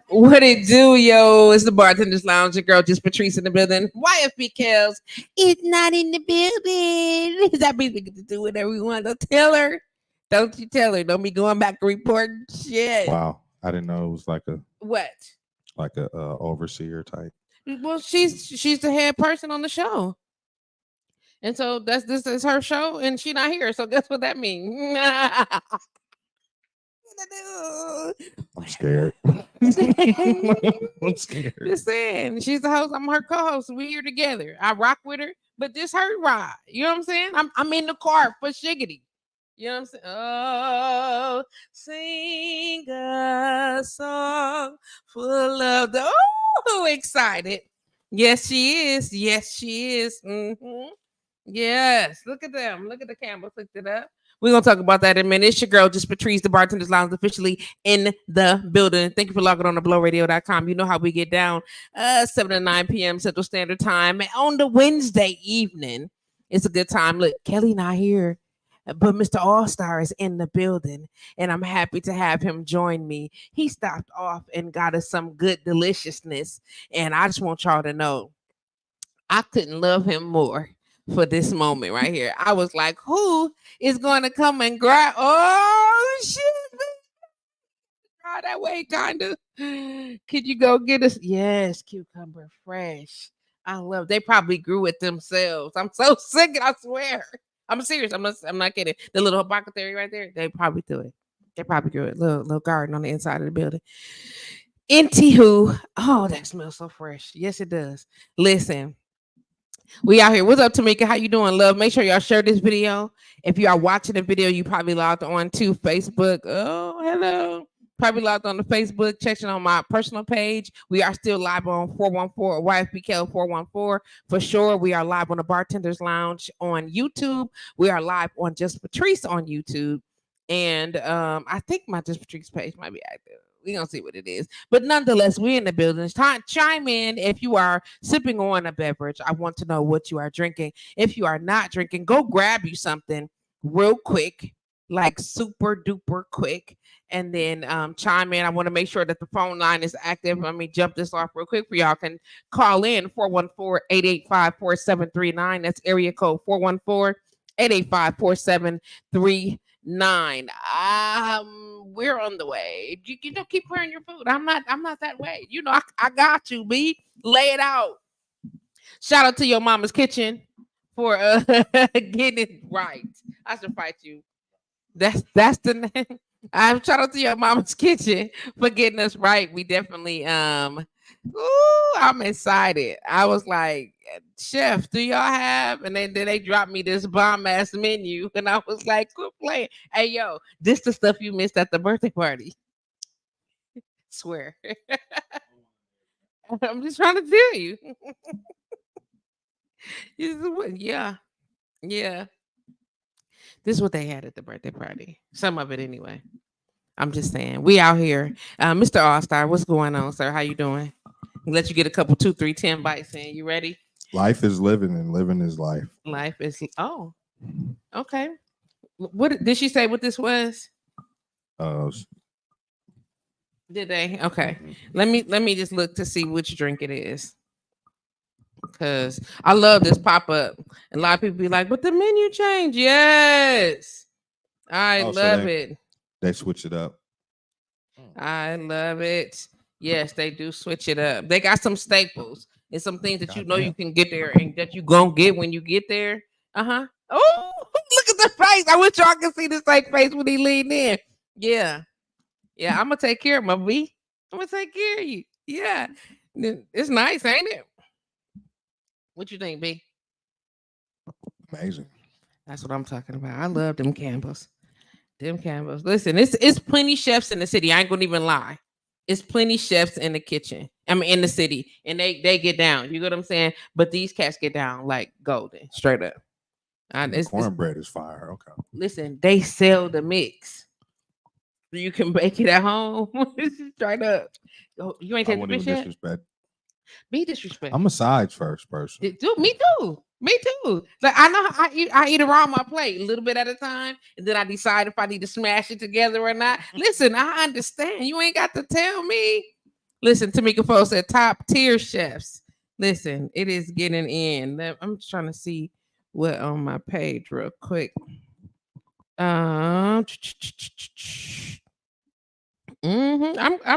What it do, yo? It's the Bartender's Lounge. Your girl, JustPatrice in the building. YFB Queli is not in the building. That means we get to do whatever we want. Don't tell her. Don't you tell her. Don't be going back and reporting shit. Wow, I didn't know it was like a What? Overseer type. Well, she's the head person on the show, and so this is her show, and she not here. So guess what that means? I'm scared. I'm scared. Just saying, she's the host. I'm her co-host. We here together. I rock with her, but this her ride. You know what I'm saying? I'm in the car for shiggity. You know what I'm saying? Oh, sing a song full of the excited. Yes, she is. Yes, she is. Mm-hmm. Yes. Look at them. Look at the camera. Clicked it up. We're going to talk about that in a minute. It's your girl, JustPatrice, the Bartender's Lounge, officially in the building. Thank you for logging on to blowradio.com. You know how we get down 7 to 9 p.m. Central Standard Time. On the Wednesday evening, it's a good time. Look, Kelly not here, but Mr. All-Star is in the building, and I'm happy to have him join me. He stopped off and got us some good deliciousness, and I just want y'all to know I couldn't love him more for this moment right here. I was like, who is going to come and grab? Oh, shit. That way, kind of. Could you go get us? Yes, cucumber fresh. I love. They probably grew it themselves. I'm so sick, I swear. I'm serious. I'm not kidding. The little apothecary right there. They probably do it. They probably grew it. Little garden on the inside of the building. Anywho, oh, that smells so fresh. Yes, it does. Listen. We out here. What's up, Tamika? How you doing, love? Make sure y'all share this video. If you are watching the video, you probably logged on to Facebook. Oh, hello. Probably logged on to Facebook, checking on my personal page. We are still live on 414 YFB Queli 414 for sure. We are live on the Bartender's Lounge on YouTube. We are live on JustPatrice on YouTube. And I think my JustPatrice page might be active. We're going to see what it is. But nonetheless, we're in the building. Chime in if you are sipping on a beverage. I want to know what you are drinking. If you are not drinking, go grab you something real quick, like super duper quick, and then chime in. I want to make sure that the phone line is active. Let me jump this off real quick for y'all. Can call in 414-885-4739. That's area code 414-885-4739. We're on the way. You don't keep pouring your food. I'm not that way. You know, I got you, B. Lay it out. Shout out to your mama's kitchen for getting it right. I should fight you. That's the name. Shout out to your mama's kitchen for getting us right. We definitely I'm excited. I was like, chef, do y'all have? And then they dropped me this bomb ass menu, and I was like, quit playing. Hey yo, this the stuff you missed at the birthday party. Swear. I'm just trying to tell you. Yeah. This is what they had at the birthday party. Some of it anyway. I'm just saying. We out here. Mr. All-Star, what's going on, sir? How you doing? Let you get a couple 2, 3, 10 bites in. You ready? Life is living and living is life. Life is okay. What did she say what this was? Did they? Okay. Let me just look to see which drink it is. Because I love this pop-up. And a lot of people be like, but the menu changed. Yes. I love it. They switch it up. I love it. Yes, they do switch it up. They got some staples and some things that you know you can get there and that you gonna get when you get there. Oh, look at the face. I wish y'all could see this like face when he leaned in. Yeah, I'm gonna take care of my B. I'm gonna take care of you. Yeah, it's nice, ain't it? What you think, B? Amazing. That's what I'm talking about. I love them Campbells. Them Campbells. Listen, it's plenty chefs in the city. I ain't gonna even lie. It's plenty chefs in the kitchen. I mean, in the city, and they get down. You get what I'm saying? But these cats get down like golden, straight up. It's, Cornbread is fire. Okay. listen, they sell the mix. You can bake it at home. Straight up. Oh, you ain't I taking wouldn't fish even yet? disrespect. Be disrespectful. I'm a sides first person. Dude, me too. Me too. Like I know how I eat around my plate a little bit at a time, and then I decide if I need to smash it together or not. Listen, I understand. You ain't got to tell me. Listen, Tamika Foe said top tier chefs. Listen, it is getting in. I'm trying to see what on my page real quick. I'm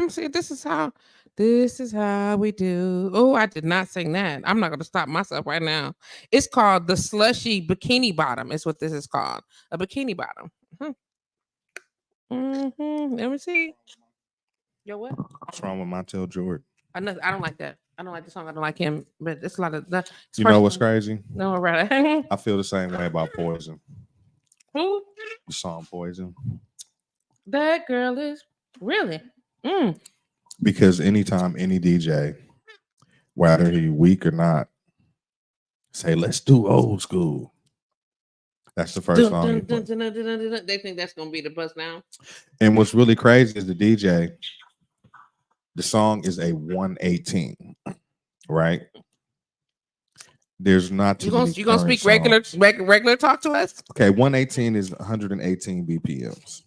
saying this is how we do. Oh, I did not sing that. I'm not gonna stop myself right now. It's called the slushy bikini bottom. Is what this is called. A bikini bottom. Let me see. Yo, what? What's wrong with Montel Jordan? I don't like that. I don't like the song. I don't like him. But it's a lot of that. You know what's crazy? No, right. I feel the same way about Poison. Who? The song Poison. That girl is really. Because anytime any DJ, whether he weak or not, say let's do old school. That's the first song. They think that's gonna be the bust now. And what's really crazy is the DJ. The song is a 118, right? There's not too you gonna speak regular talk to us? Okay, 118 is 118 BPMs.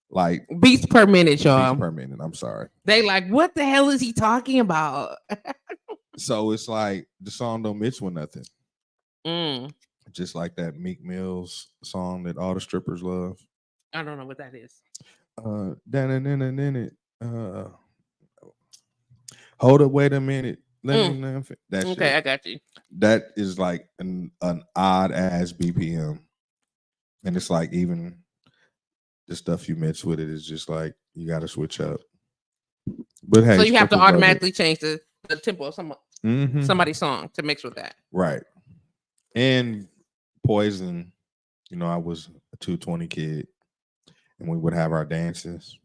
Like beats per minute, y'all. Beats per minute. I'm sorry. They like, what the hell is he talking about? So it's like the song don't mix with nothing. Just like that Meek Mill's song that all the strippers love. I don't know what that is. Hold up, wait a minute. Let me know. That okay, shit. I got you. That is like an odd ass BPM, and it's like even the stuff you mix with it is just like you got to switch up. But hey, so you have to automatically change the tempo of somebody's song to mix with that, right? And Poison, you know, I was a 220 kid, and we would have our dances.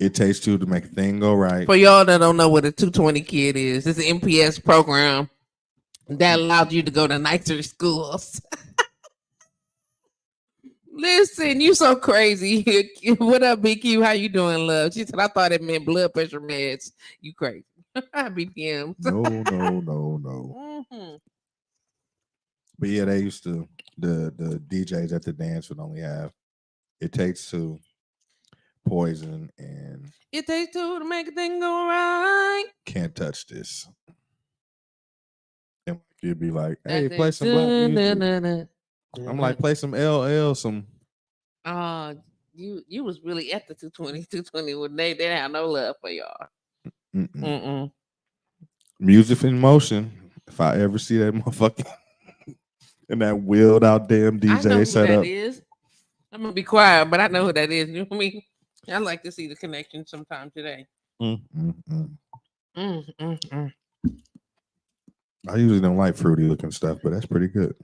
It takes two to make a thing go right. For y'all that don't know what a 220 kid is, it's an MPS program that allowed you to go to nicer schools. Listen, you so crazy. What up, BQ? How you doing, love? She said, I thought it meant blood pressure meds. You crazy. BPM. No. But yeah, they used to, the DJs at the dance would only have It Takes Two, Poison, and It Takes Two to Make a Thing Go Right. Can't Touch This. And you'd be like, hey, play some black music. I'm like, play some LL, some. You was really at the 220 when they didn't have no love for y'all. Music in Motion. If I ever see that motherfucker and that wheeled out damn DJ setup. I'm gonna be quiet, but I know who that is. You know what I mean? I like to see the connection sometime today. I usually don't like fruity looking stuff, but that's pretty good.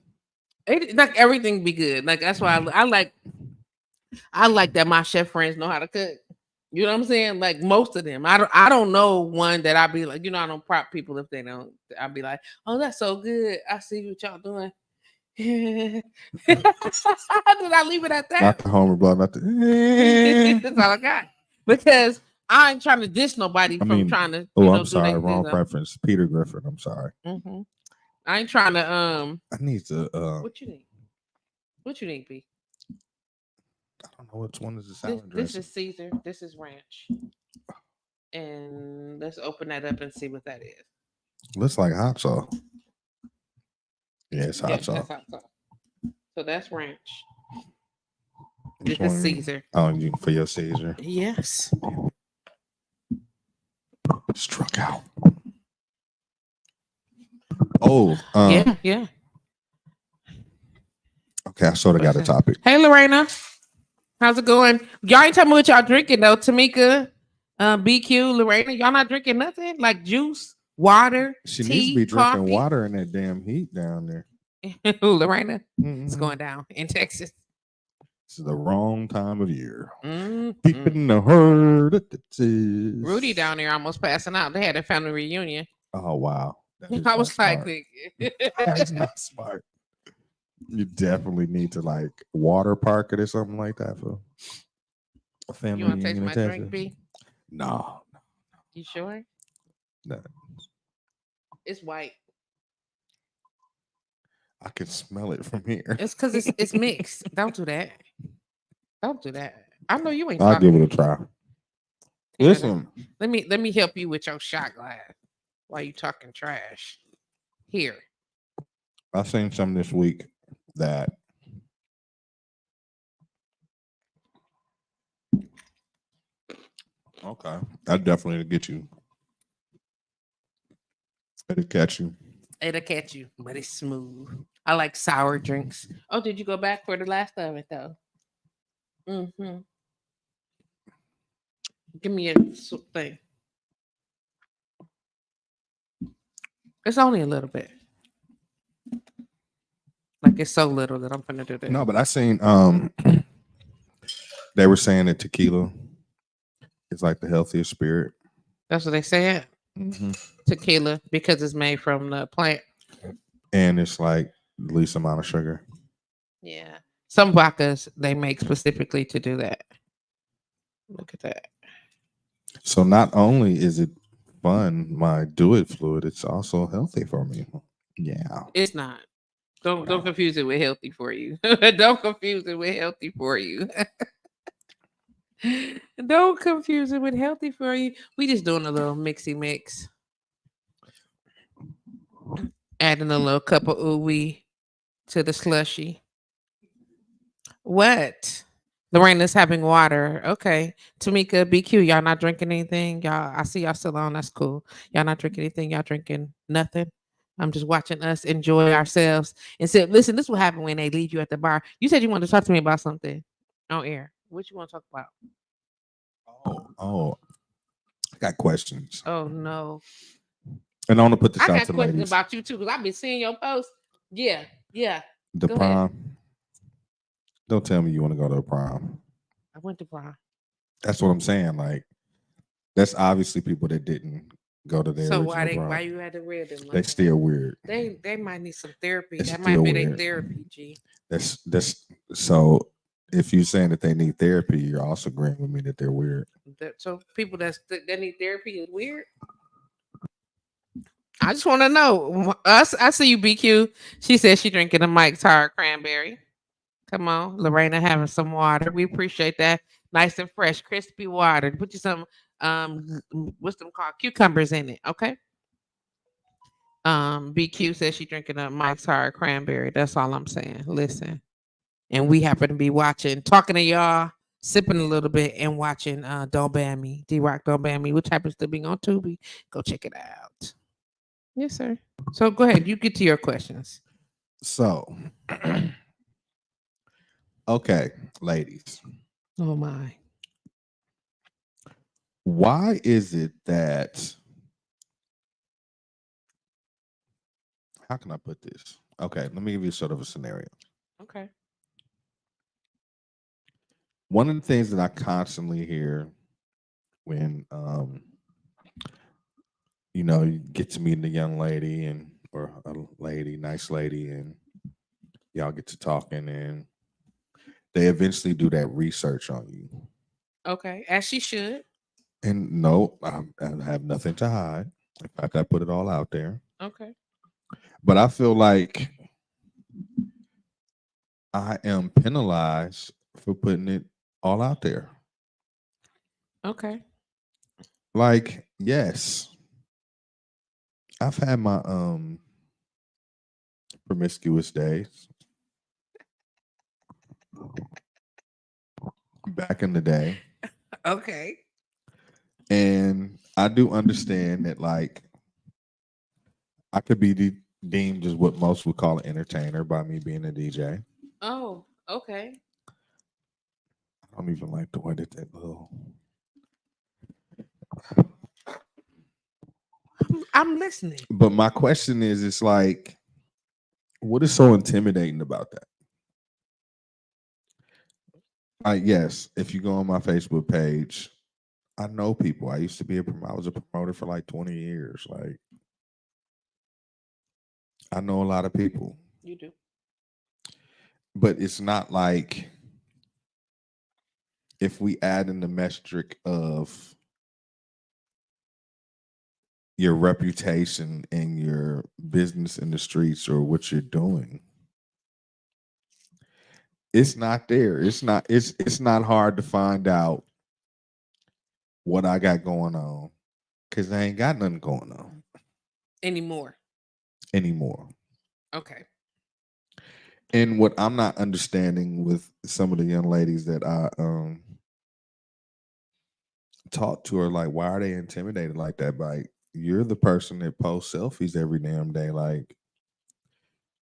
Like everything be good. Like that's why I like that my chef friends know how to cook. You know what I'm saying? Like most of them. I don't know one that I'd be like, you know, I don't prop people if they don't. I'd be like, oh, that's so good. I see what y'all doing. Did I leave it at that? Not the Homer blood, not the that's all I got. Because I ain't trying to diss nobody trying to. I'm sorry, wrong preference. Peter Griffin. I'm sorry. I ain't trying to. I need to. What you need? What you need, B? I don't know which one is the salad dressing. This is Caesar. This is ranch. And let's open that up and see what that is. Looks like hot sauce. Yeah, it's hot sauce. That's hot sauce. So that's ranch. This is Caesar. Oh, for your Caesar. Yes. Struck out. Oh, yeah. Okay, I sort of got a topic. Hey, Lorena. How's it going? Y'all ain't tell me what y'all drinking though. Tamika, BQ, Lorena, y'all not drinking nothing like juice, water, She tea, needs to be coffee? drinking water in that damn heat down there. Lorena, it's Mhm. going down in Texas. It's the wrong time of year. Deep Mm-hmm. in the heart of Rudy Texas. down there almost passing out. They had a family reunion. Oh wow, that is I not was like, smart. nigga. That's not smart. You definitely need to like water park it or something like that for a You family want to taste reunion in my drink, Texas. B? No, You sure? no, It's white. I can smell it from here. It's because it's mixed. Don't do that. Don't do that. I know you ain't I'll give talking. it a try. Here, Listen, let me help you with your shot glass while you talking trash. Here. I seen some this week that okay, I definitely get you. It'll catch you. It'll catch you, but it's smooth. I like sour drinks. Oh, did you go back for the last of it though? Mm-hmm. Give me a thing. It's only a little bit. Like it's so little that I'm gonna do this. No, but I seen they were saying that tequila is like the healthiest spirit. That's what they said. Hmm. Tequila because it's made from the plant. And it's like the least amount of sugar. Yeah. Some vodkas they make specifically to do that. Look at that. So not only is it fun, my do it fluid, it's also healthy for me. Yeah. It's not. Don't confuse it with healthy for you. Don't confuse it with healthy for you. Don't confuse it with healthy for you. We just doing a little mixy mix. Adding a little cup of ooey to the slushy. What? Lorena's having water. Okay. Tamika, BQ, y'all not drinking anything? Y'all, I see y'all still on. That's cool. Y'all not drinking anything? Y'all drinking nothing? I'm just watching us enjoy ourselves. And said, listen, this will happen when they leave you at the bar. You said you wanted to talk to me about something on air. What you want to talk about? Oh, I got questions. Oh no. And I want to put this I out got to questions ladies. about you too, because I've been seeing your posts. Yeah, yeah. The Go ahead. prom. Don't tell me you want to go to a prom. I went to prom. That's what I'm saying. Like, that's obviously people that didn't go to their So original why prom. you had to read them They like that? still weird. They might need some therapy. It's That might still be their weird. therapy, G. That's so. If you're saying that they need therapy, you're also agreeing with me that they're weird. So people that need therapy is weird. I just want to know. Us, I see you, BQ. She said she drinking a Mike's Hard Cranberry. Come on, Lorena having some water. We appreciate that. Nice and fresh, crispy water. Put you some what's them called? Cucumbers in it. Okay. BQ says she drinking a Mike's Hard Cranberry. That's all I'm saying. Listen. And we happen to be watching, talking to y'all, sipping a little bit, and watching Don't Ban Me, D Rock Don't Ban Me, which happens to be on Tubi. Go check it out. Yes, sir. So go ahead. You get to your questions. So, okay, ladies, Oh my. why is it that? How can I put this? Okay, let me give you sort of a scenario. Okay. One of the things that I constantly hear when you get to meet a young lady and or a lady, nice lady, and y'all get to talking and they eventually do that research on you. Okay. As she should. And no, I have nothing to hide. In fact, I put it all out there. Okay. But I feel like I am penalized for putting it all out there. Okay. Like, yes, I've had my promiscuous days back in the day. Okay. And I do understand that, like, I could be deemed as what most would call an entertainer by me being a DJ. Oh, okay. I don't even like the way that little. I'm listening. But my question is, it's like, What is so intimidating about that? Yes, if you go on my Facebook page, I know people. I used to be I was a promoter for like 20 years. Like I know a lot of people, You do. but it's not like if we add in the metric of your reputation and your business in the streets or what you're doing, it's not there. It's not hard to find out what I got going on because I ain't got nothing going on Anymore. anymore. Okay. And what I'm not understanding with some of the young ladies that I talk to are like, why are they intimidated like that? Like, you're the person that posts selfies every damn day. Like,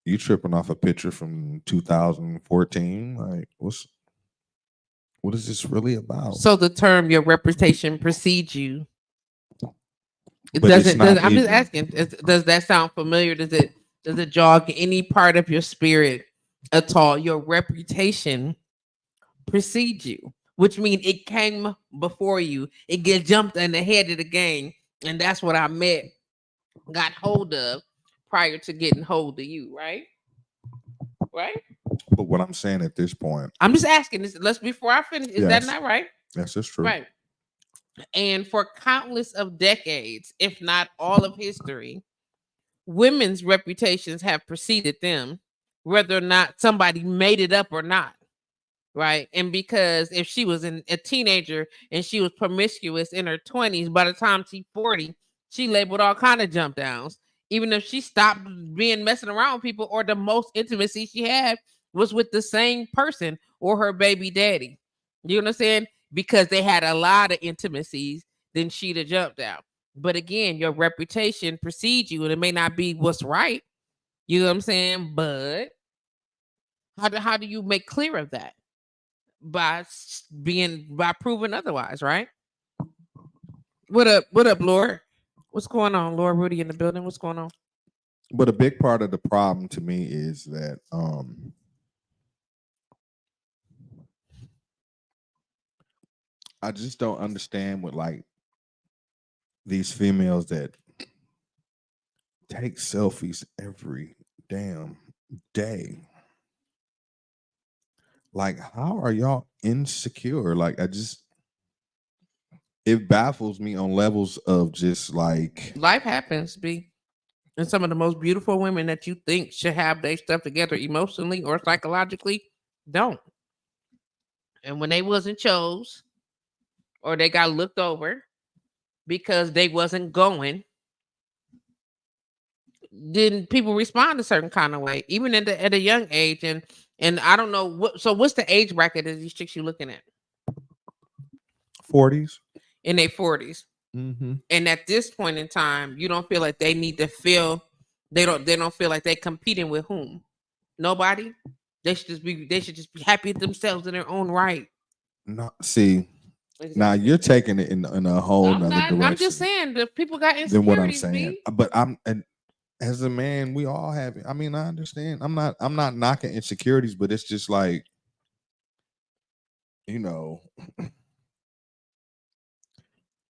you tripping off a picture from 2014. Like, what is this really about? So the term your reputation precedes you. It But it's doesn't. not I'm just even. asking. Does that sound familiar? Does it jog any part of your spirit at all? Your reputation precedes you, which means it came before you. It get jumped in the head of the game, and that's what I meant. Got hold of prior to getting hold of you, right? Right. But what I'm saying at this point, I'm just asking this. Let's before I finish. Is that yes, not right? yes, it's true. Right. And for countless of decades, if not all of history, women's reputations have preceded them, whether or not somebody made it up or not. Right. And because if she was a teenager and she was promiscuous in her 20s, by the time she's 40, she labeled all kind of jump downs. Even if she stopped being messing around with people, or the most intimacy she had was with the same person or her baby daddy. You understand? Because they had a lot of intimacies, then she'd have jumped out. But again, your reputation precedes you, and it may not be what's right. You know what I'm saying? But how do you make clear of that? By proving otherwise, right? What up, Lord? What's going on, Lord Rudy in the building? What's going on? But a big part of the problem to me is that I just don't understand what like these females that take selfies every damn day. Like, how are y'all insecure? Like, it baffles me on levels of just like, Life happens, B. And some of the most beautiful women that you think should have their stuff together emotionally or psychologically don't. And when they wasn't chose or they got looked over because they wasn't going, then people respond a certain kind of way, even at a young age. And I don't know what. So what's the age bracket of these chicks you looking at 40s. in their 40s? Mm-hmm. And at this point in time, you don't feel like they need to feel they don't feel like they competing with whom? Nobody. They should just be happy with themselves in their own right. No, see, now Exactly. you're taking it in a whole I'm nother not. I'm just direction saying that people got than what I'm insecurities. saying. B. But and as a man, we all have it. I mean, I understand. I'm not knocking insecurities, but it's just like, you know,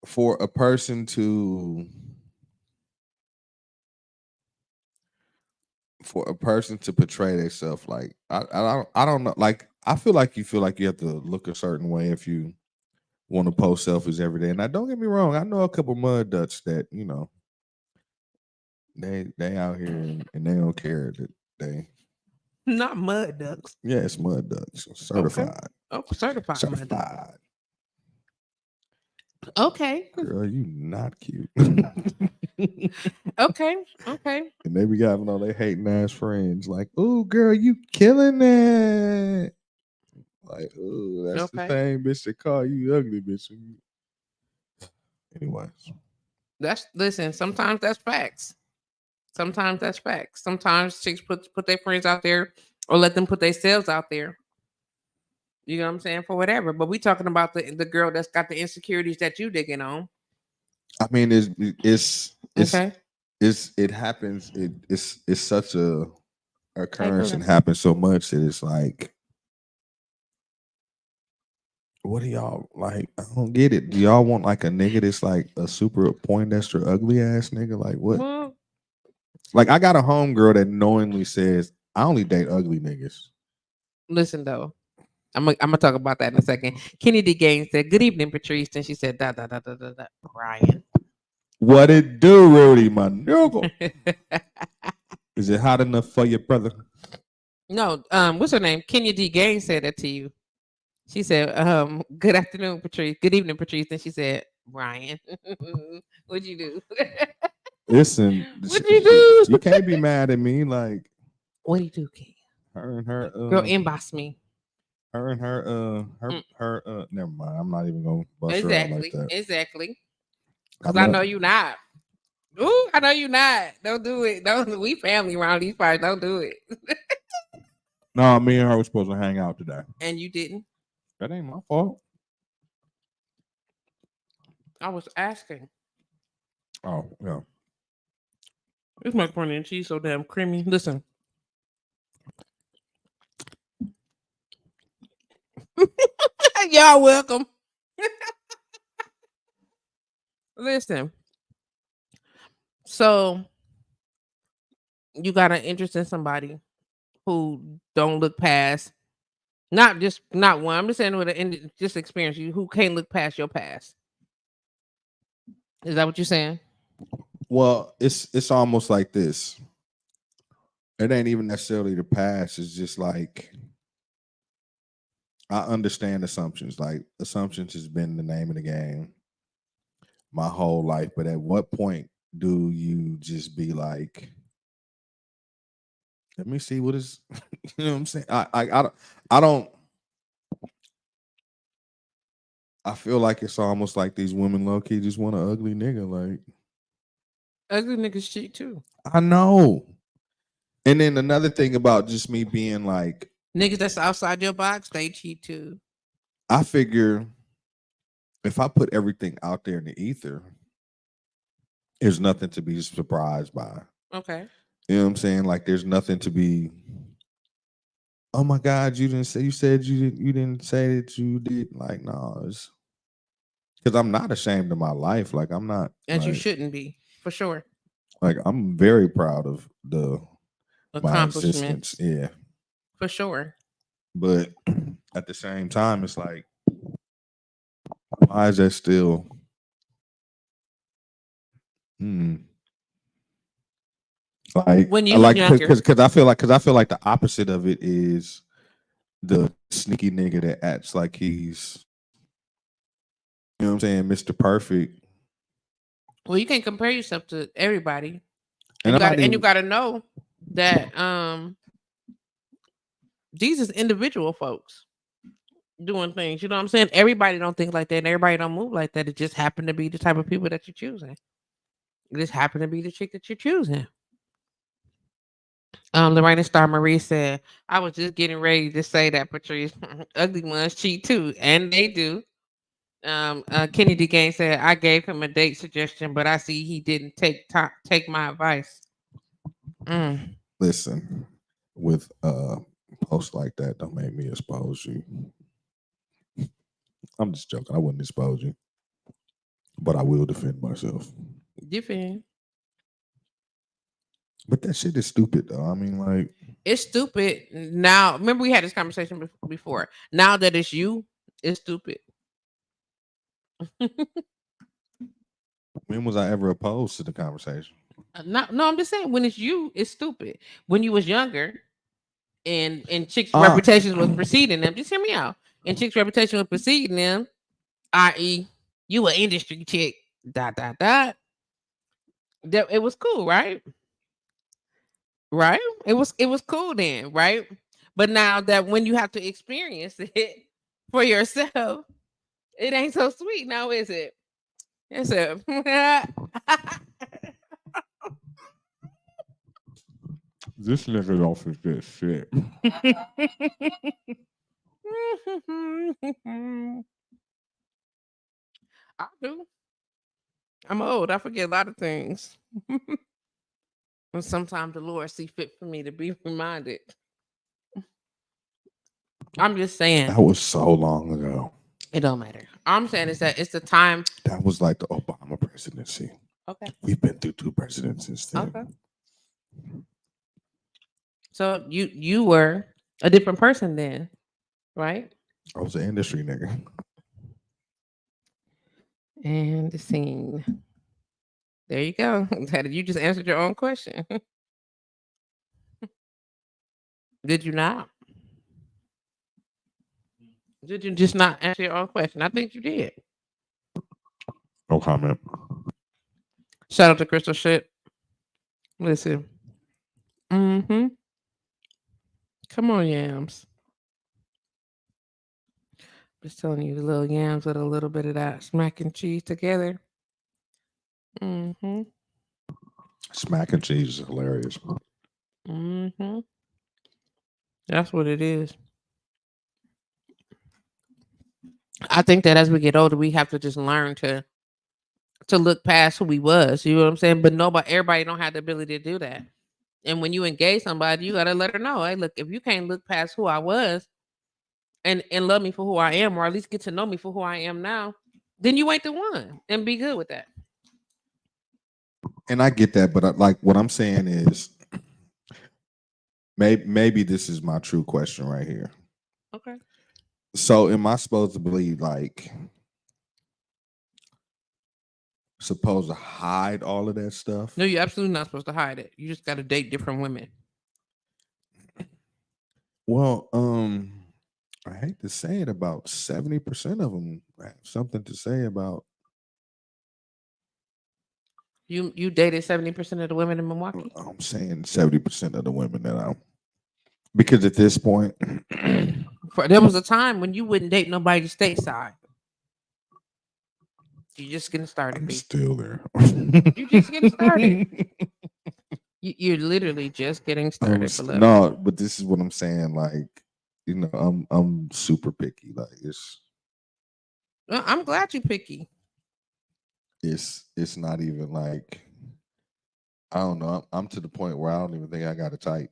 for a person to portray themselves like I don't know, like I feel like you have to look a certain way if you want to post selfies every day. And now don't get me wrong, I know a couple mud ducks that, they out here and they don't care that they Not mud ducks. yeah, it's mud ducks. Okay. Certified. Oh, certified mud duck. Certified. Okay. Girl, you not cute. Okay. Okay. And they be having all their hating ass friends like, "Oh, girl, you killing it." Like, oh, that's the Okay. same bitch that call you ugly, bitch. Anyways, That's listen. Sometimes that's facts. Sometimes that's facts. Sometimes chicks put their friends out there or let them put themselves out there. You know what I'm saying? For whatever. But we talking about the girl that's got the insecurities that you digging on. I mean, it's Okay. it happens. It's such a occurrence and happens so much that it's like, what do y'all like? I don't get it. Do y'all want like a nigga that's like a super Poindexter ugly ass nigga? Like what? Well, Like I got a homegirl that knowingly says I only date ugly niggas. listen though. I'm gonna talk about that in a second. Kenny D. Gaines said, "Good evening, Patrice," and she said, "Da da da da da da." Brian. What it do, Rudy, my nigga? Is it hot enough for your brother? No, what's her name? Kenya D. Gaines said that to you. She said, "Good afternoon, Patrice. Good evening, Patrice." And she said, "Brian, what'd you do? Listen, What'd you do? you can't be mad at me. Like What'd you do, King? her and her, Girl, inbox me." her and her, Mm. Never mind. I'm not even gonna bust her out like Exactly, that. exactly. I Because I love. know you not. Ooh, I know you not. Don't do it. Don't. We family around these parts. Don't do it. No, me and her were supposed to hang out today. And you didn't. That ain't my fault. I was asking. Oh yeah. This macaroni and cheese so damn creamy. Listen, y'all welcome. Listen. So you got an interest in somebody who don't look past, not one. I'm just saying with an just experience you who can't look past your past. Is that what you're saying? Well, it's almost like this. It ain't even necessarily the past. It's just like I understand assumptions. Like assumptions has been the name of the game my whole life. But at what point do you just be like, let me see what is, you know what I'm saying? I don't. I feel like it's almost like these women low key just want an ugly nigga. Like Ugly niggas cheat too. I know. And then another thing about just me being like, Niggas that's outside your box, they cheat too. I figure if I put everything out there in the ether, there's nothing to be surprised by. Okay. You know what I'm saying? Like there's nothing to be. Oh my God, you didn't say you said you didn't say that you did. Like no, it's because I'm not ashamed of my life. Like I'm not And you shouldn't be, for sure. like I'm very proud of the my existence. Accomplishments, Yeah, for sure. but at the same time, it's like why is that still? Hmm. When you was younger, Because I feel like the opposite of it is the sneaky nigga that acts like he's, you know what I'm saying, Mr. Perfect. well, you can't compare yourself to everybody, and And I'm not you even. got to know that these is individual folks doing things. You know what I'm saying? Everybody don't think like that. And everybody don't move like that. It just happened to be the type of people that you're choosing. It just happened to be the chick that you're choosing. Lorraine Star Marie said, "I was just getting ready to say that Patrice, ugly ones cheat too, and they do." Kennedy Gaines said, "I gave him a date suggestion, but I see he didn't take my advice." Mm. Listen, with posts like that, don't make me expose you. I'm just joking. I wouldn't expose you, but I will defend myself. Different. But that shit is stupid, though. I mean, like, It's stupid. Now, remember we had this conversation before. Now that it's you, it's stupid. when was I ever opposed to the conversation? No, I'm just saying when it's you, it's stupid. When you was younger, and chicks' Uh, reputations was preceding them. Just hear me out. And chicks' reputation was preceding them, i.e., you an industry chick. Dot dot dot. That it was cool, right? Right? It was cool then, right? But now that when you have to experience it for yourself, it ain't so sweet now, is it? It's a this nigga off his good shit. I do. I'm old. I forget a lot of things. And sometimes the Lord see fit for me to be reminded. I'm just saying That was so long ago. it don't matter. All I'm saying is that it's the time. That was like the Obama presidency. Okay. We've been through 2 presidents since then. Okay. So you were a different person then, right? I was an industry nigga. And the scene. There you go. You just answered your own question. Did you not? Did you just not answer your own question? I think you did. No comment. Shout out to Crystal Shit. Listen. Mm-hmm. Come on, yams. Just telling you, the little yams with a little bit of that smack and cheese together. Mm-hmm. Smack and cheese is hilarious. Mm-hmm. That's what it is. I think that as we get older, we have to just learn to look past who we was. You know what I'm saying? But everybody don't have the ability to do that. And when you engage somebody, you gotta let her know, hey, look, if you can't look past who I was and love me for who I am, or at least get to know me for who I am now, then you ain't the one. And be good with that. And I get that, but like what I'm saying is maybe this is my true question right here. Okay. So am I supposed to be like supposed to hide all of that stuff? No, you're absolutely not supposed to hide it. You just gotta date different women. Well, I hate to say it, about 70% of them have something to say about. You dated 70% of the women in Milwaukee? I'm saying 70% of the women that I'm, because at this point, There was a time when you wouldn't date nobody stateside. You just getting started, I'm B. still there. You just getting started. You're literally just getting started, beloved. No, but this is what I'm saying. Like, I'm super picky. Like, Well, I'm glad you picky. it's not even like, I don't know. I'm to the point where I don't even think I got a type.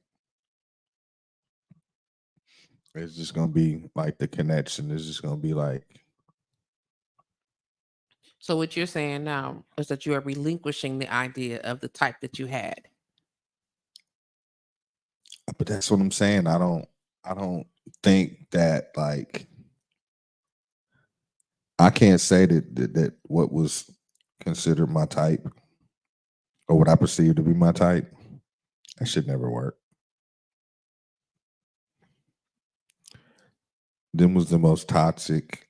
It's just gonna be like the connection. It's just gonna be like, So what you're saying now is that you are relinquishing the idea of the type that you had. but that's what I'm saying. I don't think that, like, I can't say that what was considered my type or what I perceive to be my type, that should never work. Them was the most toxic.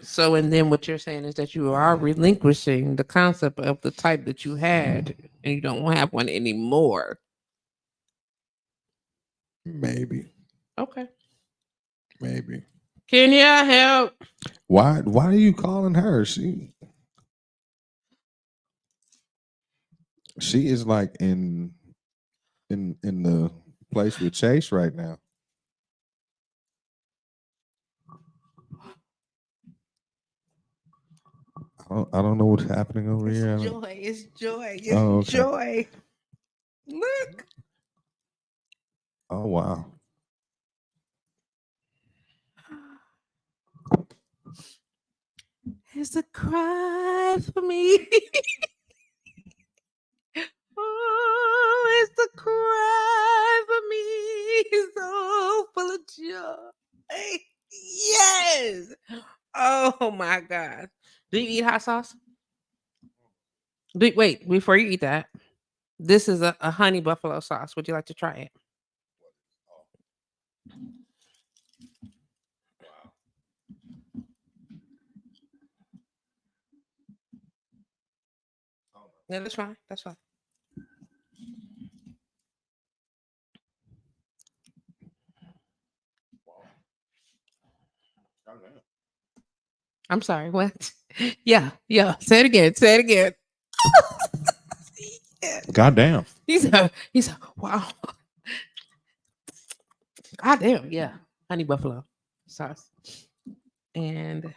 So, and then what you're saying is that you are relinquishing the concept of the type that you had, and you don't have one anymore. Maybe, Okay. maybe. Can you help? Why are you calling her? She is like in the place with Chase right now. I don't know what's happening over It's here. joy. It's joy. It's Oh, okay. joy. Look. Oh wow. It's a cry for me. Oh, it's a cry for me. So full of joy. Yes. Oh my God. Do you eat hot sauce? Wait, before you eat that, this is a honey buffalo sauce. Would you like to try it? Yeah, that's fine. That's fine. I'm sorry. What? Yeah, yeah. Say it again. Say it again. Yeah. Goddamn. He's a wow. God damn, yeah. Honey buffalo sauce. And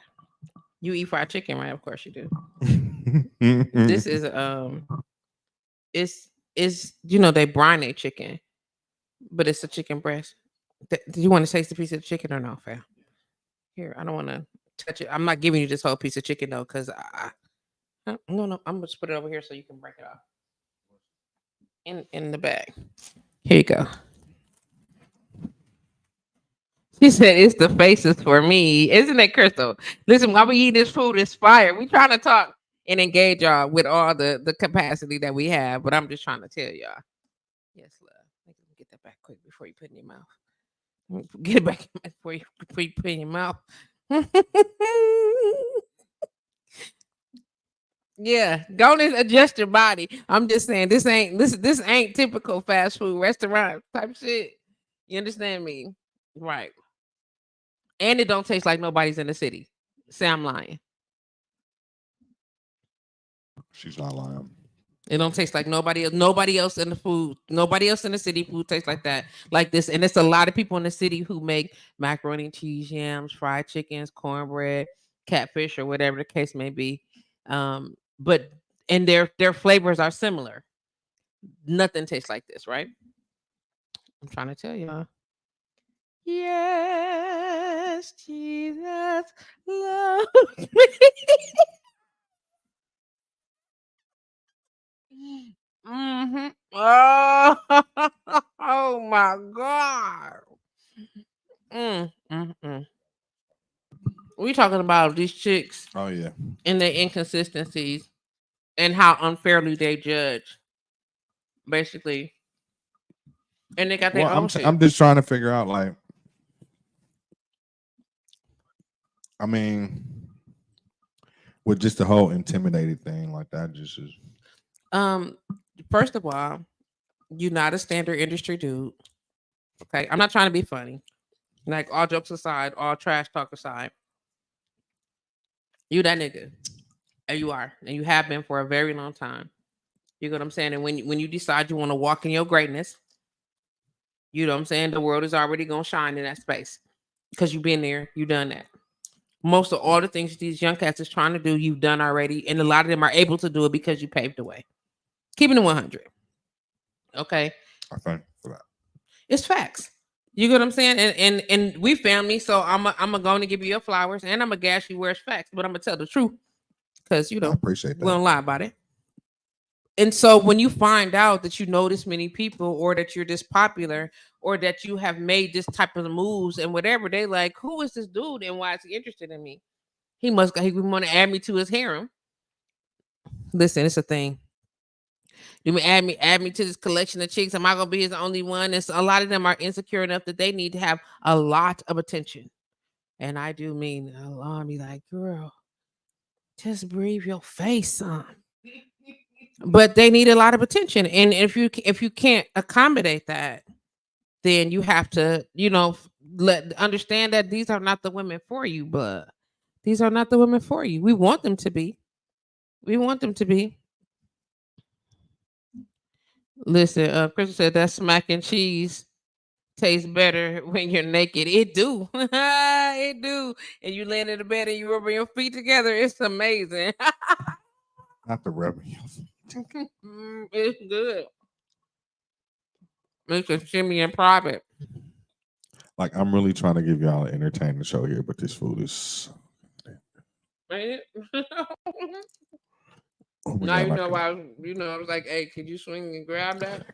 you eat fried chicken, right? Of course you do. This is it's is, they brine their chicken, but it's a chicken breast. Do you want to taste the piece of chicken or no, fam? Here, I don't want to touch it. I'm not giving you this whole piece of chicken though, because no, I'm gonna just put it over here so you can break it off in the bag. Here you go. She said it's the faces for me. Isn't it, Crystal? Listen, while we eat this food, it's fire. We trying to talk and engage y'all with all the capacity that we have, but I'm just trying to tell y'all. Yes, love. Get that back quick before you put it in your mouth. Get it back before you put it in your mouth. Yeah, go and adjust your body. I'm just saying this ain't typical fast food restaurant type shit. You understand me? Right. And it don't taste like nobody's in the city. Say I'm lying. She's not lying. It don't taste like nobody else. Nobody else in the food. Nobody else in the city food tastes like that. Like this. And it's a lot of people in the city who make macaroni and cheese, yams, fried chickens, cornbread, catfish, or whatever the case may be. But and their flavors are similar. Nothing tastes like this, right? I'm trying to tell y'all. Yes, Jesus loves me. Mm-hmm. Oh, oh my God. Mm. We talking about these chicks Oh yeah. and their inconsistencies and how unfairly they judge, basically. And they got their Well, own shit. I'm just trying to figure out, like, I mean, with just the whole intimidated thing, like that, just is. First of all, you're not a standard industry dude. Okay, I'm not trying to be funny. Like all jokes aside, all trash talk aside, you that nigga, and you are, and you have been for a very long time. You know what I'm saying? And when you decide you want to walk in your greatness, you know what I'm saying, the world is already gonna shine in that space because you've been there, you've done that. Most of all the things these young cats is trying to do, you've done already, and a lot of them are able to do it because you paved the way. Keeping it 100. Okay, I think for that. it's facts. You get what I'm saying? And we family, so I'm going to give you your flowers, and I'm gonna gas you where it's facts, but I'm gonna tell the truth because I appreciate we that. don't lie about it. And so when you find out that you know this many people, or that you're this popular, or that you have made this type of moves and whatever, they like, who is this dude and why is he interested in me? He want to add me to his harem. Listen, it's a thing. Do me add me to this collection of chicks? Am I gonna be his only one? And so a lot of them are insecure enough that they need to have a lot of attention. And I do mean a lot. Be like, girl, just breathe your face on. But they need a lot of attention, and if you can't accommodate that, then you have to, let understand that these are not the women for you. But these are not the women for you. We want them to be. We want them to be. Listen, Crystal said that smack and cheese tastes better when you're naked. It do. It do. And you land in the bed and you rub your feet together. It's amazing. Not the rubbing. It's good. It's a shimmy in private. Like, I'm really trying to give y'all an entertaining show here, but this food is. Ain't it? Oh, Now you God, know why. I was like, "Hey, could you swing and grab that?"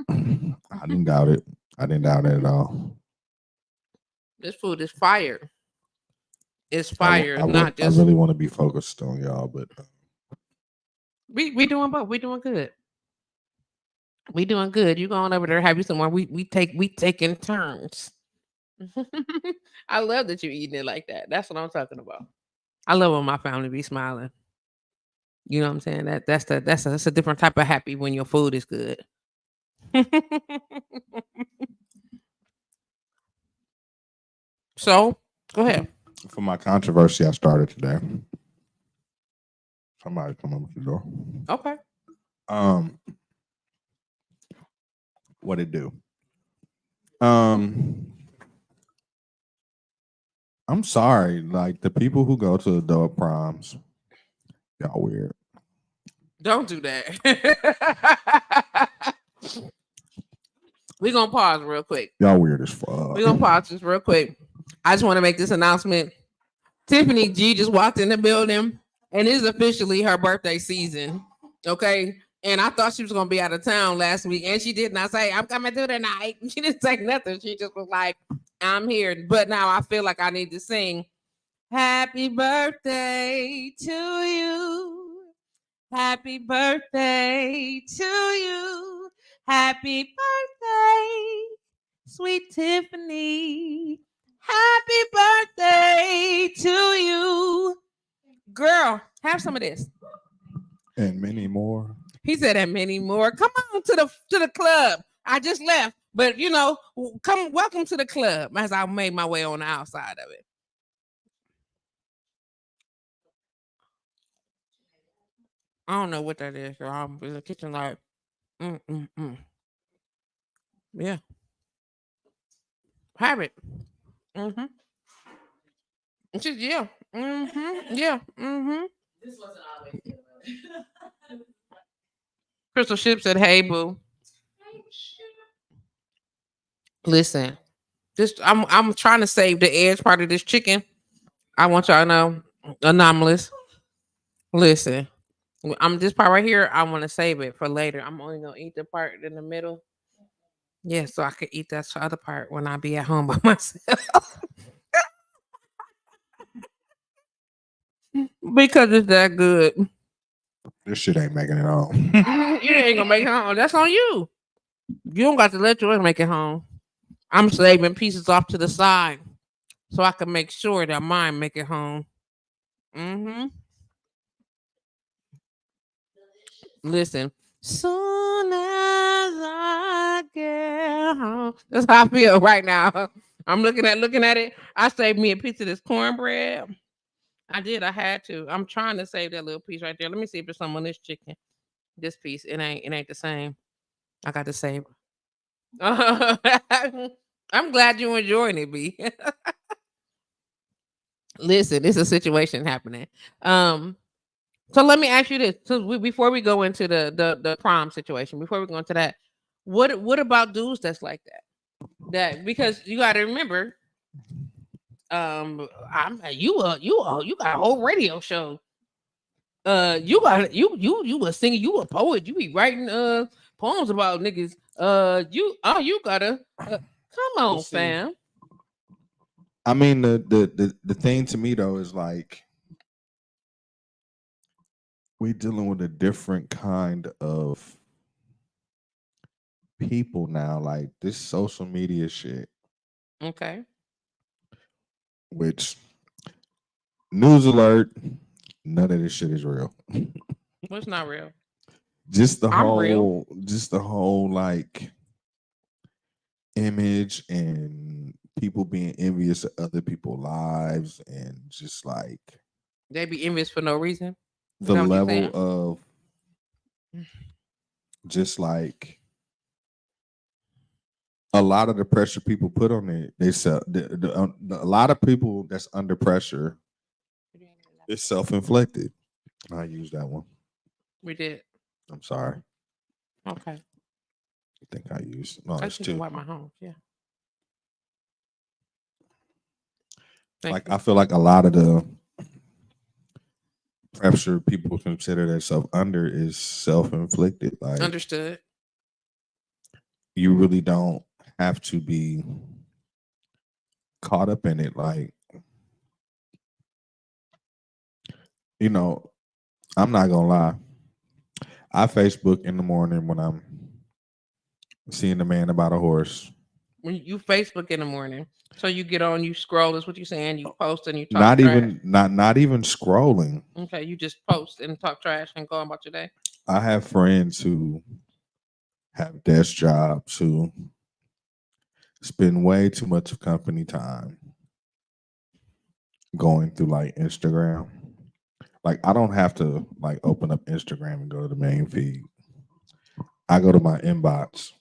I didn't doubt it. I didn't doubt it at all. This food is fire. It's fire. It's not I just really want to be focused on y'all, but we doing both. We doing good. We doing good. You going over there? Have you somewhere? We taking turns. I love that you eating it like that. That's what I'm talking about. I love when my family be smiling. You know what I'm saying? That's a different type of happy when your food is good. So go ahead. for my controversy, I started today. Somebody come up to the door. Okay. What it do? I'm sorry, like the people who go to adult proms, y'all weird. Don't do that. We're gonna pause real quick. Y'all weird as fuck. We're gonna pause this real quick. I just want to make this announcement. Tiffany G just walked in the building, and it is officially her birthday season. Okay. And I thought she was gonna be out of town last week, and she did not say, I'm coming through tonight. She didn't say nothing. She just was like, I'm here. But now I feel like I need to sing happy birthday to you. Happy birthday to you. Happy birthday, sweet Tiffany. Happy birthday to you. Girl, have some of this. And many more. He said and many more. Come on to the club. I just left. But you know, welcome to the club as I made my way on the outside of it. I don't know what that is. I'm in the kitchen like, yeah. Have it. Mm-hmm. It's just, yeah. Mm-hmm. Yeah. Mm-hmm. This wasn't always good. Crystal Ship said, hey, boo. Listen, I'm trying to save the edge part of this chicken. I want y'all to know, anomalous. Listen, I'm this part right here. I want to save it for later. I'm only gonna eat the part in the middle. Yeah, so I could eat that other part when I be at home by myself. Because it's that good. This shit ain't making it home. You ain't gonna make it home. That's on you. You don't got to let yours make it home. I'm saving pieces off to the side so I can make sure that mine make it home. Mm-hmm. Listen. Soon as I get home. That's how I feel right now. I'm looking at it. I saved me a piece of this cornbread. I did. I had to. I'm trying to save that little piece right there. Let me see if there's some on this chicken. This piece. It ain't the same. I got to save. I'm glad you enjoying it, B. Listen, it's a situation happening. So let me ask you this: before we go into the prom situation, before we go into that, what about dudes that's like that? That because you got to remember, you got a whole radio show. You a singer, you a poet, you be writing poems about niggas. You gotta come on, fam. I mean the thing to me though is like we dealing with a different kind of people now, like this social media shit. Okay. Which news alert, none of this shit is real. What's not real? Just the I'm real. whole like image and people being envious of other people's lives and just like They be envious for no reason. the level of just like a lot of the pressure people put on it. They sell a lot of people that's under pressure. It's self-inflicted. I use that one. We did. I'm sorry. Okay. I think I used no. I It's just two. wipe my hands. Yeah. I feel like a lot of the pressure people consider themselves under is self-inflicted. Like Understood. you really don't have to be caught up in it. Like I'm not gonna lie. I Facebook in the morning when I'm seeing a man about a horse. When you Facebook in the morning, so you get on, you scroll. Is what you saying? You post and you talk. Not trash. even not even scrolling. Okay, you just post and talk trash and go on about your day. I have friends who have desk jobs who spend way too much of company time going through like Instagram. Like I don't have to like open up Instagram and go to the main feed. I go to my inbox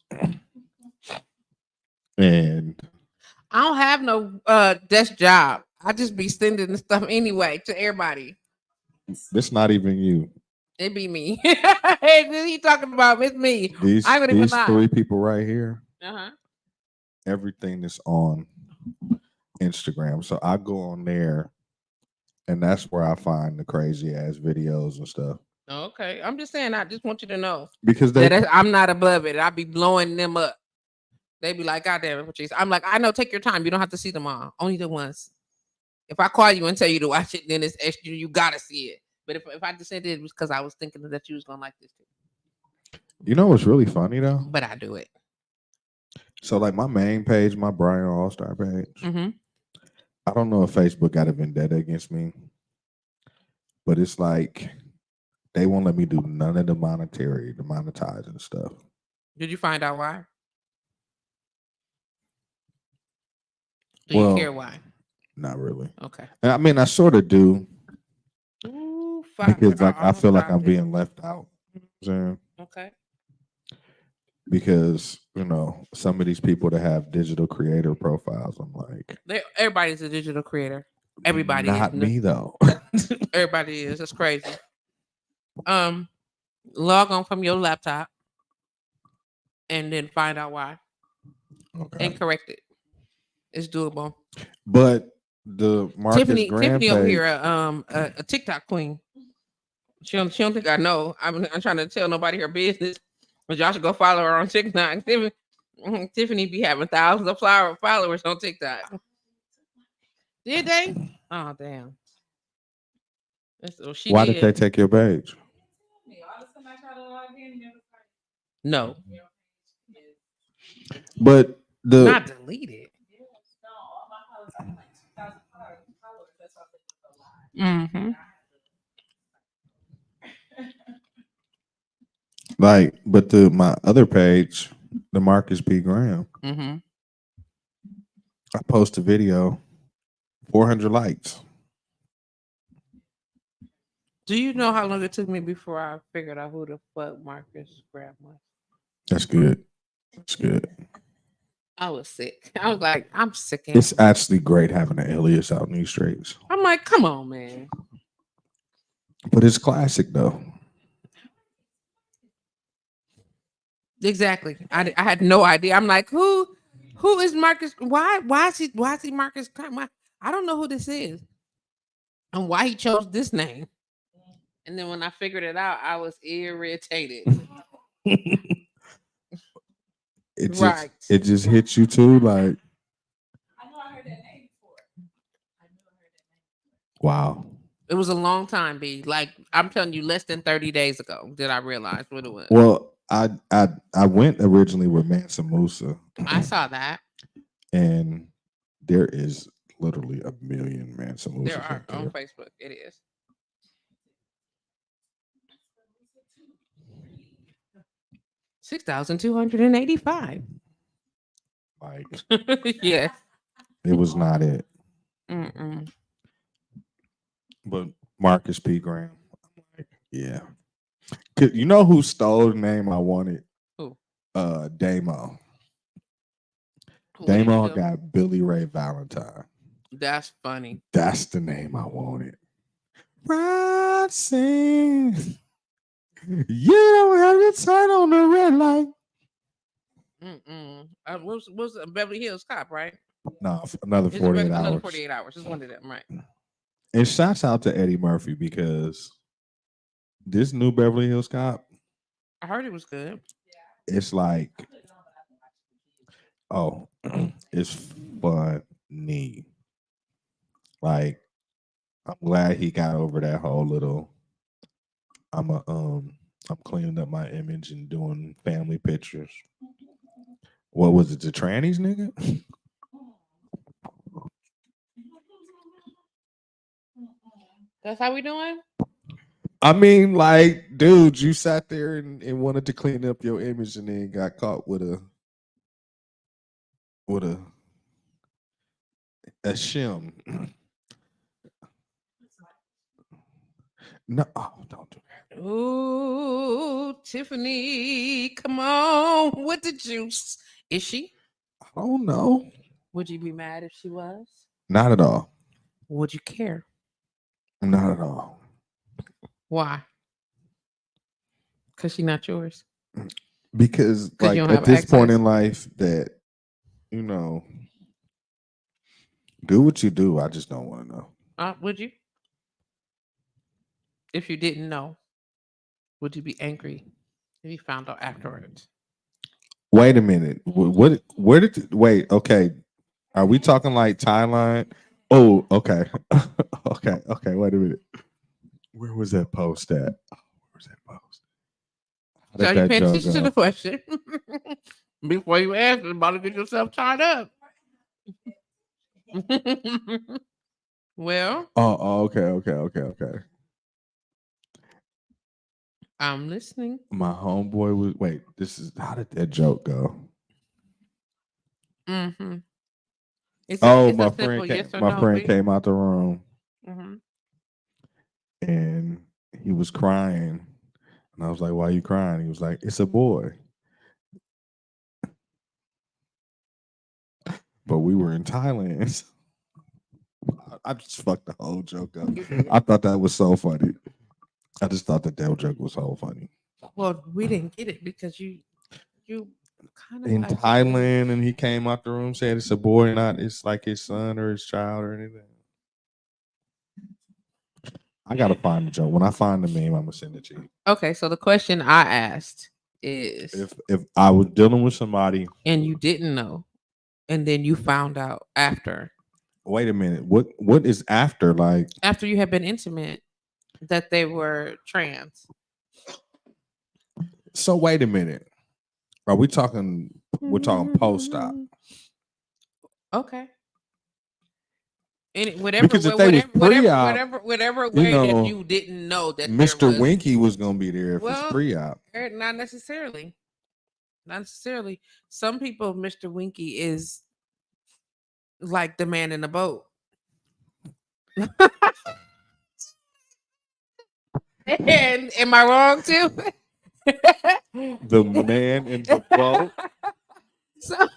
and I don't have no desk job. I just be sending the stuff anyway to everybody. It's not even you. It be me. He talking about it's me. I wouldn't even These lie. 3 people right here, Uh-huh. everything is on Instagram. So I go on there, and that's where I find the crazy ass videos and stuff. Okay. I'm just saying, I just want you to know Because that I'm not above it. I be blowing them up. They be like, God damn it, Patrice. I'm like, I know, take your time. You don't have to see them all. Only the ones. If I call you and tell you to watch it, then it's extra. You gotta see it. But if I just said it was because I was thinking that you was gonna like this too. you know what's really funny though? But I do it. So like my main page, my Brian All Star page. Mm-hmm. I don't know if Facebook got a vendetta against me, but it's like they won't let me do none of the monetizing stuff. Did you find out why? Do you care why? Not really. Okay. I mean, I sort of do. Ooh, because like I feel like I'm being left out. You know okay. Because some of these people that have digital creator profiles, I'm like, Everybody's a digital creator. Everybody not is. me though. Everybody is. That's crazy. Log on from your laptop and then find out why and correct it. It's doable. But the Marcus Graham Tiffany over page, here, a TikTok queen. She don't think I know. I'm trying to tell nobody her business, but y'all should go follow her on TikTok. Tiffany be having thousands of followers on TikTok. Did they? Oh damn. Why did they take your page? No, But not delete it. Mm-hmm. but my other page, the Marcus P. Graham, Mm-hmm. I post a video, 400 likes. Do you know how long it took me before I figured out who the fuck Marcus Graham was? That's good. That's good. I was sick. I was like, I'm sick. It's actually great having an alias out in these streets. I'm like, come on, man. But it's classic though. Exactly. I had no idea. I'm like, who is Marcus? Why is he Marcus? I don't know who this is and why he chose this name. And then when I figured it out, I was irritated. It just hits you too, like. I know I heard that name before. Wow. It was a long time, B. Like I'm telling you, less than 30 days ago did I realize what it was. Well, I went originally with Mansa Musa. I saw that. And there is literally a million Mansa Musa. There are on Facebook. It is. $6,285. Like, yes. It was not it. Mm-mm. But Marcus P. Graham. Like, yeah. You know who stole the name I wanted? Who? Damo. Damo got Billy Ray Valentine. That's funny. That's the name I wanted. Rising. You don't have to turn on the red light. Was Beverly Hills Cop, right? No, another 48 hours. Another 48 hours. It's one of them, right? And shouts out to Eddie Murphy because this new Beverly Hills Cop, I heard it was good. It's like, oh, it's funny. Like, I'm glad he got over that whole little. I'm cleaning up my image and doing family pictures. What was it, the trannies, nigga? That's how we doing? I mean, like, dude, you sat there and wanted to clean up your image and then got caught with a shim. No, don't do that. Ooh, Tiffany, come on with the juice. Is she? I don't know. Would you be mad if she was? Not at all. Would you care? Not at all. Why? Because she's not yours. Because Because you like don't at have this point access. in life, that you know, do what you do. I just don't want to know. Would you? If you didn't know, would you be angry if you found out afterwards? Wait a minute. What? Where did? Wait. Okay. Are we talking like Thailand? Oh, okay. Okay. Okay. Wait a minute. Where was that post at? Where's that post? How So did are you that paying joke attention to the go? question before you answer? About to get yourself tied up. Well, Oh, okay. Okay. Okay. Okay. I'm listening. My homeboy was. Wait. This is how did that joke go? Mm-hmm. Oh, It's a simple yes or my no, friend B. came out the room Mm-hmm. and he was crying, and I was like, "Why are you crying?" He was like, "It's a boy." But we were in Thailand. I just fucked the whole joke up. You did. I thought that was so funny. I just thought that joke was so funny. Well, we didn't get it because you kind of In like to do. Thailand, and he came out the room saying it's a boy, not it's like his son or his child or anything. I gotta find the joke. When I find the meme, I'm gonna send it to you. Okay, so the question I asked is, If I was dealing with somebody, and you didn't know, and then you found out wait a minute, what is after? Like, after you had been intimate that they were trans. so wait a minute. Are we talking? We're talking post op. Okay. And whatever Because if way, they was pre-op, whatever you way that know, you didn't know that there Mr. was, Winky was gonna be there if it's well, pre-op. not necessarily. Not necessarily. Some people, Mr. Winky is like the man in the boat. And am I wrong too? The man in the boat. some,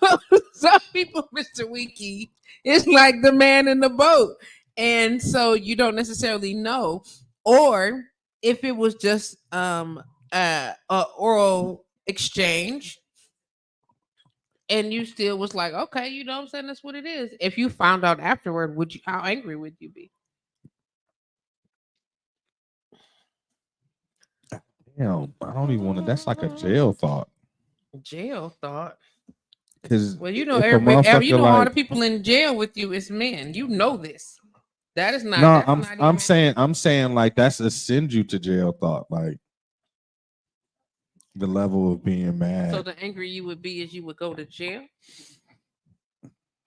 some people, Mr. Winky, is like the man in the boat. And so you don't necessarily know. Or if it was just a oral exchange and you still was like, okay, you know what I'm saying? That's what it is. If you found out afterward, would you how angry would you be? Damn, I don't even want to. That's like a jail thought. Jail thought. Because Well, you know, if a you motherfucker know, all like, the people in jail with you is men. You know this. That is not. no, That's not I'm even. saying like that's a send you to jail thought. Like the level of being So mad. the angry you would be is you would go to jail,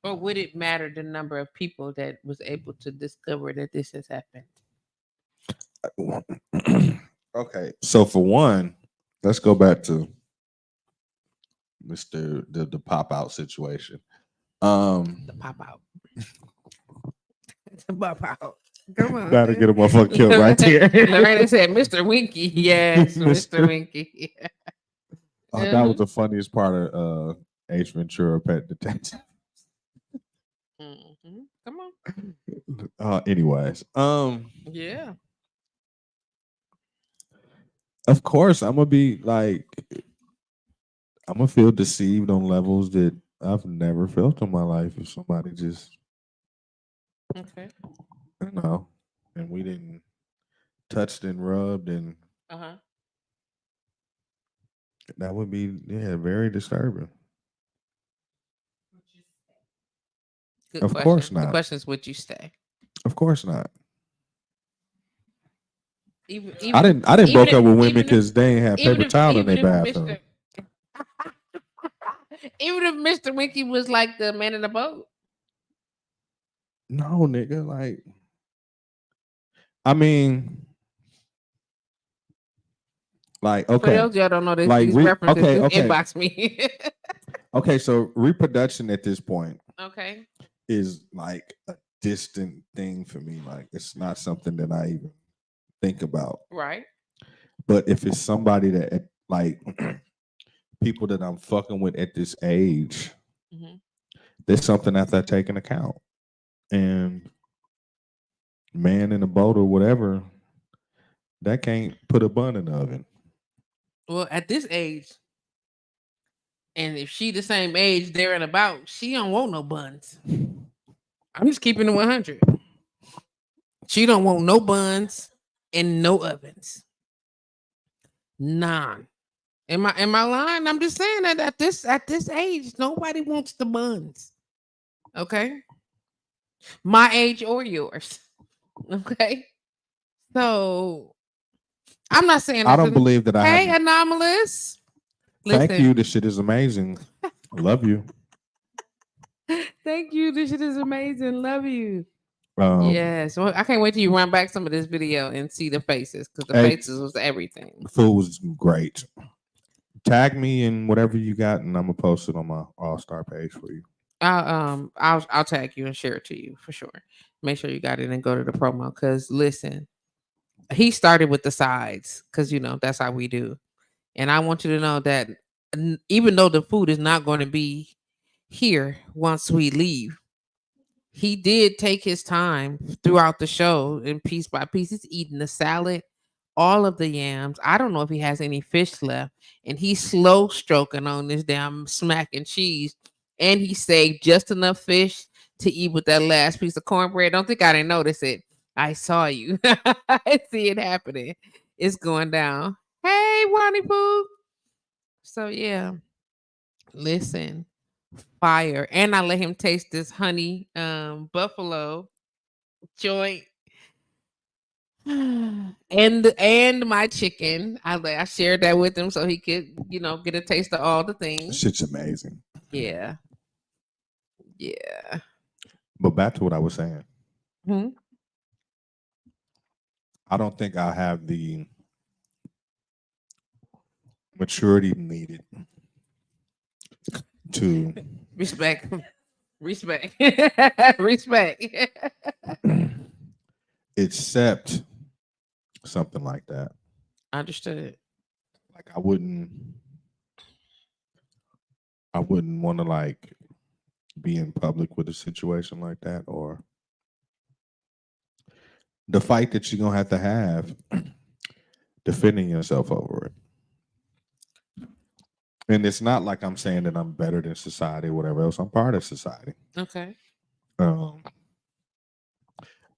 or would it matter the number of people that was able to discover that this has happened? Okay, so for one, let's go back to Mr. the pop out situation. The pop out. The pop out. Come on. Gotta get a motherfucker killed right there. Lorena said, "Mr. Winky." Yes, Mr. Mr. Winky. Oh, that was the funniest part of H Ventura Pet Detective. Come on. Anyways, Yeah. of course I'm gonna be like, I'm gonna feel deceived on levels that I've never felt in my life. If somebody just, Okay. you know, and we didn't touched and rubbed, and Uh-huh. that would be, yeah, very disturbing. Good Of course question. The not. question is, would you stay? Of course not. Even I didn't even broke if up with women even if because they ain't have paper towel in even their if bathroom. even if Mr. Winky was like the man in the boat. No, nigga, like, I mean, like, For okay, those y'all don't know like, these references, just okay, inbox me. okay. So reproduction at this point Okay. is like a distant thing for me. Like, it's not something that I even think about. Right. But if it's somebody that like people that I'm fucking with at this age, Mhm. there's something that I take into account. And man in a boat or whatever, that can't put a bun in the oven. Well, at this age, and if she the same age there and about, she don't want no buns. I'm just keeping it 100. She don't want no buns and no ovens. None. Am I lying? I'm just saying that at this age, nobody wants the buns. Okay, my age or yours. Okay, so I'm not saying I that. don't believe that I Hey, have. anomalous. Thank Listen, you. This shit is amazing. I love you. thank you. This shit is amazing. Love you. Um, Yes. Well, I can't wait till you run back some of this video and see the faces because the hey, faces was everything. the food was great. Tag me in whatever you got, and I'm gonna post it on my All Star page for you. I'll tag you and share it to you for sure. Make sure you got it and go to the promo because listen, he started with the sides because that's how we do. And I want you to know that even though the food is not going to be here once we leave, he did take his time throughout the show and piece by piece. He's eating the salad, all of the yams. I don't know if he has any fish left. And he's slow stroking on this damn smack and cheese. And he saved just enough fish to eat with that last piece of cornbread. Don't think I didn't notice it. I saw you. I see it happening. It's going down. Hey, Wani Poo. So yeah, listen, fire. And I let him taste this honey buffalo joint. And my chicken. I shared that with him so he could, get a taste of all the This things. shit's amazing. Yeah. Yeah. But back to what I was saying. Hmm. I don't think I have the maturity needed to Respect. Respect. Respect. accept something like that. Understood. Like I wouldn't want to like be in public with a situation like that, or the fight that you're gonna have to have defending yourself over it. And it's not like I'm saying that I'm better than society or whatever else. I'm part of society. Okay. Um,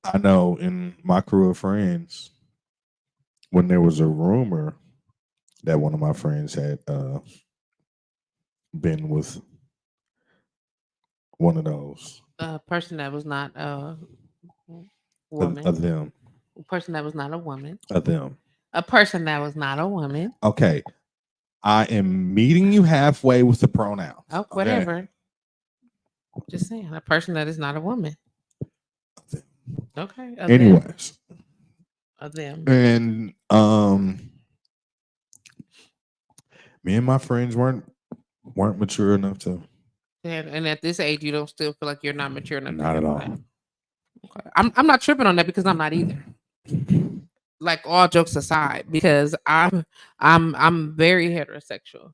I know in my crew of friends, when there was a rumor that one of my friends had been with one of those A person that was not a woman. of them, A person that was not a woman. of them. A person that was not a woman. Okay, I am meeting you halfway with the pronouns. Oh, Okay, whatever. Just saying, a person that is not a woman. Okay. Of them. anyways, Of them. and me and my friends weren't mature enough to. And at this age, you don't still feel like you're not mature enough to Not at handle all. that. Okay. I'm not tripping on that because I'm not either. Like all jokes aside, because I'm very heterosexual.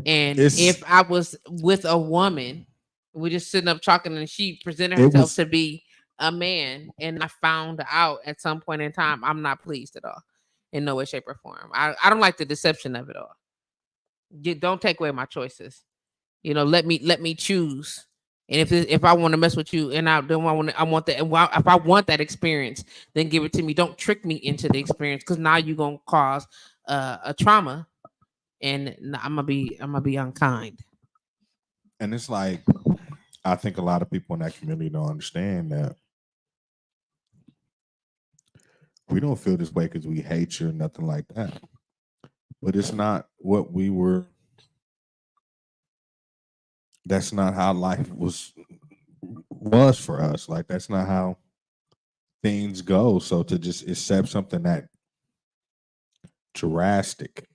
And It's if I was with a woman, we just sitting up talking and she presented it herself was to be a man and I found out at some point in time, I'm not pleased at all. In no way, shape, or form. I don't like the deception of it all. Don't take away my choices. Let me choose. And if I want to mess with you, and I want that. And if I want that experience, then give it to me. Don't trick me into the experience because now you're gonna cause a trauma, and I'm gonna be unkind. and it's like I think a lot of people in that community don't understand that we don't feel this way because we hate you or nothing like that. But it's not what we were. That's not how life was for us. Like that's not how things go. So to just accept something that drastic,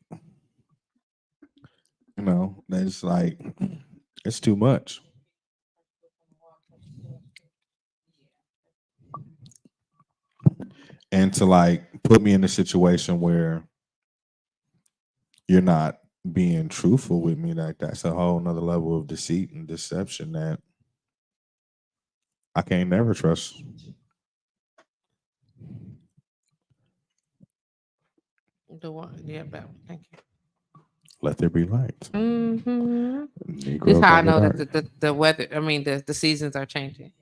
that's like it's too much. And to like put me in a situation where you're not being truthful with me, like that's a whole nother level of deceit and deception that I can't never trust. The one, yeah, thank you. Let there be light. Mm-hmm. This Negro how I go know that dark. the weather. I mean, the seasons are changing.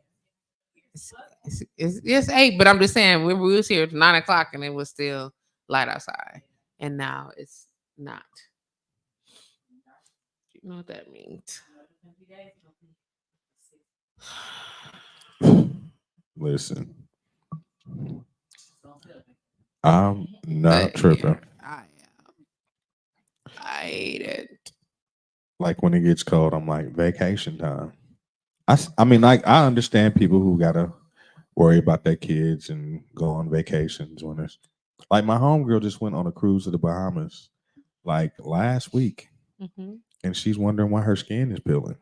It's 8, but I'm just saying when we was here at 9 o'clock and it was still light outside, and now it's not. You know what that means? Listen, I'm not But yeah, tripping. I hate it. Like when it gets cold, I'm like vacation time. I mean, like I understand people who gotta worry about their kids and go on vacations when it's like my homegirl just went on a cruise to the Bahamas like last week, Hmm. and she's wondering why her skin is peeling.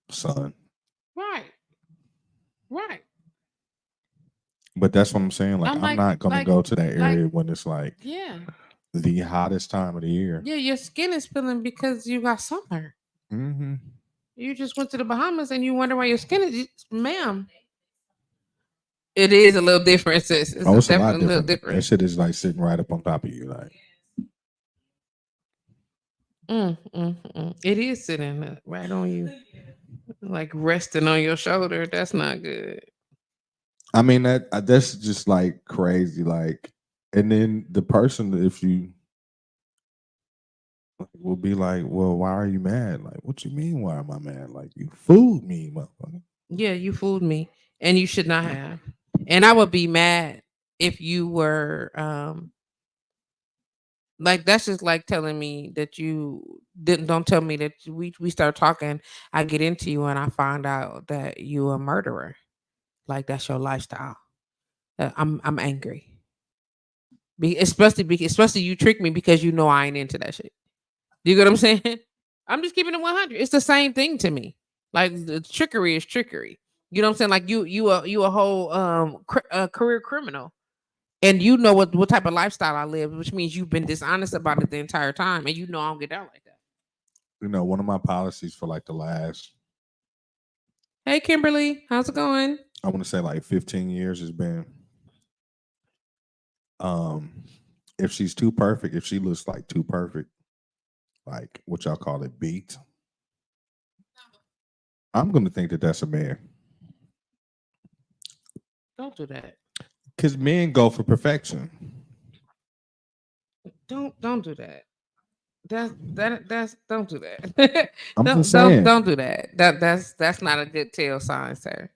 Son, Right, right. but that's what I'm saying. Like I'm I'm not gonna go to that like, area when it's like yeah, the hottest time of the year. yeah. Your skin is peeling because you got summer. Hmm. You just went to the Bahamas and you wonder why your skin is, ma'am. It is a little different, sis. It's Oh, it's a lot definitely a little different. That different. shit is like sitting right up on top of you. Like It is sitting right on you, like resting on your shoulder. That's not good. I mean that's just like crazy. Like, and then the person, if you will be like, well, why are you mad? Like, what you mean? Why am I mad? Like, you fooled me, motherfucker. Yeah, you fooled me, and you should not have. And I would be mad if you were like that's just like telling me that you didn't don't tell me that we start talking, I get into you and I find out that you a murderer. Like that's your lifestyle. I'm angry. Especially you trick me because you know I ain't into that shit. Do you get what I'm saying? I'm just keeping it 100. It's the same thing to me. Like the trickery is trickery. You know what I'm saying? Like you a whole career criminal, and you know what type of lifestyle I live, which means you've been dishonest about it the entire time, and you know I don't get down like that. You know, one of my policies for like the last, Hey Kimberly, how's it going? I want to say like 15 years has been, um, if she's too perfect, if she looks like too perfect, like what y'all call it, beat, I'm gonna think that that's a man. Don't do that. Cause men go for perfection. Don't do that. That's don't do that. I'm just Don't saying. don't do that. That's not a good tail sign, sir.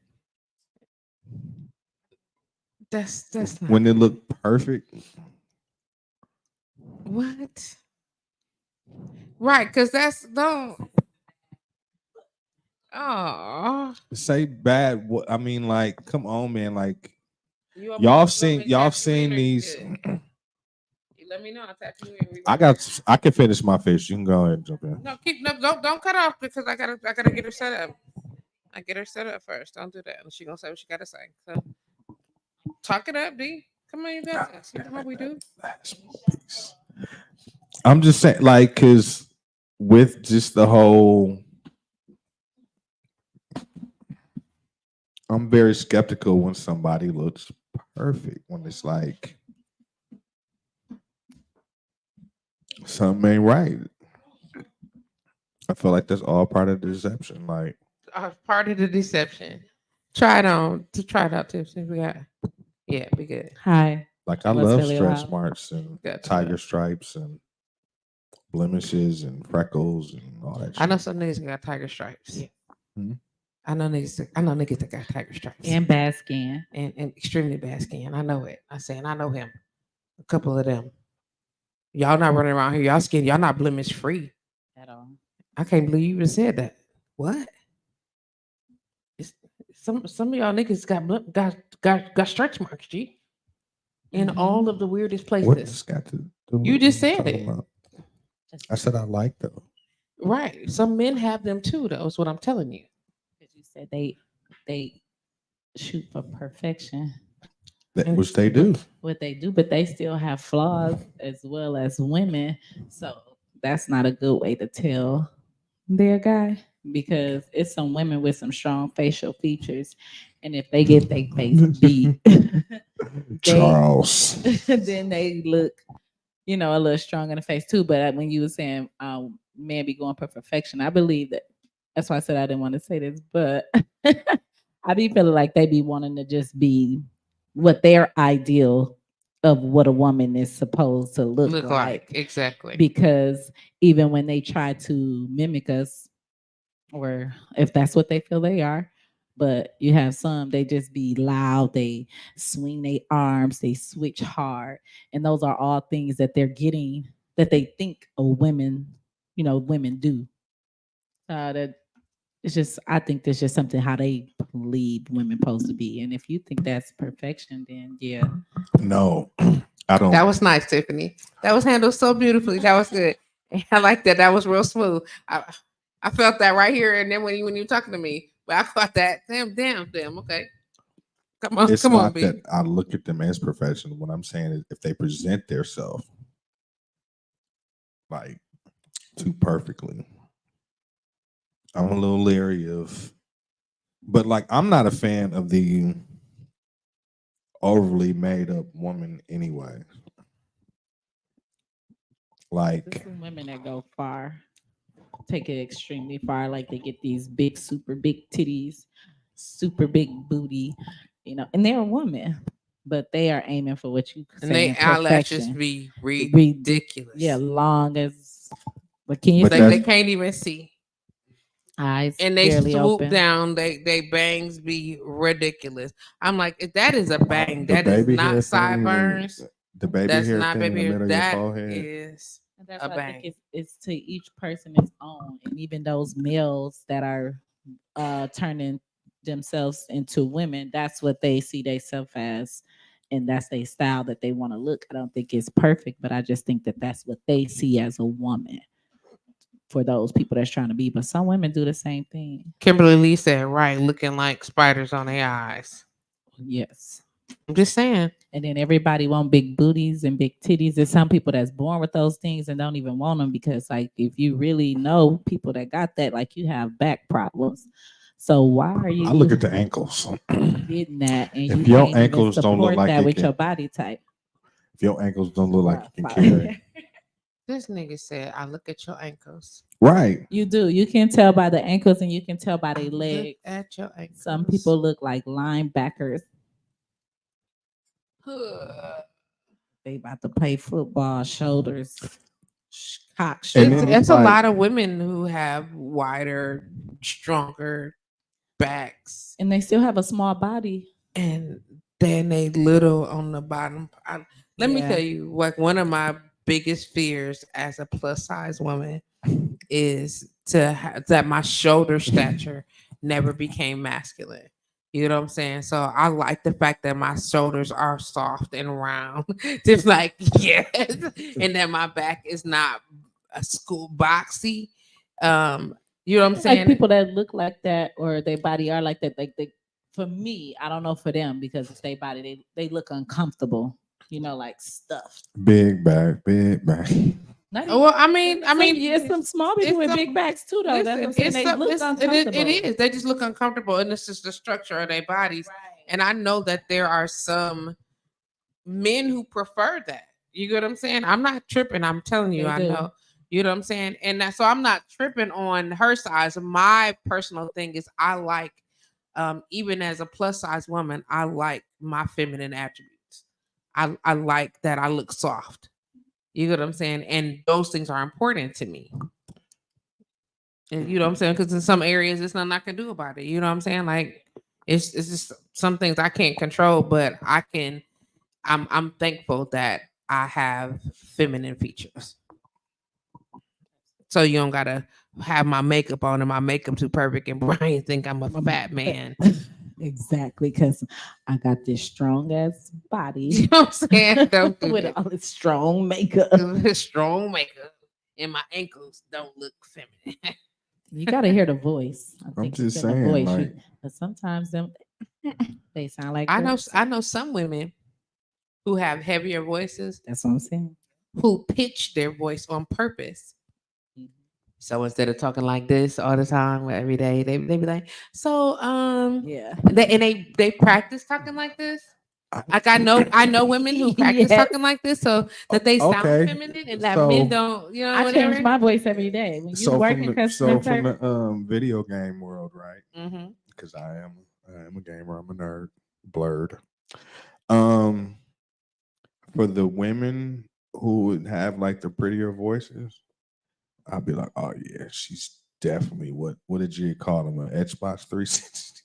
That's not When they good. look perfect, What? Right, because that's don't. Oh, say bad. What I mean, like, come on, man. Like, you want me to y'all tap you in seen or you these. good? You let me know. I'll tap you in. We I right here. got. I can finish my fish. You can go ahead and jump in. No, keep no. Don't cut off because I gotta get her set up. I get her set up first. Don't do that. And she gonna say what she gotta say. So talk it up, D. Come on, you got this. You know how we do. Last piece. I'm just saying, like, cause with just the whole, I'm very skeptical when somebody looks perfect. When it's like something ain't right. I feel like that's all part of the deception. Like, Part of the deception. Try it on. To try it out, Tiffany. We got. Yeah, we good. Hi. I What's love really stretch loud? marks and Got you. tiger stripes and blemishes and freckles and all that I know shit. some niggas got tiger stripes. Yeah. Hmm? I know niggas that got tiger stripes And bad skin and extremely bad skin. I know it. I say, and I know him. A couple of them. Y'all not running around here. Y'all skin. Y'all not blemish free. at all. I can't believe you even said that. What? It's, some of y'all niggas got stretch marks, G, in all of the weirdest What places. this got to do You with just what you said talking it. about? Just I said I like them. Right. Some men have them too, though, is what I'm telling you. because you said they shoot for perfection. That And which they do. What they do, but they still have flaws as well as women. So that's not a good way to tell their guy because it's some women with some strong facial features, and if they get their face beat, they Charles. then they look a little strong in the face too. But when you were saying men be going for perfection, I believe that. That's why I said I didn't want to say this, but I be feeling like they be wanting to just be what their ideal of what a woman is supposed to look Look like like. exactly. Because even when they try to mimic us, or if that's what they feel they are, but you have some, they just be loud, they swing their arms, they switch hard, and those are all things that they're getting, that they think a women, women do. That it's just, I think that's just something how they believe women supposed to be, and if you think that's perfection, then yeah. No, I don't. That was nice, Tiffany. That was handled so beautifully. That was good. I like that. That was real smooth. I felt that right here, and then when you were talking to me, but I caught that. Damn. Okay, It's come on, not B. that I look at them as professional. What I'm saying is, if they present themselves like too perfectly, I'm a little leery of. But like, I'm not a fan of the overly made up woman anyway. There's Like, some women that go far, take it extremely far. Like they get these big, super big titties, super big booty, and they're a woman, but they are aiming for what you And they saying eyelashes perfection. be Ridiculous. ridiculous. Yeah, long as. What can you But They say? they that's can't even see. Eyes And they barely swoop open. down. They bangs be ridiculous. I'm like, if that is a bang, the that is baby hair not thing, and sideburns. the baby That's hair not thing in baby the hairs. middle of your That forehead. is And that's a why I think bang. it's to each person its own. And even those males that are turning themselves into women, that's what they see themselves as. And that's their style that they want to look. I don't think it's perfect, but I just think that that's what they see as a woman for those people that's trying to be. But some women do the same thing. Kimberly Lee said, right, looking like spiders on their eyes. Yes. I'm just saying. And then everybody want big booties and big titties. There's some people that's born with those things and don't even want them because, like, if you really know people that got that, like, you have back problems. So why are I look you at the ankles. getting that and you If your can't even ankles don't look support like that it with your can, body type? if your ankles don't look like Bruh, you can fire. carry, This nigga said, I look at your ankles. right? You do. You can tell by the ankles and you can tell by I their look legs. at your ankles. Some people look like linebackers. They about to play football, shoulders, cock And It's then strong. it's it's a like, lot of women who have wider, stronger backs, And they still have a small body. and then they little on the bottom. Let me tell Yeah. you, like one of my biggest fears as a plus size woman is that my shoulder stature never became masculine. You know what I'm saying? So I like the fact that my shoulders are soft and round, just like yes, and that my back is not a school boxy. Um, you know what I'm Like saying? people that look like that or their body are like that, like they, for me, I don't know for them because it's their body, they look uncomfortable, like stuffed. big back, big back. Not even Well, yes, some small people it's with some. big backs too, though. That's what I'm Listen, saying. They look it uncomfortable. is. They just look uncomfortable, and this is the structure of their bodies. Right. And I know that there are some men who prefer that. You get what I'm saying? I'm not tripping. I'm telling you, They I do. know. You know what I'm saying? And that, so I'm not tripping on her size. My personal thing is I like, even as a plus size woman, I like my feminine attributes. I like that I look soft. You get what I'm saying? And those things are important to me. And you know what I'm saying? Because in some areas, there's nothing I can do about it. You know what I'm saying? Like it's just some things I can't control, but I can. I'm thankful that I have feminine features. So you don't gotta have my makeup on and my makeup too perfect, and Brian think I'm a fat man. Exactly, because I got this strong ass You body know what I'm saying? Don't do with that. all this strong makeup. Strong makeup, and my ankles don't look feminine. You gotta hear the voice. I I'm think it's just in the saying, voice. like, But sometimes them they sound like I know girls. I know some women who have heavier voices That's what I'm saying. who pitch their voice on purpose. So instead of talking like this all the time, every day, they be like, so Yeah. they practice talking like this. Like I know women who practice Yes. talking like this so that they sound Okay. feminine and that So- men don't, you know, I whatever. change my voice every day. When you So work from in the customer from service, the video game world, right? Mm-hmm. Because I am a gamer. I'm a nerd. Blurred. Um, for the women who would have like the prettier voices, I'd be like, oh yeah, she's definitely what did you call them? An Xbox 360.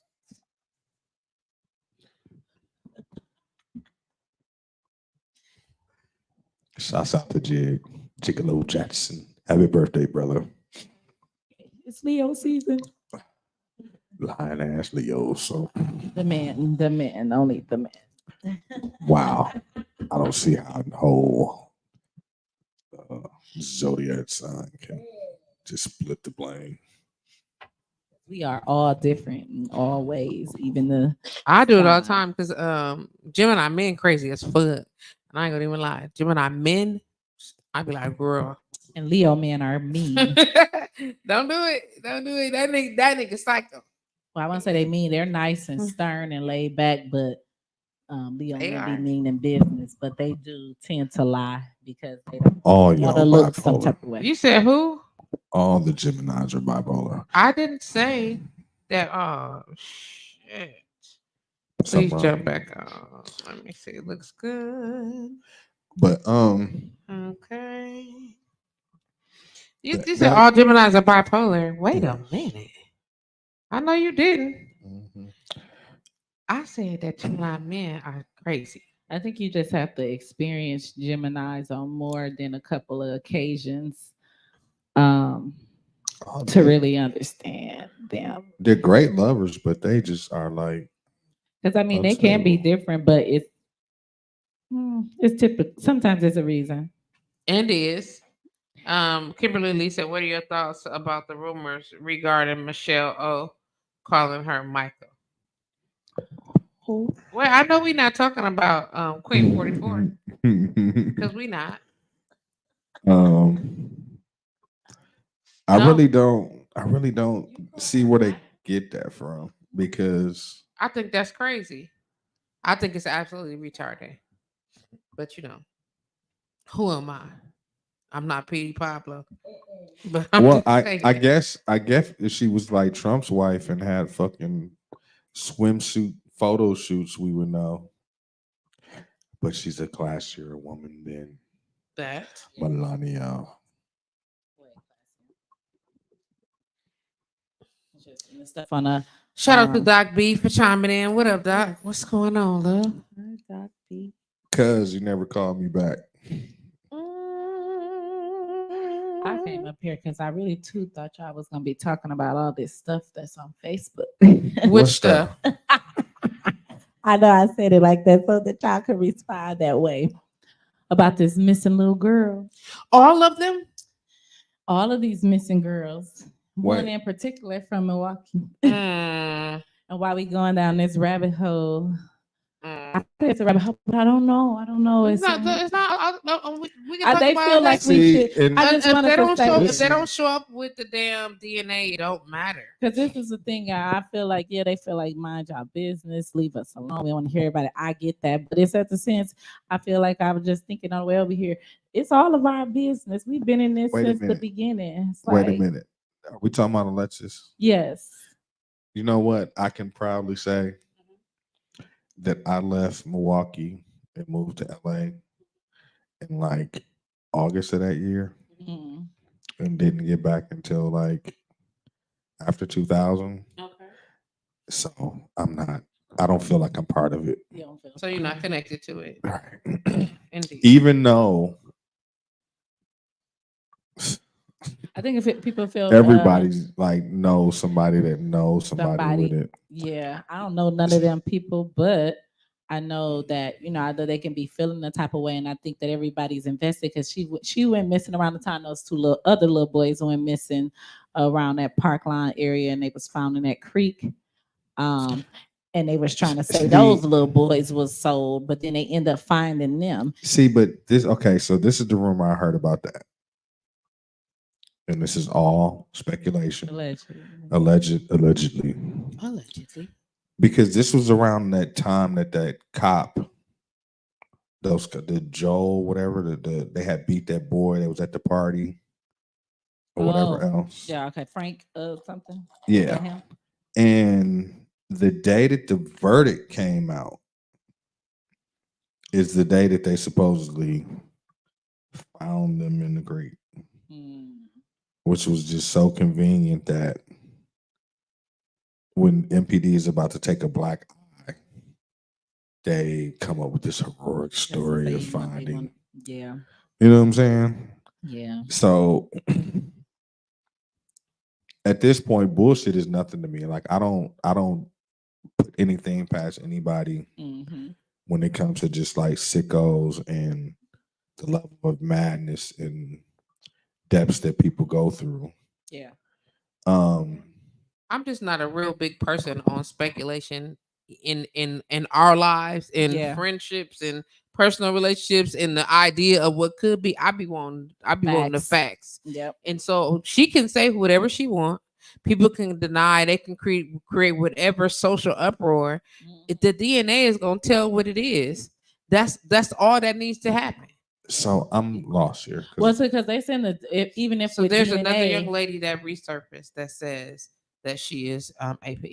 Shouts out to Gigolo Jackson. Happy birthday, brother. it's Leo season. Lion ass Leo. So The man, only the man. wow. I don't see how the whole zodiac sign can just split the blame. We are all different in all ways, even the I do it all the sign. time because Gemini men crazy as fuck. And I ain't gonna even lie. Gemini men, I be like, girl. And Leo men are mean. Don't do it. Don't do it. That nigga psycho. Well, I want to say they mean. They're nice and stern and laid back, but Leo They men be are. mean in business. But they do tend to lie because they don't All want y'all to look some bipolar. type of way. You said who? All the Geminis are bipolar. I didn't say that. Oh shit. Something Please wrong. jump back on. Let me see. It looks good. But Okay. You That- said that- all Geminis are bipolar. Wait a minute. I know you didn't. Mhm. I said that Gemini men are crazy. I think you just have to experience Geminis on more than a couple of occasions Oh, to really understand them. they're great lovers, but they just are like Because I mean, they can be unstable. different, but it's typical. Sometimes it's a reason. And is. Kimberly Lee said, what are your thoughts about the rumors regarding Michelle O calling her Michael? Who? Well, I know we're not talking about Queen 44 because we not. um, I No. really don't see where they get that from because I think that's crazy. I think it's absolutely retarded. But you know, who am I? I'm not Petey Pablo. But I'm well, just saying. I guess if she was like Trump's wife and had fucking swimsuit photo shoots, we would know. But she's a classier woman than that. Melania. Just the stuff on a Shout out to Doc B for chiming in. What up, Doc? What's going on, love? Doc B. Cause you never called me back. I came up here because I really too thought y'all was gonna be talking about all this stuff that's on Facebook. Which What's stuff? I know I said it like that so that y'all could respond that way about this missing little girl. All of them? All of these missing girls. One Wait. in particular from Milwaukee. Mm, And while we going down this rabbit hole, mm. I think it's a rabbit hole, but I don't know. It's not. It's not. We can talk they about feel it like next we See, should. and- I just if wanted they to don't say show, if this. they don't show up with the damn DNA, it don't matter. Because this is the thing, I feel like, yeah, they feel like mind your business, leave us alone. We want to hear about it. I get that. But it's at the sense, I feel like I was just thinking on the way over here. It's all of our business. We've been in this Wait a since the minute. beginning. It's Wait a like, minute. Are we talking about Alexis? yes. You know what? I can proudly say that I left Milwaukee and moved to LA in like August of that year Mm. and didn't get back until like after 2000. Okay. So I don't feel like I'm part of it. You don't feel So you're not connected to it. Right. Indeed. Even though I think if people feel everybody's like knows somebody that knows somebody with it. Yeah, I don't know none of them people, but I know that either they can be feeling the type of way, and I think that everybody's invested because she went missing around the time those two other little boys went missing around that Parkline area, and they was found in that creek. And they was trying to say those little boys was sold, but then they end up finding them. See, but so this is the rumor I heard about that. And this is all speculation. Allegedly. Allegedly. Because this was around that time that cop the Joel, whatever, they had beat that boy that was at the party or whatever else. Yeah, okay. Frank something. Yeah. Him. And the day that the verdict came out is the day that they supposedly found them in the grate, which was just so convenient that when MPD is about to take a black eye, they come up with this heroic story of finding. Yeah. You know what I'm saying? Yeah. So at this point, bullshit is nothing to me. Like I don't put anything past anybody when it comes to just like sickos and the level of madness and depths that people go through. Yeah. I'm just not a real big person on speculation in our lives, in friendships and personal relationships, and the idea of what could be. I be wanting the facts. Yep. And so she can say whatever she wants. People can deny. They can create whatever social uproar. If the DNA is gonna tell what it is, that's all that needs to happen. So I'm lost here. Well, because they send even if so there's DNA, another young lady that resurfaced that says that she is AP.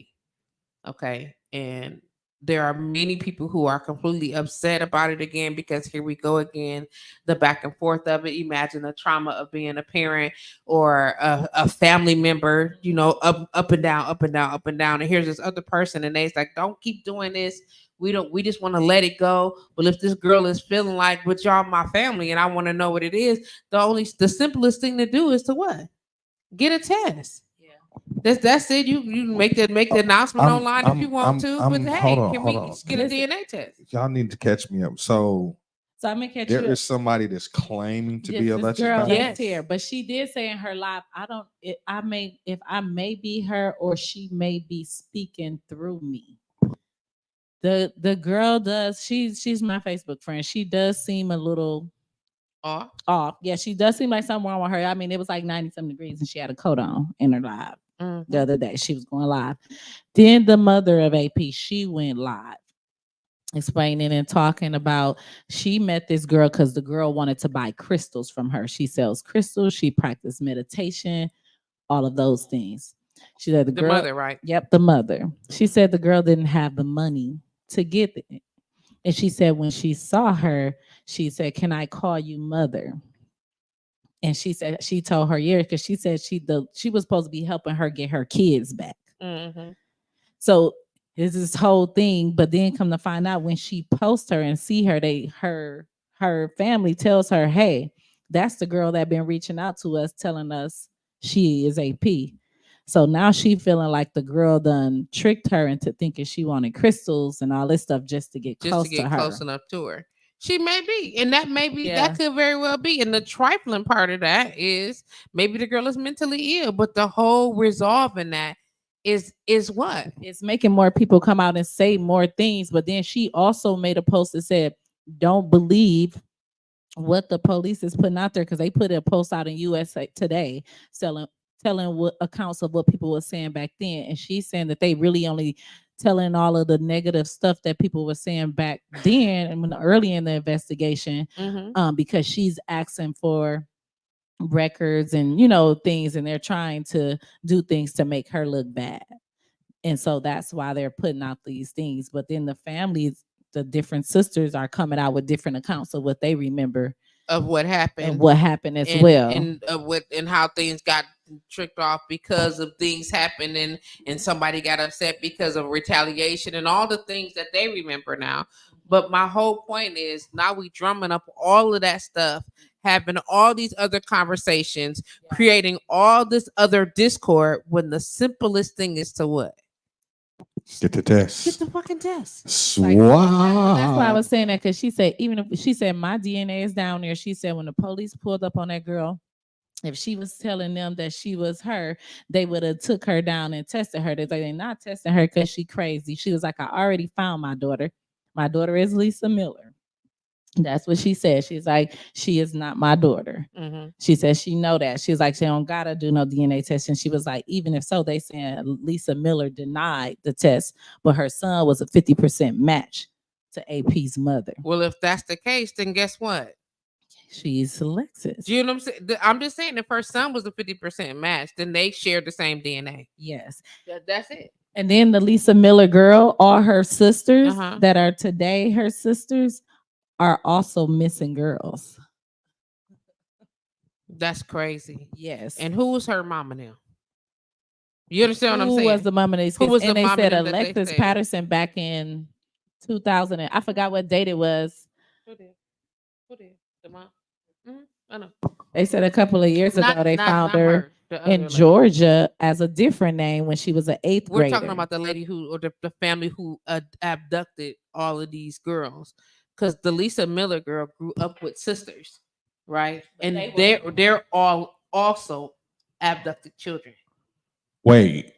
Okay, and there are many people who are completely upset about it again because here we go again, the back and forth of it. Imagine the trauma of being a parent or a family member, you know, up and down, up and down, up and down. And here's this other person, and they's like, "Don't keep doing this. We just want to let it go." But if this girl is feeling like, "But y'all my family, and I want to know what it is," the simplest thing to do is to what? Get a test. That's it. You make the announcement online if you want to. But hey, can we get a DNA test? Y'all need to catch me up. So I'm gonna catch there you. Is somebody that's claiming to be a girl that's here, but she did say in her live, I may be her or she may be speaking through me. The girl does. She's my Facebook friend. She does seem a little off. Yeah, she does seem like something wrong with her. I mean, it was like 90-some degrees and she had a coat on in her live. The other day she was going live. Then the mother of AP, she went live explaining and talking about she met this girl because the girl wanted to buy crystals from her. She sells crystals, she practiced meditation, all of those things. She said the girl, mother, right? Yep, the mother. She said the girl didn't have the money to get it. And she said when she saw her, she said, "Can I call you mother?" And she said she told her because she said she was supposed to be helping her get her kids back. So it's this whole thing, but then come to find out when she posts her and see her, her family tells her, "Hey, that's the girl that been reaching out to us, telling us she is AP." So now she feeling like the girl done tricked her into thinking she wanted crystals and all this stuff just to get close to her. Close enough to her. She may be, and that may be, that could very well be. And the trifling part of that is maybe the girl is mentally ill, but the whole resolving that is what? It's making more people come out and say more things. But then she also made a post that said, "Don't believe what the police is putting out there," because they put a post out in USA Today telling what accounts of what people were saying back then. And she's saying that they really only telling all of the negative stuff that people were saying back then and when early in the investigation, because she's asking for records and things, and they're trying to do things to make her look bad. And so that's why they're putting out these things. But then the families, the different sisters are coming out with different accounts of what they remember of what happened as well, and and how things got tricked off because of things happened, and somebody got upset because of retaliation and all the things that they remember now. But my whole point is now we drumming up all of that stuff, having all these other conversations, creating all this other discord when the simplest thing is to what? Get the test. Get the fucking test. That's why I was saying that, because she said, even if she said my DNA is down there, she said when the police pulled up on that girl, if she was telling them that she was her, they would have took her down and tested her. They're not testing her because she crazy. She was like, "I already found my daughter. My daughter is Lisa Miller." That's what she said. She's like, "She is not my daughter." She said she know that. She's like, she don't gotta do no DNA test. And she was like, even if so, they saying Lisa Miller denied the test, but her son was a 50% match to AP's mother. Well, if that's the case, then guess what? She's Alexis. Do you know what I'm saying? I'm just saying, if her son was a 50% match, then they shared the same DNA. Yes. That's it. And then the Lisa Miller girl, all her sisters Uh-huh. that are today her sisters are also missing girls. That's crazy. Yes. And who was her mama now? You understand what I'm Who saying? was the mom of these Who kids? was the And they mom of said them that they Alexis said? Patterson back in 2000. I forgot what date it was. Who did? The mom? I know. They said a couple of years ago they found her The other in lady. Georgia as a different name when she was an 8th We're grader. talking about the lady who, or the family who abducted all of these girls, because the Lisa Miller girl grew up with sisters, right? And they're all also abducted children. Wait.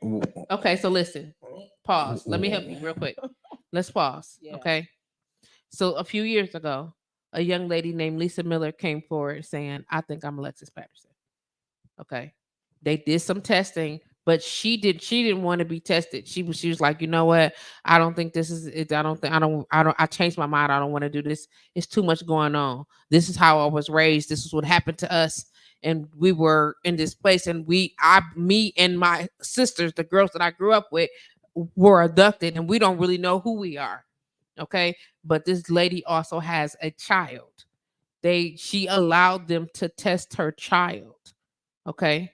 Okay, so listen, pause. Let me help you real quick. Let's pause. Yeah. Okay. So a few years ago, a young lady named Lisa Miller came forward saying, "I think I'm Alexis Patterson." Okay. They did some testing, but she didn't want to be tested. She was like, you know what? I don't think this is it. I changed my mind. I don't want to do this. It's too much going on. This is how I was raised. This is what happened to us. And we were in this place, and me and my sisters, the girls that I grew up with, were abducted, and we don't really know who we are. Okay. But this lady also has a child. She allowed them to test her child. Okay.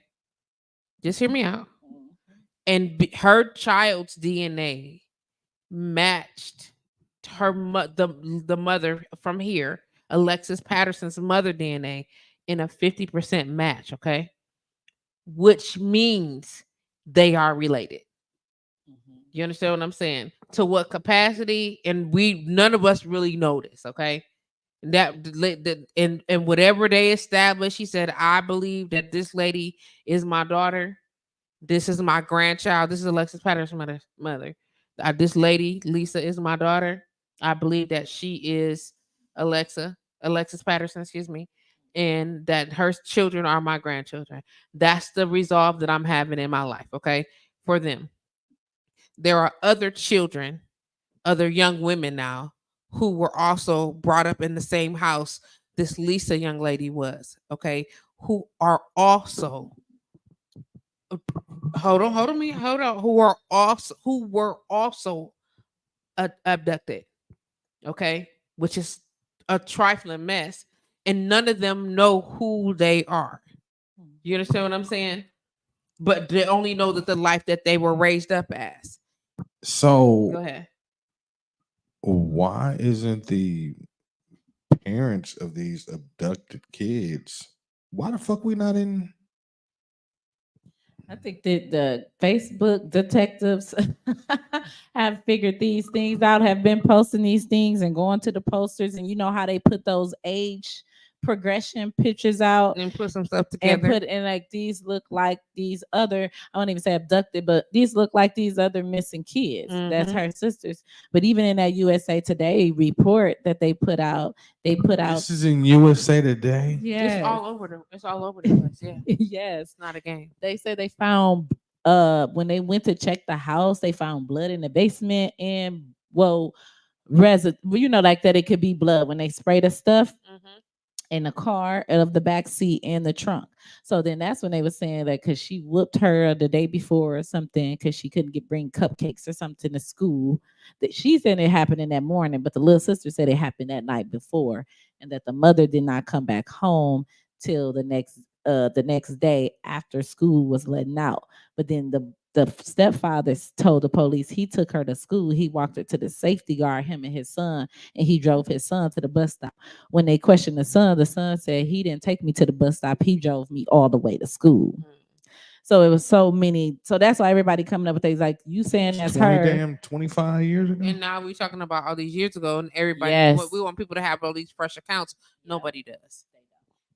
Just hear me out. And her child's DNA matched the mother from here, Alexis Patterson's mother DNA, in a 50% match. Okay. Which means they are related. You understand what I'm saying? To what capacity? And none of us really know this. Okay. And whatever they established, she said, I believe that this lady is my daughter. This is my grandchild. This is Alexis Patterson's mother. This lady, Lisa, is my daughter. I believe that she is Alexis Patterson, excuse me, and that her children are my grandchildren. That's the resolve that I'm having in my life, okay, for them. There are other children, other young women now, who were also brought up in the same house this Lisa young lady was, okay, who are also hold on, who were also abducted, okay, which is a trifling mess, and none of them know who they are. You understand what I'm saying? But they only know that the life that they were raised up as. So Go ahead. why isn't the parents of these abducted kids? Why the fuck we not in? I think that the Facebook detectives have figured these things out, have been posting these things and going to the posters, and you know how they put those age progression pictures out And put some stuff and together. put in like these look like these other, I won't even say abducted, but these look like these other missing kids. That's her sisters. But even in that USA Today report that they put out, This is in USA Today. yes. It's all over the place. Yeah. Yes. It's not a game. They said they found when they went to check the house, they found blood in the basement and you know, like that it could be blood when they spray the stuff in the car of the back seat and the trunk. So then that's when they were saying that because she whooped her the day before or something because she couldn't bring cupcakes or something to school. That she said it happened in that morning, but the little sister said it happened that night before, and that the mother did not come back home till the next day after school was letting out. But then the stepfather told the police he took her to school. He walked her to the safety guard, him and his son, and he drove his son to the bus stop. When they questioned the son said he didn't take me to the bus stop. He drove me all the way to school. So it was so many. So that's why everybody coming up with things like you saying that's 20 her. damn 25 years ago. And now we're talking about all these years ago, and everybody Yes. we want people to have all these fresh accounts. Nobody does.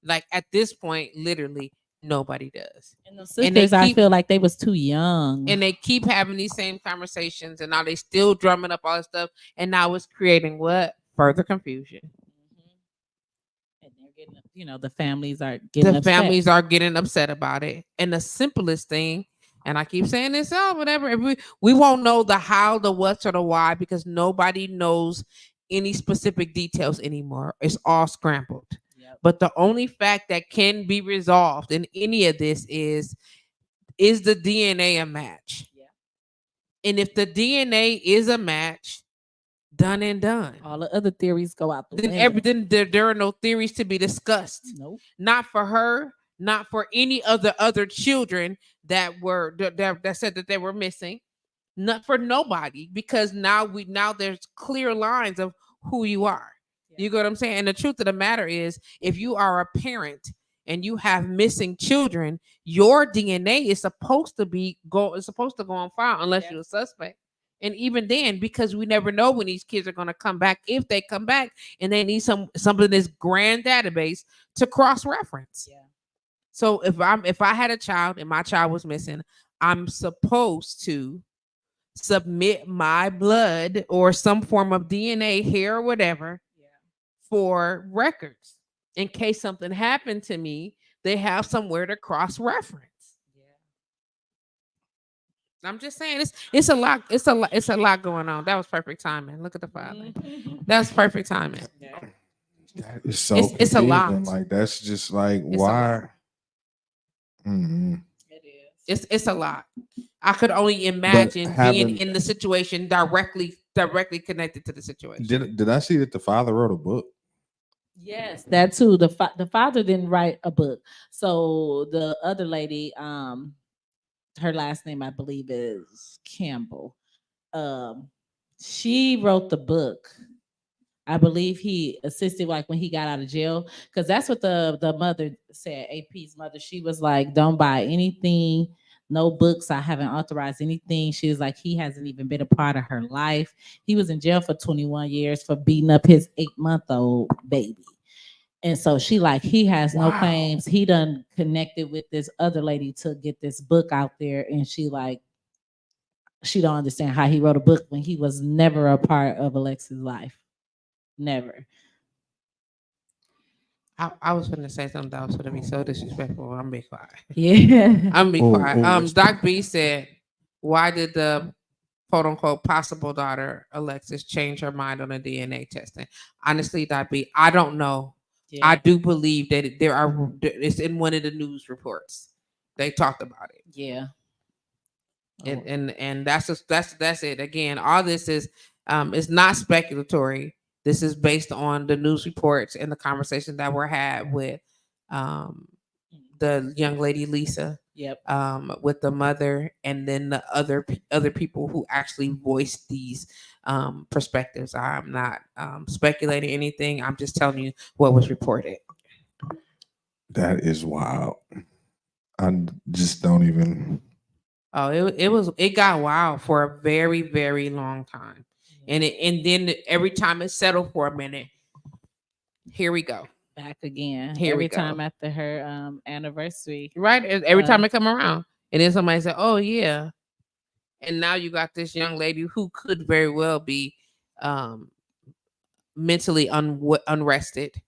Like at this point, literally nobody does. And the sisters, I feel like they was too young. And they keep having these same conversations, and now they still drumming up all this stuff, and now it's creating what? Further confusion. And they're getting, you know, the families are getting upset about it. And the simplest thing, and I keep saying this, whatever, we won't know the how, the what, or the why, because nobody knows any specific details anymore. It's all scrambled. Yep. But the only fact that can be resolved in any of this is the DNA a match? Yeah. And if the DNA is a match, done and done. All the other theories go out the Then window. everything there are no theories to be discussed. Nope. Not for her, not for any of the other children that were that said that they were missing. Not for nobody, because now there's clear lines of who you are. Yeah. You get what I'm saying? And the truth of the matter is, if you are a parent and you have missing children, your DNA is supposed to go on file unless Yeah. you're a suspect. And even then, because we never know when these kids are going to come back, if they come back, and they need something in this grand database to cross reference. Yeah. So if I had a child and my child was missing, I'm supposed to submit my blood or some form of DNA, hair or whatever, Yeah. for records. In case something happened to me, they have somewhere to cross reference. I'm just saying, it's a lot. It's a lot going on. That was perfect timing. Look at the father. That's perfect timing. Yeah. That is so It's a lot. confusing. Like that's just like It's a why. Mhm. It is. It's a lot. I could only imagine being having- in the situation directly connected to the situation. Did I see that the father wrote a book? Yes, that too. The father didn't write a book. So the other lady, her last name I believe is Campbell. Um, she wrote the book. I believe he assisted like when he got out of jail, because that's what the mother said. AP's mother, she was like, "Don't buy anything, no books. I haven't authorized anything." She was like, "He hasn't even been a part of her life. He was in jail for 21 years for beating up his 8-month-old baby." And so she like, he has no claims. He done connected with this other lady to get this book out there, and she like, she don't understand how he wrote a book when he was never a part of Alexa's life. Never. I was going to say something that was going to be so disrespectful. I'm be quiet. Yeah. I'm be Oh, quiet. oh, Doc B said, "Why did the quote unquote possible daughter Alexis change her mind on the DNA testing?" Honestly, Doc B, I don't know. Yeah. I do believe that it's in one of the news reports. They talked about it. Yeah. And that's it. Again, all this is it's not speculatory. This is based on the news reports and the conversations that were had with the young lady Lisa, Yep. with the mother, and then the other people who actually voiced these perspectives. I'm not speculating anything. I'm just telling you what was reported. That is wild. I just don't even. Oh, it got wild for a very, very long time. And then every time it settled for a minute, here we go. Back again. Here we Every go. time after her anniversary. Right? Every time it come around. And then somebody said, "Oh yeah." And now you got this young lady who could very well be mentally unrested.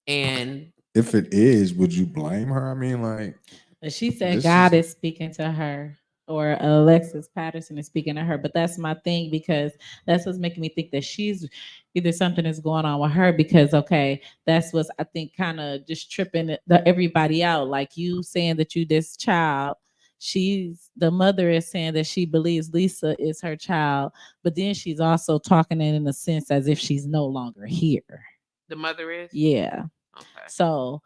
And If it is, would you blame her? I mean, like, And she said This God is- is speaking to her, or Alexis Patterson is speaking to her. But that's my thing, because that's what's making me think that she's either something is going on with her, because okay, that's what's I think kind of just tripping everybody out. Like you saying that you this child, the mother is saying that she believes Lisa is her child, but then she's also talking it in a sense as if she's no longer here. the mother is? Yeah. Okay. So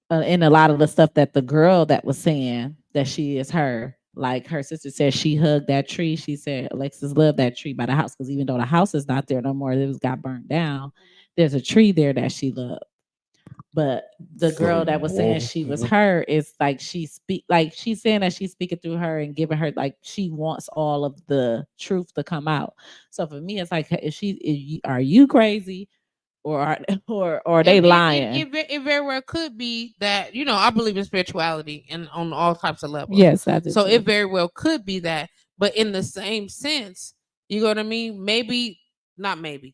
and a lot of the stuff that the girl that was saying that she is her, like her sister said, she hugged that tree. She said Alexis loved that tree by the house, because even though the house is not there no more, it was got burnt down. There's a tree there that she loved. But the girl that was saying she was her is like she's saying that she's speaking through her and giving her, like, she wants all of the truth to come out. So for me, it's like, are you crazy? Or are they lying? It very well could be that, I believe in spirituality and on all types of levels. Yes, I do. So too. it very well could be that, but in the same sense, you know what I mean? Maybe, not maybe.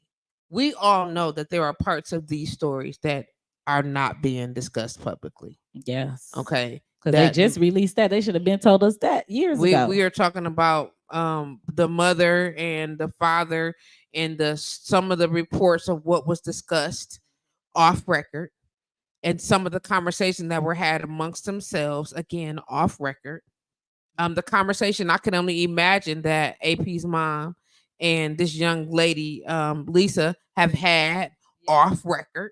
We all know that there are parts of these stories that are not being discussed publicly. Yes. Okay. Because they just released that. They should have been told us that years ago. We are talking about the mother and the father and some of the reports of what was discussed off record and some of the conversations that were had amongst themselves, again off record. The conversation, I can only imagine that AP's mom and this young lady, Lisa, have had off record.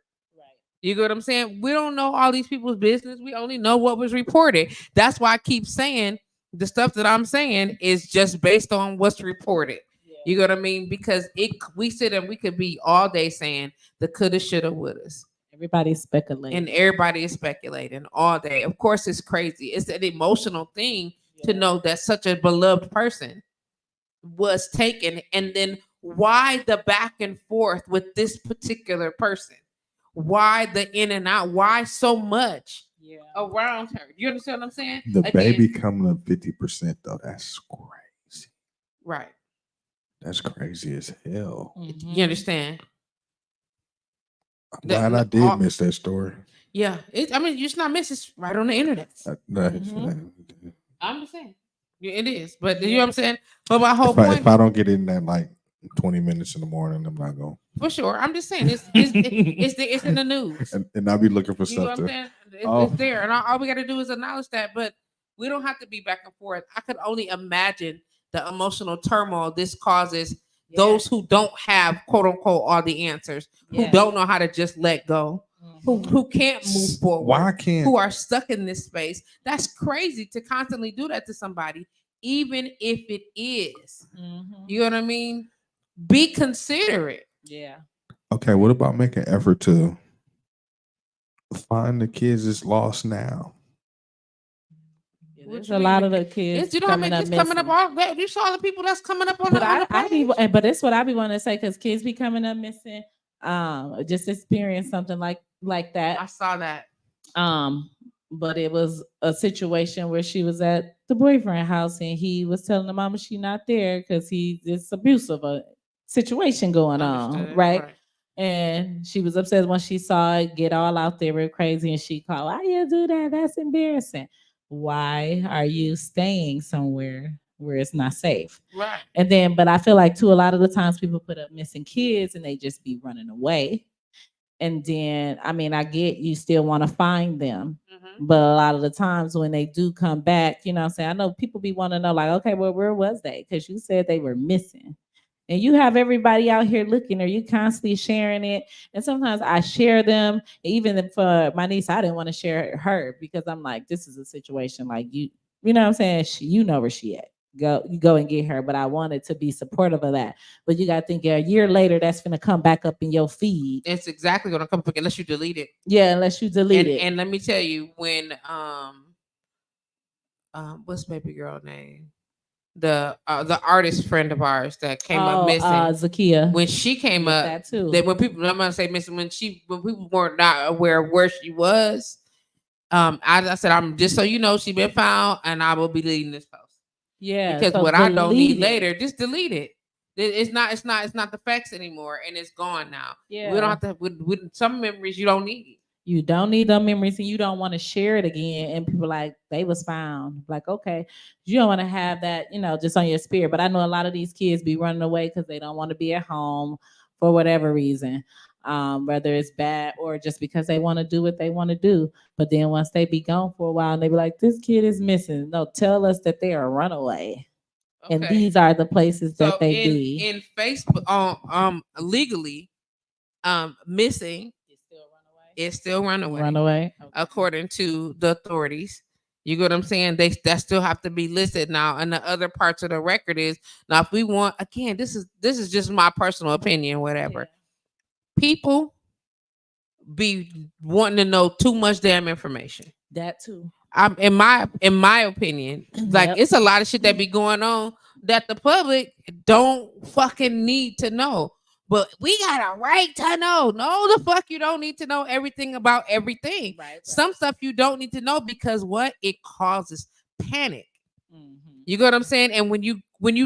You get what I'm saying? We don't know all these people's business. We only know what was reported. That's why I keep saying the stuff that I'm saying is just based on what's reported. You get what I mean? Because we sit and we could be all day saying the coulda, shoulda, wouldas. Everybody's speculating. And everybody is speculating all day. Of course, it's crazy. It's an emotional thing to know that such a beloved person was taken. And then why the back and forth with this particular person? Why the in and out? Why so much around her? You understand what I'm saying? The baby coming up 50% though. That's crazy. Right. That's crazy as hell. Mm-hmm. You understand? I'm glad I did miss that story. Yeah. I mean, you just not miss it right on the internet. I'm just saying. It is. But you know what I'm saying? But my whole point. If I don't get in that like 20 minutes in the morning, I'm not going. For sure. I'm just saying it's in the news. And I'll be looking for you know something. What I'm saying? It's there. And all we got to do is acknowledge that. But we don't have to be back and forth. I could only imagine the emotional turmoil this causes those who don't have, quote unquote, all the answers, who don't know how to just let go, who can't move forward, who are stuck in this space. That's crazy to constantly do that to somebody, even if it is. You know what I mean? Be considerate. Yeah. Okay, what about making effort to find the kids that's lost now? There's a lot of the kids. You know how many kids coming up? All you saw the people that's coming up on the page. But it's what I be wanting to say, because kids be coming up missing. Just experience something like that. I saw that. But it was a situation where she was at the boyfriend house and he was telling the mama she not there because it's abusive a situation going on, right? And she was upset when she saw it get all out there real crazy, and she called, "Why you do that? That's embarrassing. Why are you staying somewhere where it's not safe?" Right. And then, but I feel like too, a lot of the times people put up missing kids and they just be running away. And then, I mean, I get you still want to find them. But a lot of the times when they do come back, you know what I'm saying? I know people be wanting to know, like, okay, well, where was they? Because you said they were missing. And you have everybody out here looking, or you constantly sharing it. And sometimes I share them. Even for my niece, I didn't want to share her because I'm like, this is a situation like you know what I'm saying? You know where she at. You go and get her. But I wanted to be supportive of that. But you got to think a year later, that's going to come back up in your feed. It's exactly going to come back unless you delete it. Yeah, unless you delete it. And let me tell you, when what's baby girl name? The artist friend of ours that came up missing, Zakia. When she came up, that too. When people, I'm gonna say missing, when people weren't not aware of where she was, I said, I'm just so you know, she been found, and I will be deleting this post. Yeah, because what I don't need later, just delete it. It's not the facts anymore, and it's gone now. Yeah, we don't have to. With some memories, you don't need. You don't need them memories, and you don't want to share it again. And people like, they was found. Like, okay, you don't want to have that, you know, just on your spirit. But I know a lot of these kids be running away because they don't want to be at home for whatever reason, whether it's bad or just because they want to do what they want to do. But then once they be gone for a while, and they be like, this kid is missing. No, tell us that they are a runaway. Okay. And these are the places that they be. In Facebook, legally, missing. It's still runaway. Runaway. Okay. According to the authorities. You get what I'm saying? That still have to be listed now. And the other parts of the record is now, if we want, again, this is just my personal opinion, whatever. Yeah. People be wanting to know too much damn information. That too. In my opinion, like it's a lot of shit that be going on that the public don't fucking need to know. But we got a right to know. No, the fuck you don't need to know everything about everything. Right. Some stuff you don't need to know because what? It causes panic. Mm-hmm. You get what I'm saying? And when you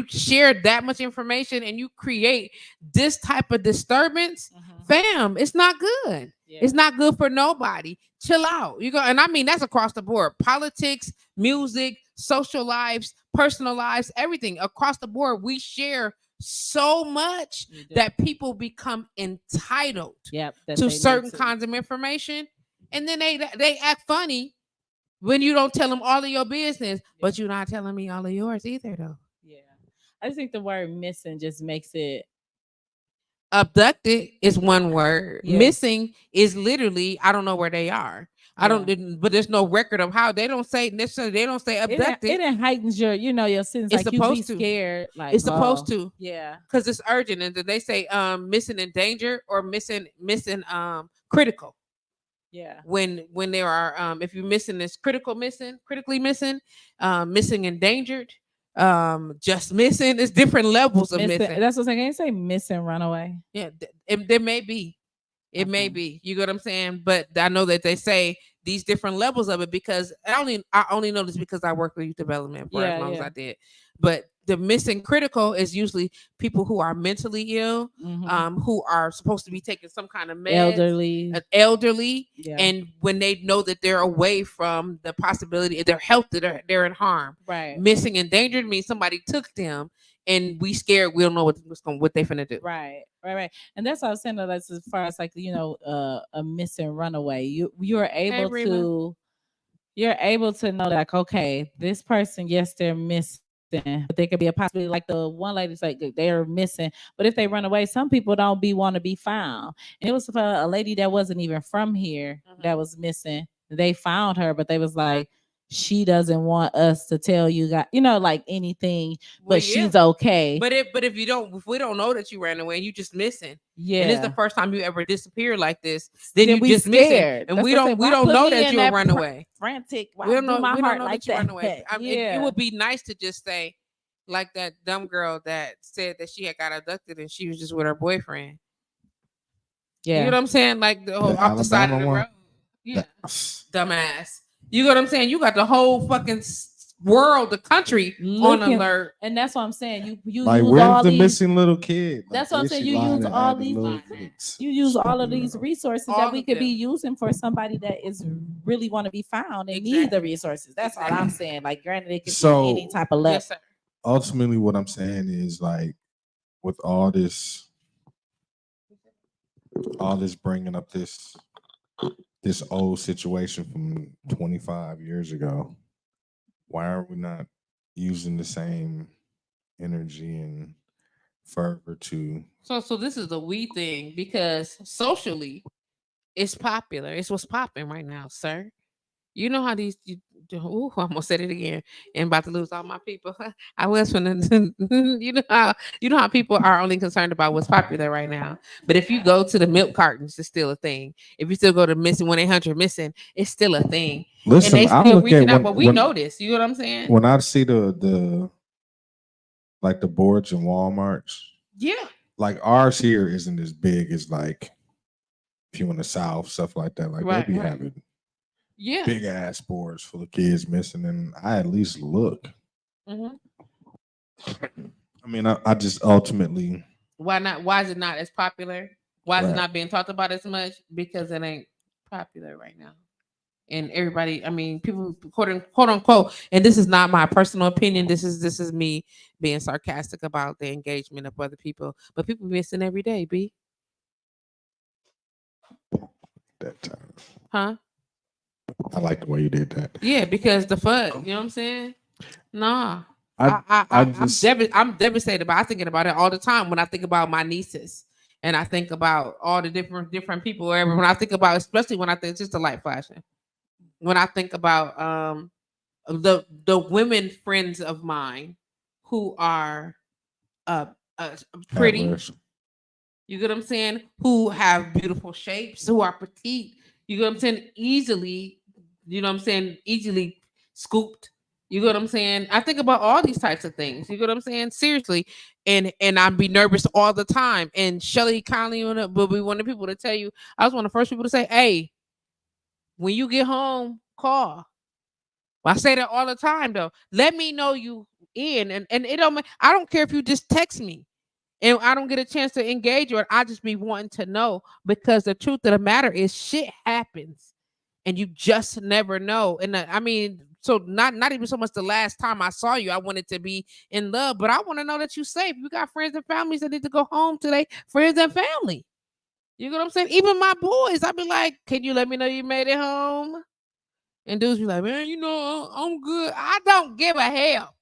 share that much information and you create this type of disturbance, fam, it's not good. It's not good for nobody. Chill out. You go, and I mean that's across the board. Politics, music, social lives, personal lives, everything across the board. We share so much that people become entitled to certain kinds of information, and then they act funny when you don't tell them all of your business, but you're not telling me all of yours either, though. Yeah, I think the word missing just makes it. Abducted is one word. Missing is literally I don't know where they are. I don't, but there's no record of how. They don't say necessarily. They don't say abducted. It heightens your, your sense. It's like supposed you be scared. Like it's supposed to. Yeah, because it's urgent, and they say missing in danger or missing critical. Yeah. When there are if you're missing this critically missing, missing endangered, just missing. It's different levels of missing. That's what I can't say missing runaway. Yeah, there may be. It may be. You get what I'm saying? But I know that they say these different levels of it because I only know this because I worked with youth development for as long as I did. But the missing critical is usually people who are mentally ill, who are supposed to be taking some kind of meds, elderly, and when they know that they're away from the possibility of their health, that they're in harm. Right. Missing endangered means somebody took them, and we scared. We don't know what they finna do. Right. And that's what I was saying. That's as far as like a missing runaway. You're able to. You're able to know that, like, okay, this person, yes, they're missing, but they could be a possibility. Like the one lady's like they're missing, but if they run away, some people don't want to be found. And it was for a lady that wasn't even from here that was missing. They found her, but they was like, she doesn't want us to tell you guys, like anything, but she's okay. But if we don't know that you ran away and you just missing, and it's the first time you ever disappeared like this, then you just scared, and we don't know that you run away. Frantic, we don't know that you run away. I mean, it would be nice to just say, like that dumb girl that said that she had got abducted and she was just with her boyfriend. Yeah, you know what I'm saying? Like the whole off the side of the road. Yeah, dumbass. You know what I'm saying? You got the whole fucking world, the country on alert. And that's what I'm saying. You like, use where's all the these, missing little kid? That's what I'm saying. You use all these. You use all of these resources that we could be using for somebody that is really want to be found and need the resources. That's all I'm saying. Like, granted, it could be any type of level. Yes, sir. Ultimately, what I'm saying is, like, with all this bringing up this old situation from 25 years ago, why are we not using the same energy and fervor to? So this is the we thing, because socially it's popular. It's what's popping right now, sir. You know how these I almost said it again and about to lose all my people. I was from you know how people are only concerned about what's popular right now. But if you go to the milk cartons, it's still a thing. If you still go to missing 1-800 missing, it's still a thing. Listen, and they still reaching out, but we know this. You know what I'm saying? When I see the like the boards in Walmarts, like ours here isn't as big as like if you in the South, stuff like that. Like they be having big ass boards full of kids missing, and I at least look. I mean, I just ultimately, why not? Why is it not as popular? Why is it not being talked about as much? Because it ain't popular right now, and everybody. I mean, people, quote unquote, and this is not my personal opinion. This is me being sarcastic about the engagement of other people, but people missing every day. B. That time, huh? I like the way you did that. Yeah, because the fun, you know what I'm saying? Nah. I'm devastated about. I'm thinking about it all the time when I think about my nieces, and I think about all the different people. Wherever when I think about, especially when I think it's just the light flashing. When I think about the women friends of mine who are pretty, you get what I'm saying? Who have beautiful shapes, who are petite. You get what I'm saying? Easily, you know what I'm saying? Easily scooped. You get what I'm saying? I think about all these types of things. You get what I'm saying? Seriously. And I'd be nervous all the time. And Shelly Conley will be one of the people to tell you, I was one of the first people to say, hey, when you get home, call. I say that all the time though. Let me know you in. And it don't, I don't care if you just text me. and I don't get a chance to engage or I just be wanting to know, because the truth of the matter is shit happens and you just never know. And I mean, so not even so much the last time I saw you, I wanted to be in love, but I want to know that you're safe. You got friends and families that need to go home today, friends and family. You know what I'm saying? Even my boys, I'd be like, can you let me know you made it home? And dudes be like, man, you know, I'm good. I don't give a hell.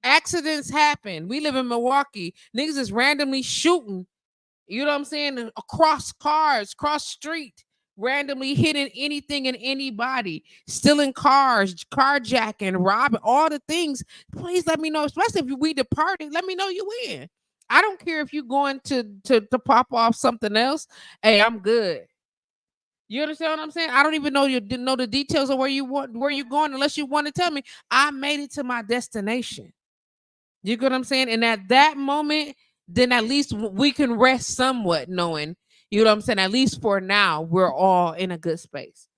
Accidents happen. We live in Milwaukee. Niggas is randomly shooting, you know what I'm saying, across cars, cross street, randomly hitting anything and anybody, stealing cars, carjacking, robbing, all the things. Please let me know, especially if we departed, let me know you in. I don't care if you're going to pop off something else. Hey, I'm good. You understand what I'm saying? I don't even know you didn't know the details of where you're going unless you want to tell me. I made it to my destination. You get what I'm saying? And at that moment, then at least we can rest somewhat knowing, you know what I'm saying? At least for now, we're all in a good space.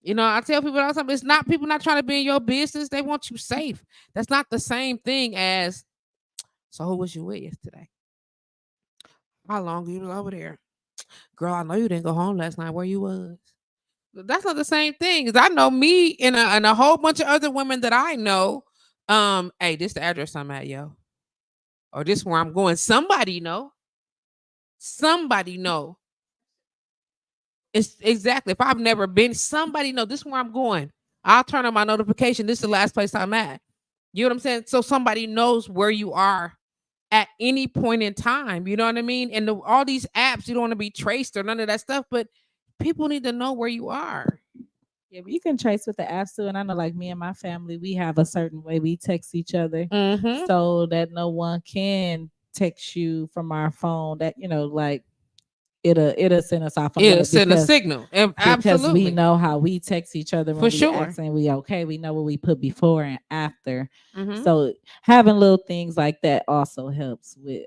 You know, I tell people all the time, it's not people not trying to be in your business. They want you safe. That's not the same thing as, so who was you with yesterday? How long you was over there? Girl, I know you didn't go home last night. Where you was? That's not the same thing. Cause I know me and a whole bunch of other women that I know. Hey, this the address I'm at, yo. Or this where I'm going. Somebody know. Somebody know. It's exactly. If I've never been, somebody know this is where I'm going. I'll turn on my notification. This is the last place I'm at. You know what I'm saying? So somebody knows where you are at any point in time. You know what I mean? And all these apps, you don't want to be traced or none of that stuff, but people need to know where you are. Yeah, but you can trace with the apps too. And I know, like me and my family, we have a certain way we text each other, so that no one can text you from our phone. That like it'll send us off It'll alert send a because signal. because Absolutely. we know how we text each other when For we sure. asking we okay. We know what we put before and after. Mhm. So having little things like that also helps with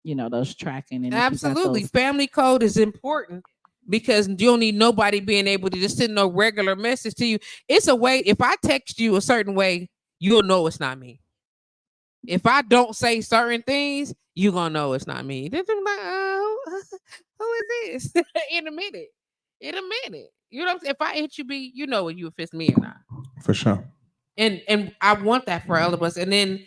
those tracking and if you got Absolutely. those. Family code is important because you don't need nobody being able to just send no regular message to you. It's a way, if I text you a certain way, you'll know it's not me. If I don't say certain things, you're gonna know it's not me. Then I'm like, who is this? In a minute. In a minute. You know what I'm saying? If I hit you, you know if you fist me or not. For sure. And I want that for all of us. And then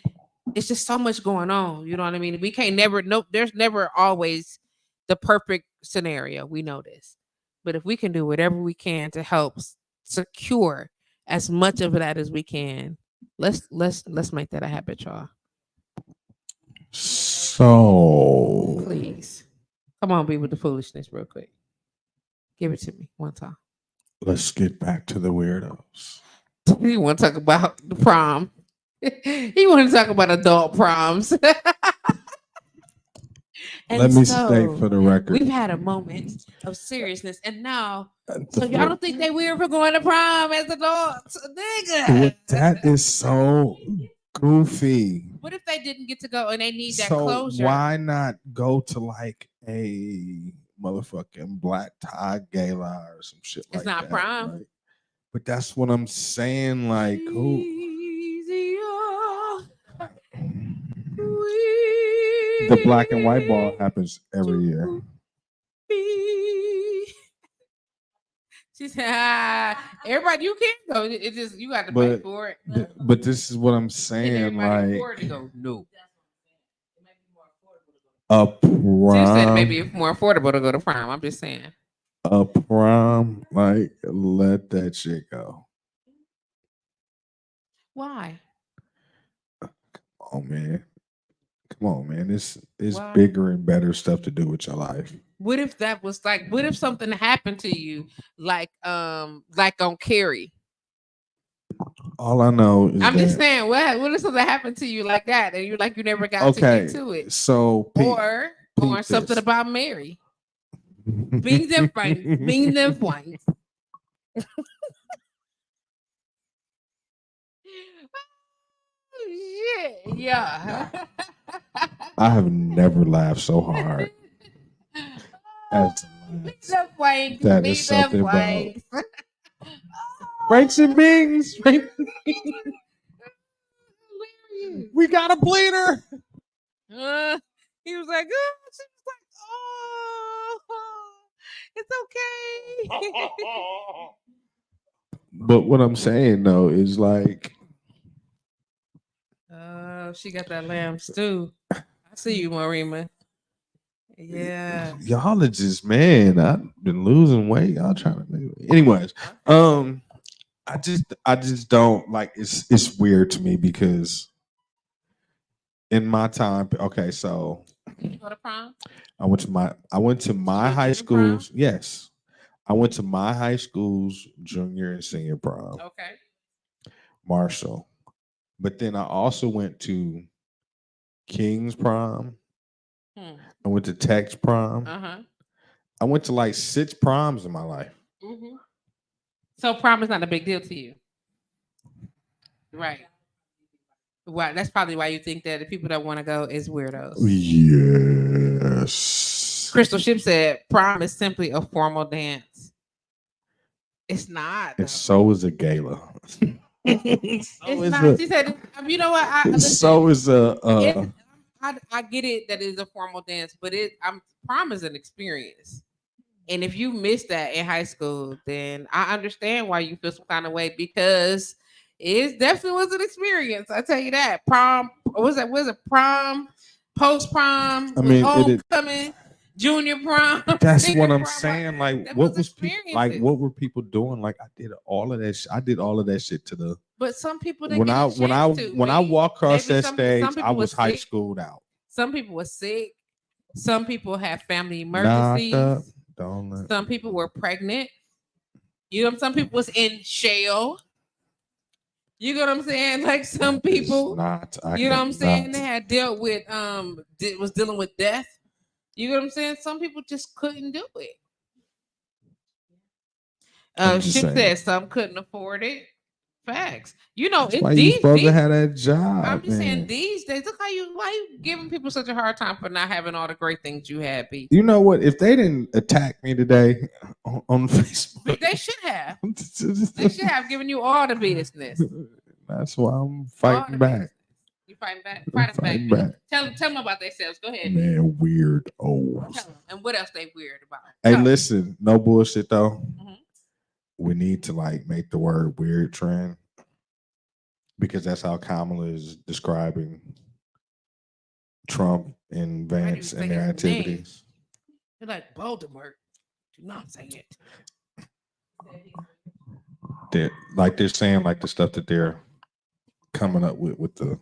it's just so much going on. You know what I mean? We can't never no, there's never always the perfect scenario. We know this. But if we can do whatever we can to help secure as much of that as we can, let's make that a habit, y'all. So Please. Come on, be with the foolishness real quick. Give it to me one time. let's get back to the weirdos. He want to talk about the prom. He want to talk about adult proms. Let me state for the record. We've had a moment of seriousness, and now, the so y'all don't think they weird for going to prom as adults, nigga? That is so goofy. What if they didn't get to go and they need that So closure? why not go to like a motherfucking black tie gala or some shit like that? It's not prom. Right? But that's what I'm saying. Like, who? The black and white ball happens every year. She said, everybody, you can't go. It just, you got to pay for it. But this is what I'm saying. Like, to go? No. A She said maybe prom, it's more affordable to go to prom. I'm just saying. a prom, like let that shit go. Why? Oh man. Come on, man. It's Why? bigger and better stuff to do with your life. What if that was like, what if something happened to you like on Carrie? All I know is I'm just saying, what if something happened to you like that and you like you never got to okay. get to it? So Or something this. about Mary. Beans and franks. Beans and franks. Shit, yeah. I have never laughed so hard. As Beans and franks. that Beans is and something about franks. Franks and beans. We got a bleeder. He was like, oh, she was like, oh, it's okay. But what I'm saying though is like, Oh, she got that lamb stew. I see you, Marima. Yeah. y'all are just, man, I've been losing weight. Y'all trying to, anyways. I just don't like, it's weird to me because in my time, okay, so Did you go to prom? I went to my go high junior prom? school's, yes. I went to my high school's junior and senior prom, Okay. Marshall. But then I also went to King's prom. Hmm. I went to Tech's prom. Uh-huh. I went to like 6 proms in my life. Mm-hmm. So prom is not a big deal to you. Right. Why? That's probably why you think that the people that want to go is weirdos. Yes. Crystal Ship said prom is simply a formal dance. It's not. And so is a gala. It's not. She said, you know what? So is a. I get it that it's a formal dance, but prom is an experience. And if you missed that in high school, then I understand why you feel some kind of way because it definitely was an experience. I tell you that. Prom, was it prom, post prom, I mean, homecoming, junior prom. That's what I'm prom, saying. Like, what were people doing? Like, I did all of that. I did all of that shit to the. But some people When I walk across that stage, I was high schooled out. Some people were sick. Some people had family emergencies. Some people were pregnant. You know, some people was in jail. You know what I'm saying? Like some people, you know what I'm saying? They had dealt with was dealing with death. You know what I'm saying? Some people just couldn't do it. Ship said some couldn't afford it. Facts. You know, why you supposed to have that job. I'm just saying these days. Look why you giving people such a hard time for not having all the great things you had, B. You know what? If they didn't attack me today on Facebook, they should have. They should have given you all the business. That's why I'm fighting back. You fighting back? Fighting back. Tell them about themselves. Go ahead. Man, weird. Tell them. And what else they weird about? Hey, listen, no bullshit though. Mm-hmm. We need to like make the word weird trend because that's how Kamala is describing Trump and Vance and their activities. They're like, Voldemort. Do not say it. They're saying like the stuff that they're coming up with the.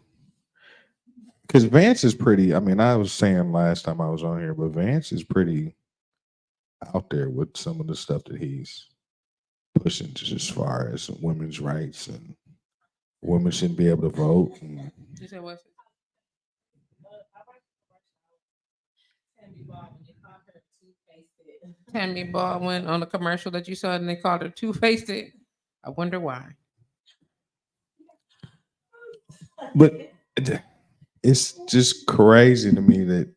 Because Vance is pretty. I mean, I was saying last time I was on here, but Vance is pretty out there with some of the stuff that he's pushing, just as far as women's rights and women shouldn't be able to vote. And, you said what? Tammy Baldwin on the commercial that you saw, and they called her two-faced. I wonder why. But it's just crazy to me that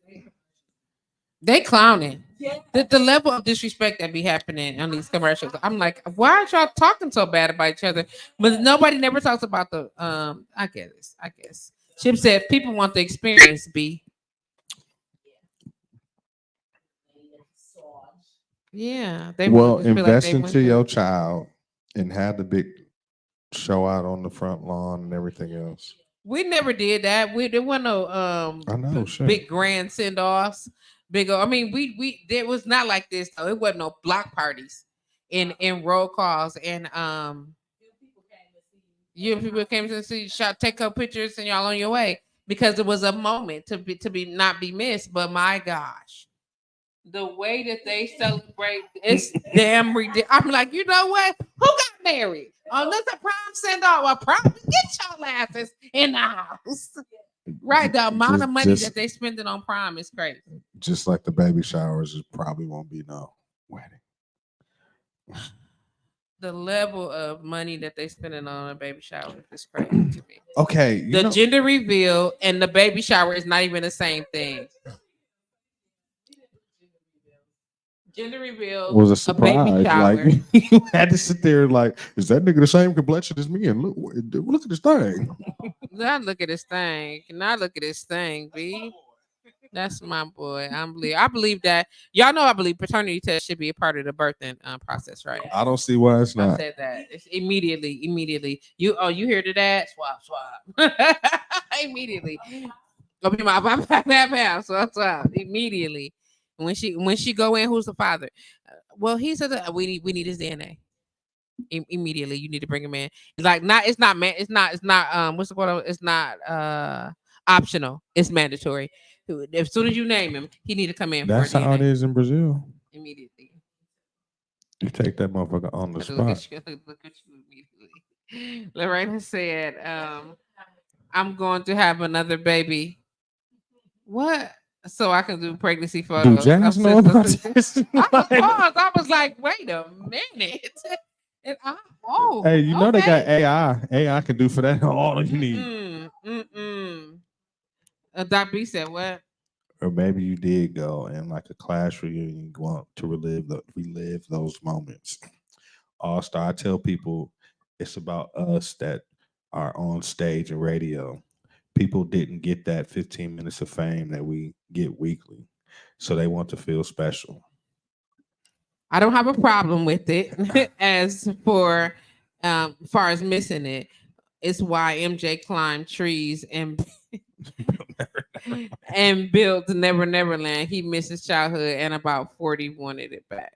they clowning. The level of disrespect that be happening on these commercials. I'm like, why aren't y'all talking so bad about each other? But nobody never talks about the I guess. Chip said people want the experience, B. Yeah. They invest into your child and have the big show out on the front lawn and everything else. We never did that. There wasn't no I know, big grand send-offs. I mean, we it was not like this though. It wasn't no block parties in roll calls and people came to see shot, take up pictures, and y'all on your way because it was a moment to be not be missed. But my gosh, the way that they celebrate, it's damn ridiculous. I'm like, you know what? Who got married? Oh, that's a prom send-off. Well, prom, get y'all asses in the house. Right, the amount of money that they spending on prom is crazy. Just like the baby showers, it probably won't be no wedding. The level of money that they spending on a baby shower is crazy to me. Okay, the gender reveal and the baby shower is not even the same thing. Gender reveal was a surprise. Like you had to sit there like, is that nigga the same complexion as me? And look at this thing. Not look at this thing. Not look at this thing, B. That's my boy. I believe that y'all know. I believe paternity test should be a part of the birthing process, right? I don't see why it's I not. said that. It's immediately. You hear to that? Swap. Immediately. Go be my swap. Immediately. When she go in, who's the father? Well, he's we need his DNA. Immediately, you need to bring him in. It's like not. It's not man. It's not. What's the called? It's not optional. It's mandatory. As soon as you name him, he need to come in for a That's how it DNA is in Brazil. immediately. You take that motherfucker on the Had to look spot. at you. Look at you immediately. Lorena said, "I'm going to have another baby. What? So I can do pregnancy Do photos." I'm Jazz know about this? I was paused. I was like, "Wait a minute." And Hey, you know they got okay. AI. AI can do for that all you need. Doc B said what? Or maybe you did go in like a class reunion, you want to relive those moments. All Star, I tell people it's about us that are on stage and radio. People didn't get that 15 minutes of fame that we get weekly. So they want to feel special. I don't have a problem with it. As for far as missing it, it's why MJ climbed trees and built Never Neverland. He missed his childhood, and about 40 wanted it back.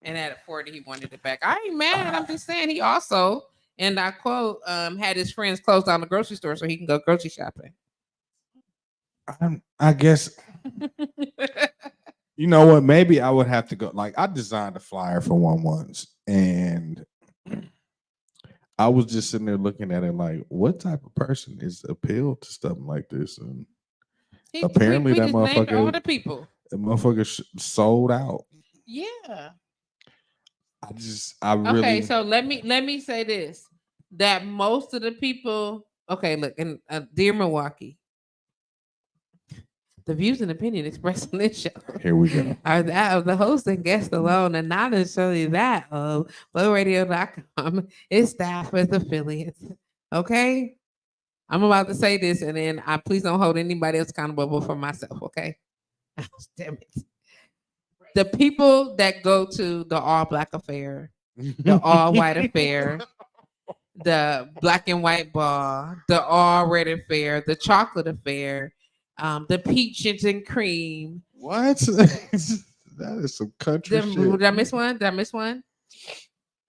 And at 40, he wanted it back. I ain't mad. I'm just saying he also, and I quote, had his friends close down the grocery store so he can go grocery shopping. I guess you know what? Maybe I would have to go. Like I designed a flyer for one once, and I was just sitting there looking at it like, what type of person is appealed to something like this? And apparently, we that just named all motherfucker, the people. sold out. Yeah. I Okay, really, so let me say this: that most of the people. Okay, look, and dear Milwaukee, the views and opinion expressed on this show here we go. are that of the host and guest alone, and not necessarily that of flowradio.com, its staff, its affiliates. Okay, I'm about to say this, and then I please don't hold anybody else accountable but for myself. Okay, damn it. The people that go to the all black affair, the all white affair, the black and white ball, the all red affair, the chocolate affair, the peaches and cream. What? That is some country shit. Did I miss one? Did I miss one?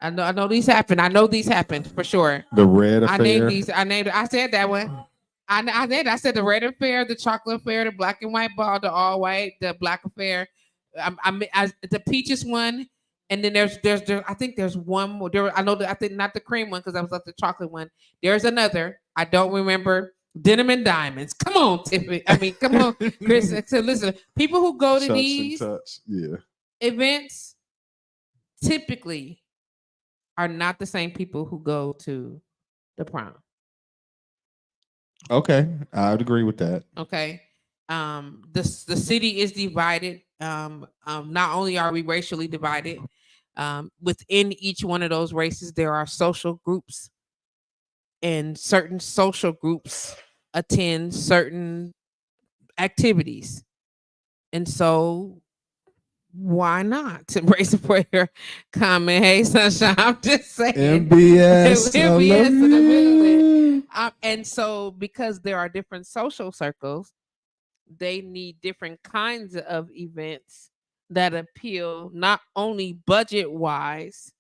I know these happened. I know these happened for sure. The red I named affair. these. I said that one. I did. I said the red affair, the chocolate affair, the black and white ball, the all white, the black affair. The peaches one, and then there. I think there's one more. There, I know that I think not the cream one because I was at the chocolate one. There's another. I don't remember. Denim and diamonds. Come on, Tiffany. I mean, come on, Chris. So listen, people who go to Such and these such. Yeah. events typically are not the same people who go to the prom. Okay, I would agree with that. Okay. The city is divided. Not only are we racially divided, within each one of those races, there are social groups, and certain social groups attend certain activities. And so why not to raise a prayer, comment, hey sunshine. I'm just saying MBS. MBS in the building. And so because there are different social circles, they need different kinds of events that appeal not only budget wise,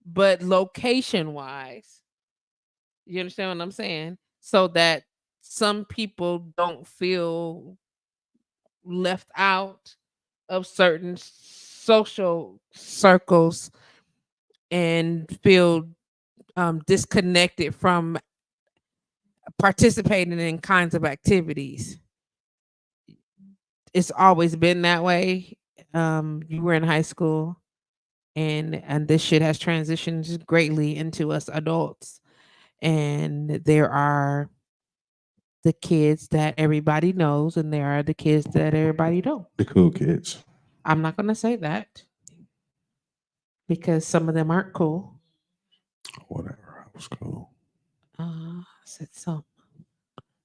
but location wise. You understand what I'm saying? So that some people don't feel left out of certain social circles and feel disconnected from participating in kinds of activities. It's always been that way. You were in high school, and this shit has transitioned greatly into us adults. And there are the kids that everybody knows, and there are the kids that everybody don't. The cool kids. I'm not gonna say that because some of them aren't cool. Whatever. I was cool. I said some.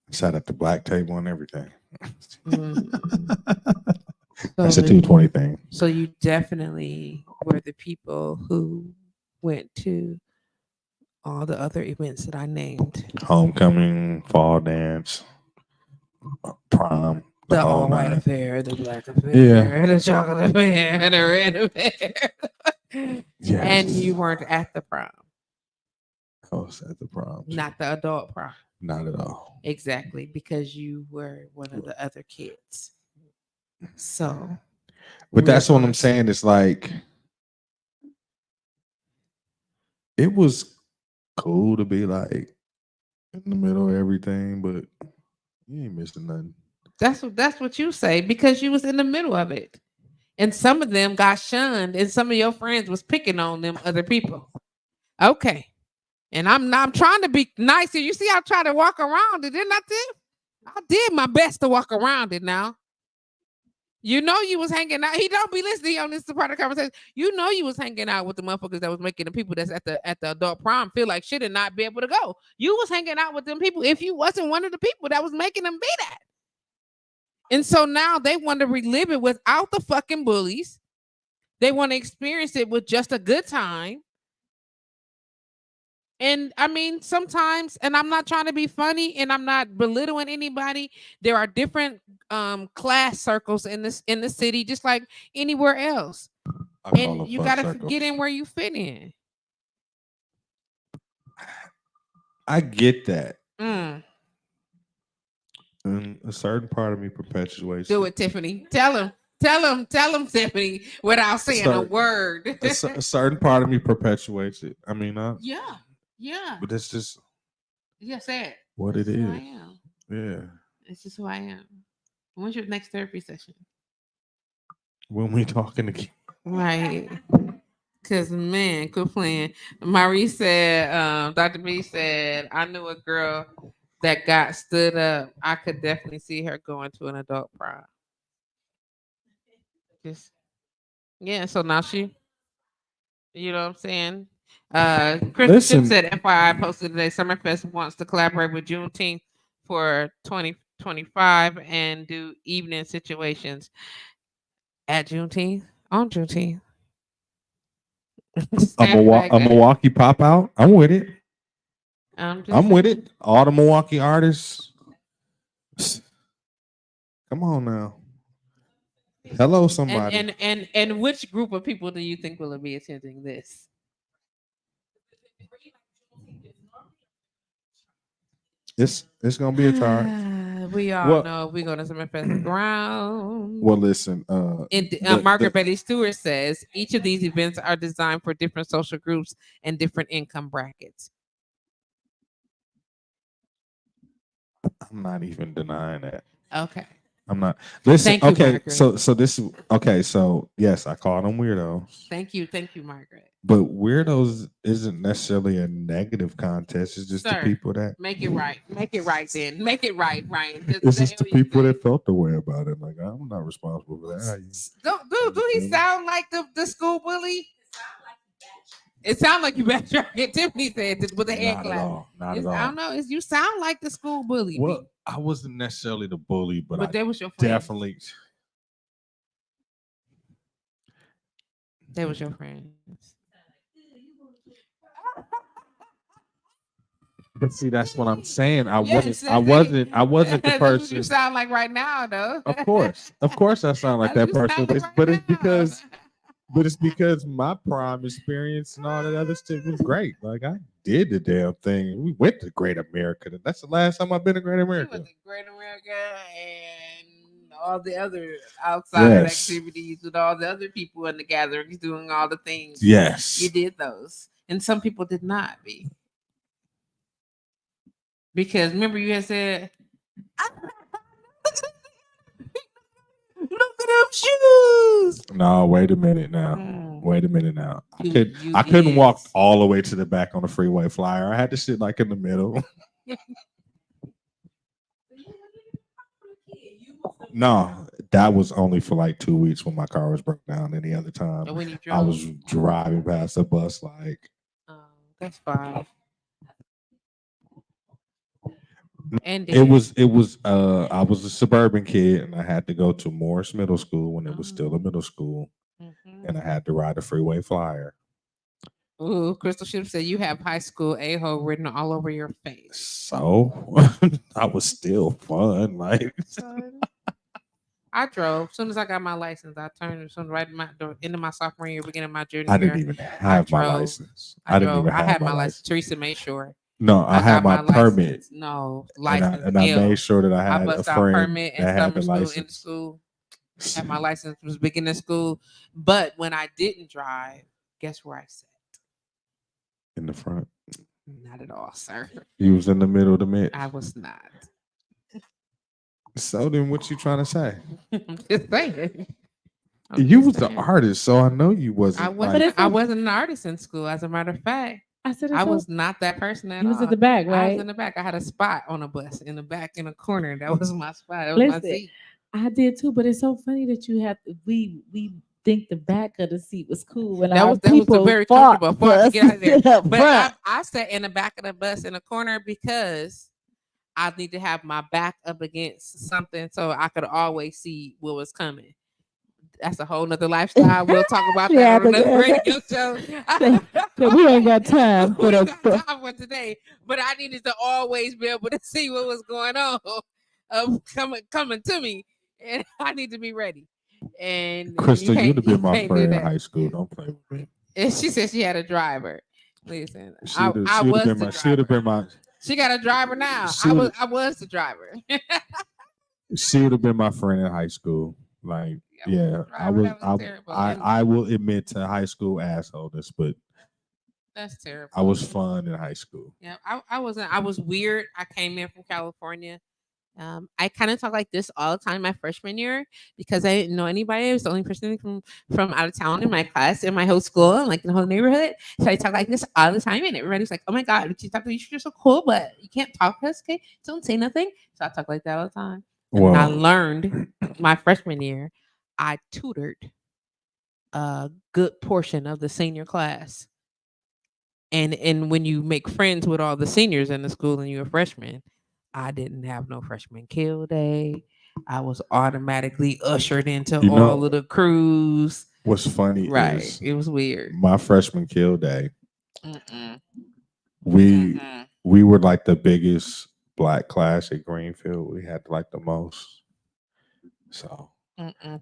Sat at the black table and everything. That's a 220 thing. So you definitely were the people who went to all the other events that I named. Homecoming, fall dance, prom, the The whole all white nine. affair, the black affair, Yeah. the chocolate affair, the red affair. Yes. And you weren't at the prom. I was at the prom. Not the adult prom. Not at all. Exactly, because you were one of the other kids. So, But that's what I'm regardless. saying. It's like it was cool to be like in the middle of everything, but you ain't missing nothing. That's what you say because you was in the middle of it. And some of them got shunned and some of your friends was picking on them other people. Okay. And I'm trying to be nice here. You see, I try to walk around it, didn't I, Tiff? I did my best to walk around it now. You know you was hanging out. He don't be listening on this part of the conversation. You know you was hanging out with the motherfuckers that was making the people that's at the adult prom feel like shit and not be able to go. You was hanging out with them people if you wasn't one of the people that was making them be that. And so now they want to relive it without the fucking bullies. They want to experience it with just a good time. And I mean, sometimes, and I'm not trying to be funny and I'm not belittling anybody. There are different class circles in the city, just like anywhere else. And you gotta get in where you fit in. I get that. Mm. And a certain part of me perpetuates. Do it, Tiffany. Tell him, Tiffany, without saying a word. A certain part of me perpetuates it. I mean, yeah. but it's just Say it. What This it is is. who I am. Yeah. It's just who I am. When's your next therapy session? When we talking again. Right. Cause man, quit playing. Marie said, Dr. B said, I knew a girl that got stood up. I could definitely see her going to an adult prom. Just yeah, so now she, you know what I'm saying? Christian said, FYI posted today, Summerfest wants to collaborate with Juneteenth for 2025 and do evening situations at Juneteenth, on Juneteenth. A Milwaukee pop out. I'm with it. I'm with it. All the Milwaukee artists. Come on now. Hello, somebody. And which group of people do you think will be attending this? It's gonna be a charge. We all know we're gonna Summerfest ground. Well, listen. Margaret Betty Stewart says each of these events are designed for different social groups and different income brackets. I'm not even denying that. Okay. I'm not. Listen. Thank you, okay. Margaret. So this. Okay. So yes, I call them weirdos. Thank you, Margaret. But weirdos isn't necessarily a negative contest. It's just the people that make it right. Make it right then. Make it right, Ryan. It's just the people that felt the way about it. Like, I'm not responsible for that. Do he sound like the school bully? It sounds like you backtracking. Tiffany said this with the hand clap. Not at all. I don't know. You sound like the school bully. Well, I wasn't necessarily the bully, but they was your friend. Definitely. They was your friends. But see, that's what I'm saying. I wasn't the person. What you sound like right now, though. Of course, I sound like that person. But it's because my prime experience and all that other stuff was great. Like, I did the damn thing. We went to Great America. That's the last time I've been to Great America. You went to Great America and all the other outside activities with all the other people in the gatherings doing all the things. Yes, you did those, and some people did not be. Because remember, you had said, "Look at them shoes." No, wait a minute now. Wait a minute now. I couldn't walk all the way to the back on the freeway flyer. I had to sit like in the middle. No, that was only for like 2 weeks when my car was broke down. Any other time, I was driving past the bus like. That's 5. And It was I was a suburban kid and I had to go to Morris Middle School when it was still a middle school, and I had to ride a freeway flyer. Ooh, Crystal should have said you have high school a-hole written all over your face. So I was still fun. Like I drove. As soon as I got my license, I turned as soon right in my into my sophomore year, beginning of my junior I year. didn't even have my drove. license. I didn't drove. even I have had my my license. license. Teresa made sure. No, I had got my permit. license. No, And license. I L. made sure that I I had a bust out friend permit in that had summer the school, in license. school. Had my license was beginning of school. But when I didn't drive, guess where I sat? In the front. Not at all, sir. You was in the middle of the mix. I was not. So then what you trying to say? I'm just saying. You was the artist, so I know you wasn't. I wasn't. I wasn't an artist in school. As a matter of fact, I said I was not that person at You all. was at the back, I right? was in the back. I had a spot on a bus in the back in a corner. That was my spot. That was my Listen, seat. I did too, but it's so funny that you have to, we think the back of the seat was cool when That our was people very fought comfortable. for Fought to us get out of there. sit up But front. I sat in the back of the bus in a corner because I need to have my back up against something so I could always see what was coming. That's a whole nother lifestyle. We'll talk about that Yeah, on another but- radio show. So we ain't got time for We the. got time for today, but I needed to always be able to see what was going on, coming to me, and I need to be ready. And Crystal, you'd have been my can't do friend in that. high school. Don't play with me. And she said she had a driver. Listen, She I would was have been the my. She would have driver. been my. She got a driver now. She I would've- was the driver. She would have been my friend in high school. Like, yeah, I was. That was terrible. I will admit to high school assholeness, but That's terrible. I was fun in high school. Yeah, I wasn't. I was weird. I came in from California. I kind of talk like this all the time my freshman year because I didn't know anybody. I was the only person from out of town in my class, in my whole school, and like in the whole neighborhood. So I talk like this all the time, and everybody's like, "Oh my god, you're so cool, but you can't talk to us, okay? Don't say nothing." So I talk like that all the time. And then I learned my freshman year. I tutored a good portion of the senior class. And when you make friends with all the seniors in the school and you're a freshman, I didn't have no freshman kill day. I was automatically ushered into all of the crews. What's funny is it was weird. my freshman kill day. Mm-mm. We were like the biggest black class at Greenfield. We had like the most. So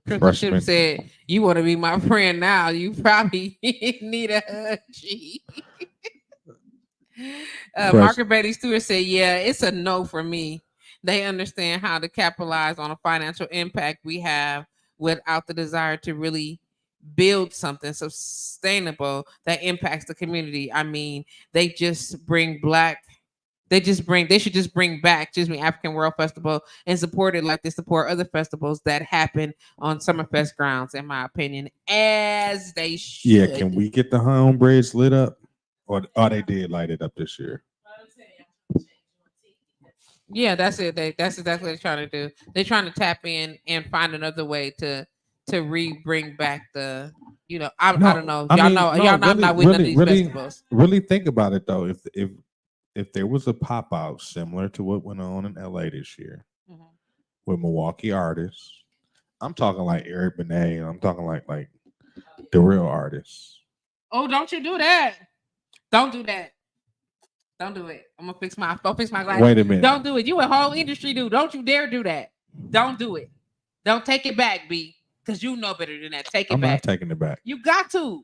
Crystal should have said, "You want to be my friend now? You probably need a G." Margaret Betty Stewart said, "Yeah, it's a no for me. They understand how to capitalize on a financial impact we have without the desire to really build something sustainable that impacts the community. I mean, they just bring black." They should just bring back African World Festival and support it like they support other festivals that happen on Summerfest grounds, in my opinion, as they should. Yeah, can we get the homebreads lit up? Or they did light it up this year. Yeah, that's it. That's exactly what they're trying to do. They're trying to tap in and find another way to bring back the, I don't know. I'm not with none of these festivals. Really think about it though. If there was a pop out similar to what went on in LA this year with Milwaukee artists, I'm talking like Eric Benet, I'm talking like the real artists. Oh, don't you do that. Don't do that. Don't do it. I'm gonna fix my glasses. Wait a minute. Don't do it. You a whole industry dude. Don't you dare do that. Don't do it. Don't take it back, B. Because you know better than that. Take it back. I'm not taking it back. You got to.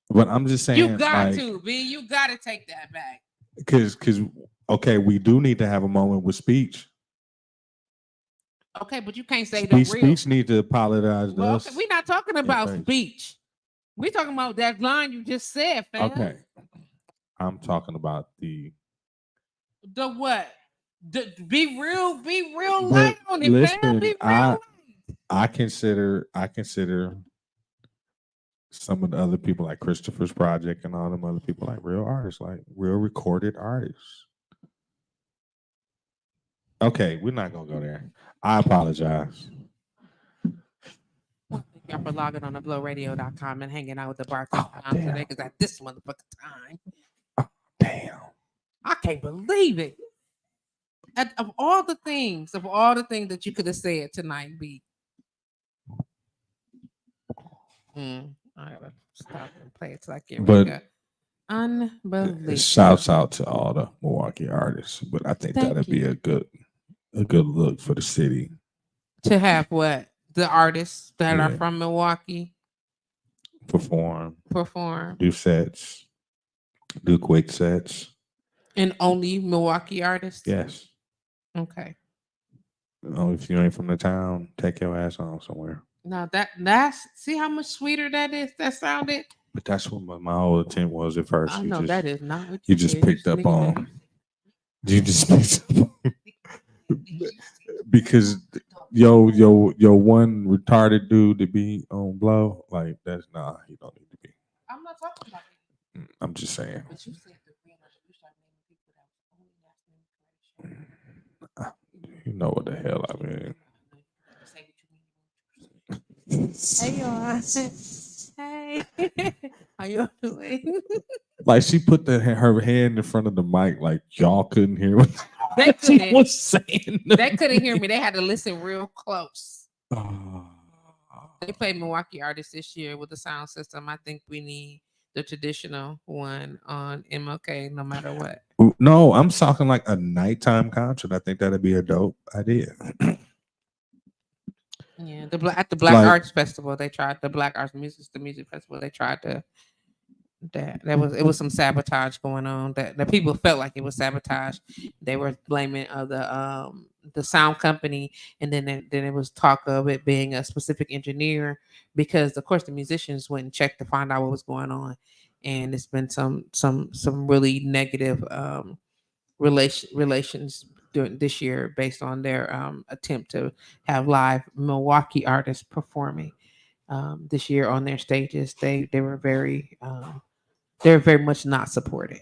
But I'm just saying. You got to, B. You got to take that back. Because okay, we do need to have a moment with speech. Okay, but you can't say the real. Speech need to apologize to us. Okay, we're not talking about speech. We're talking about that line you just said, fam. Okay. I'm talking about the what? Be real light on it, fam. Be real I consider some of the other people like Christopher's Project and all them other people like real artists, like real recorded artists. Okay, we're not gonna go there. I apologize. Thank y'all for logging on to blowradio.com and hanging out with the Bartender today, because at this motherfucking time. Oh, damn. I can't believe it. Of all the things that you could have said tonight, B. I gotta stop and play it till I get ready But to go. Unbelievable. shouts out to all the Milwaukee artists. But I think Thank that'd be you. a good look for the city. To have what? The artists that are Yeah. from Milwaukee Perform, perform, do sets, do quick sets. and only Milwaukee artists. Yes. Okay. If you ain't from the town, take your ass on somewhere. Now that's see how much sweeter that is. That sounded. But that's what my whole intent was at first. I know that is not what You you just did. picked up nigga on. You just picked up on. Because yo one retarded dude to be on blow, like that's nah, he don't need to be. I'm not talking about it. I'm just saying. But you said the green you started naming people that was only asking You know what the hell I mean. say what you mean. Hey y'all. Hey. How you doing? Like she put her hand in front of the mic, like y'all couldn't hear what They she couldn't. was saying. They couldn't hear me. They had to listen real close. Oh. They played Milwaukee artists this year with the sound system. I think we need the traditional one on MLK, no matter what. No, I'm talking like a nighttime concert. I think that'd be a dope idea. Yeah, at the Black Like- Arts Festival, they tried the Black Arts Music Festival. They tried to it was some sabotage going on. That the people felt like it was sabotage. They were blaming the sound company, and then it was talk of it being a specific engineer because of course the musicians went and checked to find out what was going on, and it's been some really negative relations during this year based on their attempt to have live Milwaukee artists performing this year on their stages. They were they're very much not supported.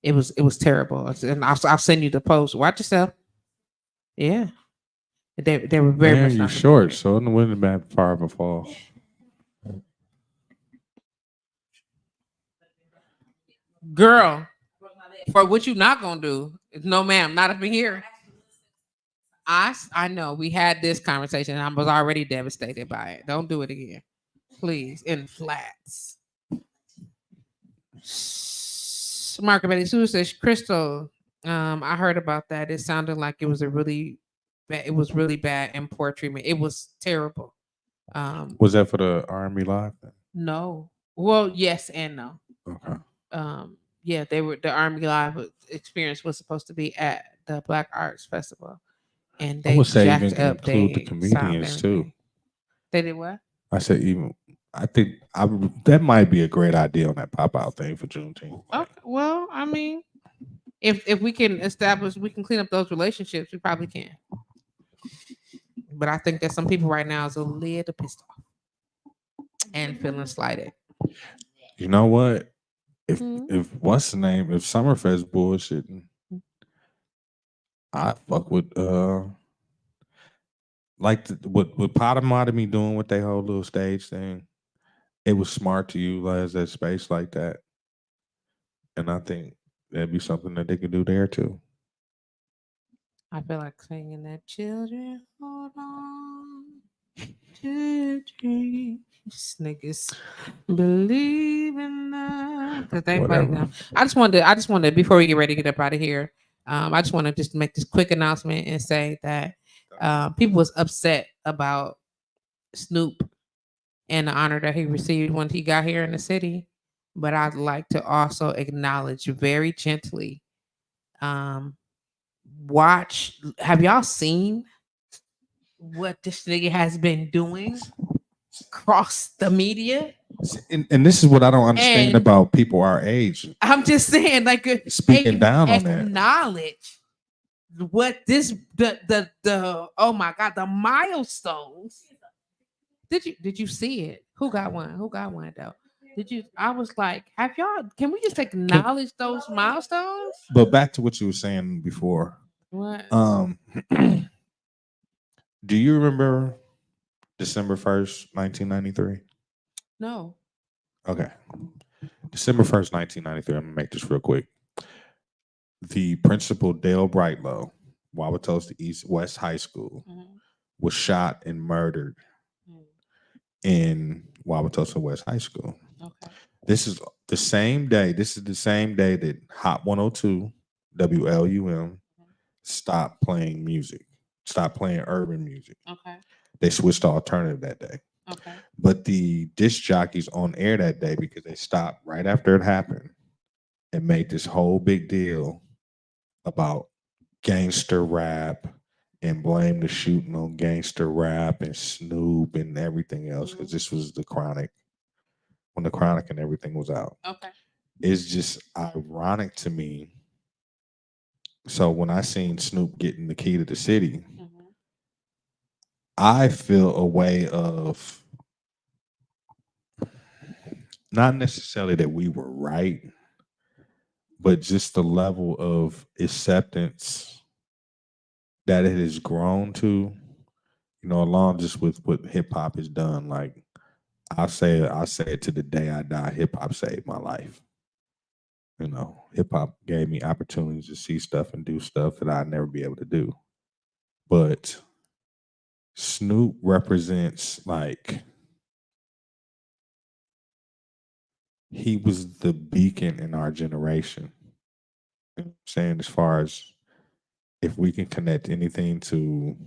It was terrible, and I'll send you the post. Watch yourself. Yeah, they were very Man, much you not short, supported. so it wouldn't have been far of a fall. Girl, for what you not gonna do? No, ma'am, not up in here. I know we had this conversation, and I was already devastated by it. Don't do it again, please. In flats. Mark Betty Sue says, Crystal, I heard about that. It sounded like it was it was really bad and poor treatment. It was terrible. Was that for the Army Live? No. Well, yes and no. Okay. Yeah, the Army Live experience was supposed to be at the Black Arts Festival. And I they would say jacked even up include the they sound and comedians too. everything. They did what? I said even. I think that might be a great idea on that pop out thing for Juneteenth. Okay. Well, I mean, if we can we can clean up those relationships, we probably can. But I think that some people right now is a little pissed off and feeling slighted. You know what? Mhm. If what's the name? If Summerfest bullshitting, I fuck with like what Potawatomi doing with their whole little stage thing. It was smart to utilize that space like that, and I think that'd be something that they could do there too. I feel like singing that children hold on to your dreams. Niggas believe in love. Cause they played Whatever. them. I just wanted before we get ready to get up out of here. I just want to just make this quick announcement and say that people was upset about Snoop and the honor that he received when he got here in the city. But I'd like to also acknowledge very gently. Have y'all seen what this nigga has been doing across the media? And this is what I don't understand And- about people our age I'm just saying, like, speaking down on that. acknowledge what this the oh my god, the milestones. Did you see it? Who got one? Who got one though? Did you? I was like, have y'all? Can we just acknowledge those milestones? But back to what you were saying before. What? Do you remember December 1st, 1993? No. Okay. December 1st, 1993. I'm gonna make this real quick. the principal, Dale Brightlow, Wauwatosa East West High School, was shot and murdered in Wauwatosa West High School. Okay. This is the same day. This is the same day that Hot 102 WLUM stopped playing music, stopped playing urban music. Okay. They switched to alternative that day. Okay. But the disc jockeys on air that day, because they stopped right after it happened and made this whole big deal about gangster rap and blame the shooting on gangster rap and Snoop and everything else, because this was the Chronic, when the Chronic and everything was out. Okay. It's just ironic to me. So when I seen Snoop getting the key to the city, I feel a way of, not necessarily that we were right, but just the level of acceptance that it has grown to, along just with what hip hop has done. Like I say it to the day I die, hip hop saved my life. Hip hop gave me opportunities to see stuff and do stuff that I'd never be able to do. But Snoop represents, like, he was the beacon in our generation. You know what I'm saying, as far as if we can connect anything to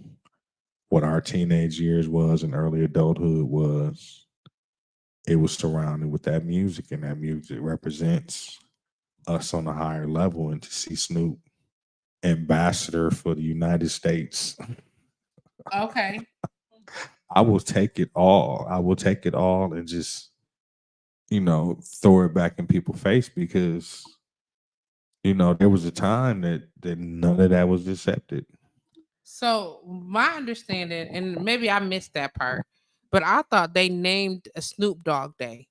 what our teenage years was and early adulthood was, it was surrounded with that music, and that music represents us on a higher level. And to see Snoop ambassador for the United States, Okay. I will take it all. I will take it all and just, throw it back in people's face, because, there was a time that none of that was accepted. So my understanding, and maybe I missed that part, but I thought they named a Snoop Dogg Day.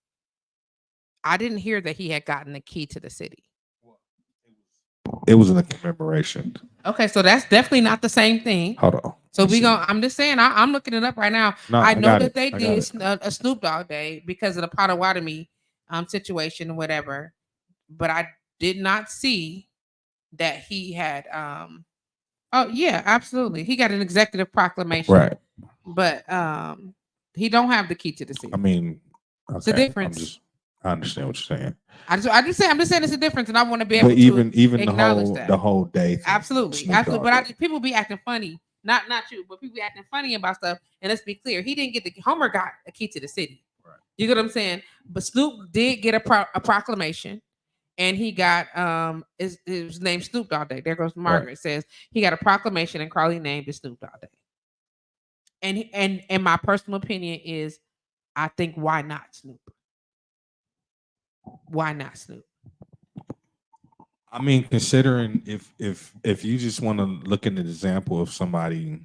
I didn't hear that he had gotten the key to the city. It was in a commemoration. Okay, so that's definitely not the same thing. Hold on. So I'm just saying, I'm looking it up right now. No, I know got that it. they I got did it. a Snoop Dogg Day because of the Potawatomi situation or whatever, but I did not see that he had oh yeah, absolutely. He got an executive proclamation. Right. But he don't have the key to the city. I mean, It's a okay, difference. I understand what you're saying. I'm just saying it's a difference, and I want to be able But to even acknowledge that. the whole day thing, Absolutely, Snoop absolutely. Dogg But Day. people be acting funny. Not you, but people be acting funny about stuff. And let's be clear, he didn't get the Homer got a key to the city. Right. You get what I'm saying? But Snoop did get a proclamation, and he got it was named Snoop Dogg Day. There goes Margaret. Says he got a proclamation, and Carly named it Snoop Dogg Day. And my personal opinion is, I think, why not Snoop? Why not Snoop? I mean, considering if you just want to look at an example of somebody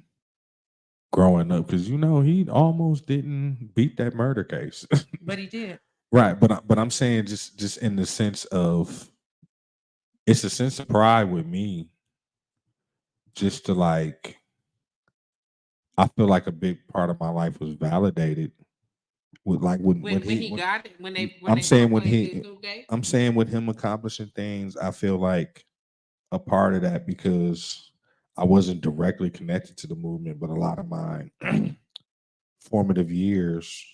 growing up, because he almost didn't beat that murder case, But he did. right? But I'm saying just in the sense of, it's a sense of pride with me, just to, like, I feel like a big part of my life was validated with, like, when he got it, when I'm they saying when proclaimed it Snoop Day? I'm saying with him accomplishing things, I feel like a part of that, because I wasn't directly connected to the movement, but a lot of my formative years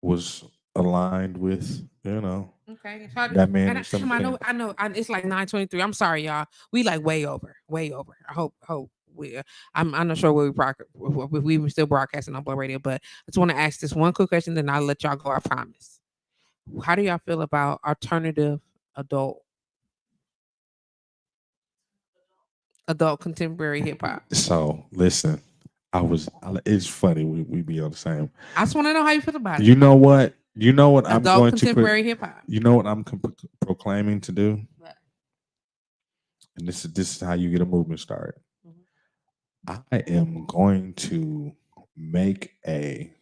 was aligned with, Okay. So that man. And I know. It's like 9:23. I'm sorry, y'all. We like way over. I hope we. I'm not sure where we were still broadcasting on Blow Radio, but I just want to ask this one quick question, then I'll let y'all go. I promise. How do y'all feel about alternative adult contemporary hip hop? So listen, it's funny, we be on the same. I just want to know how you feel about it. You know what? I'm Adult going to contemporary hip hop. You know what I'm proclaiming to do? What? And this is how you get a movement started. Mhm. I am going to make a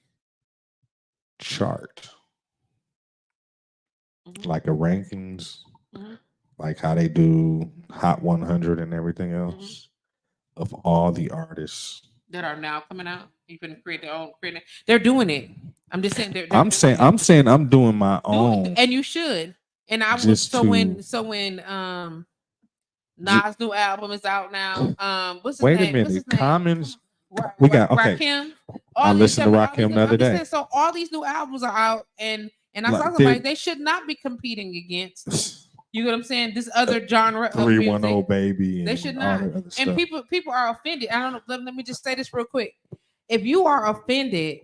chart, Mhm. like a rankings, Mhm. like how they do Hot 100 and everything else, of all the artists That are now coming out. You can create their own. They're doing it. I'm just saying they're I'm doing saying it. I'm saying I'm doing my Do it, own, and you should. And I would just so to when Nas' new album is out now. What's his Wait a name? What's minute. his name? Commons. We got okay. Rakim. I listened to all these Rakim new- the other I'm just day. saying, so all these new albums are out, and I saw Like, somebody did they should not be competing against. You get what I'm saying? This other genre of 310 music, Baby they and should all not. that other And stuff. people are offended. I don't know. Let me just say this real quick. If you are offended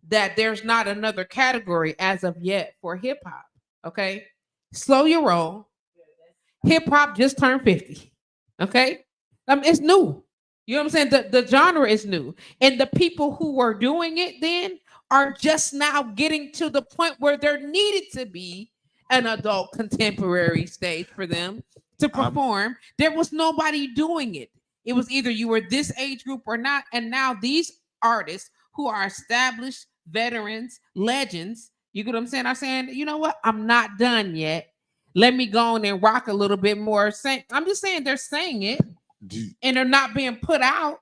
that there's not another category as of yet for hip hop, okay, slow your roll. Hip hop just turned 50. Okay, it's new. You know what I'm saying? The genre is new, and the people who were doing it then are just now getting to the point where there needed to be an adult contemporary stage for them to perform. There was nobody doing it. It was either you were this age group or not, and now these artists who are established veterans, legends. You get what I'm saying? I'm saying, you know what? I'm not done yet. Let me go on and rock a little bit more. I'm just saying they're saying it and they're not being put out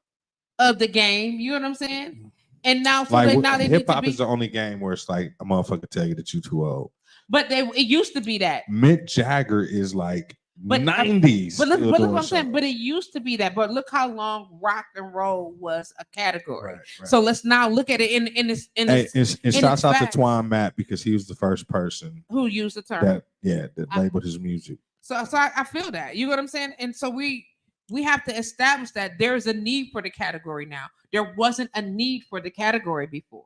of the game. You know what I'm saying? And now, so like now they hip need to hop be. is the only game where it's like a motherfucker tell you that you too old. But it used to be that. Mick Jagger is like But 90s. But look still what doing I'm saying. shows. But it used to be that. But look how long rock and roll was a category. Right. So let's now look at it in this. And shouts out to Twan Matt because he was the first person who used the term that labeled his music. So I feel that. You know what I'm saying? And so we have to establish that there is a need for the category now. There wasn't a need for the category before.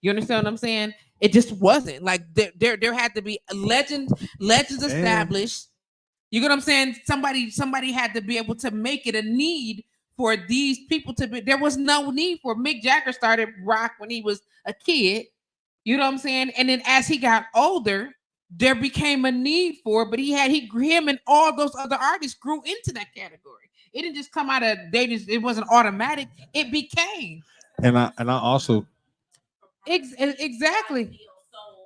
You understand what I'm saying? It just wasn't. Like there had to be legends established. You know what I'm saying? Somebody had to be able to make it a need for these people to be. There was no need for Mick Jagger started rock when he was a kid. You know what I'm saying? And then as he got older, there became a need for it, but him and all those other artists grew into that category. It didn't just come out of it wasn't automatic. It became. And I also exactly.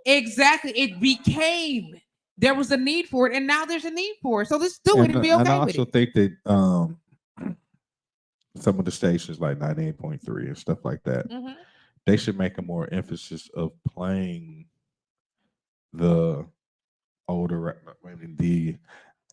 It became. There was a need for it, and now there's a need for it. So let's do it and be okay and I with also it. think that some of the stations like 98.3 and stuff like that, they should make a more emphasis of playing the the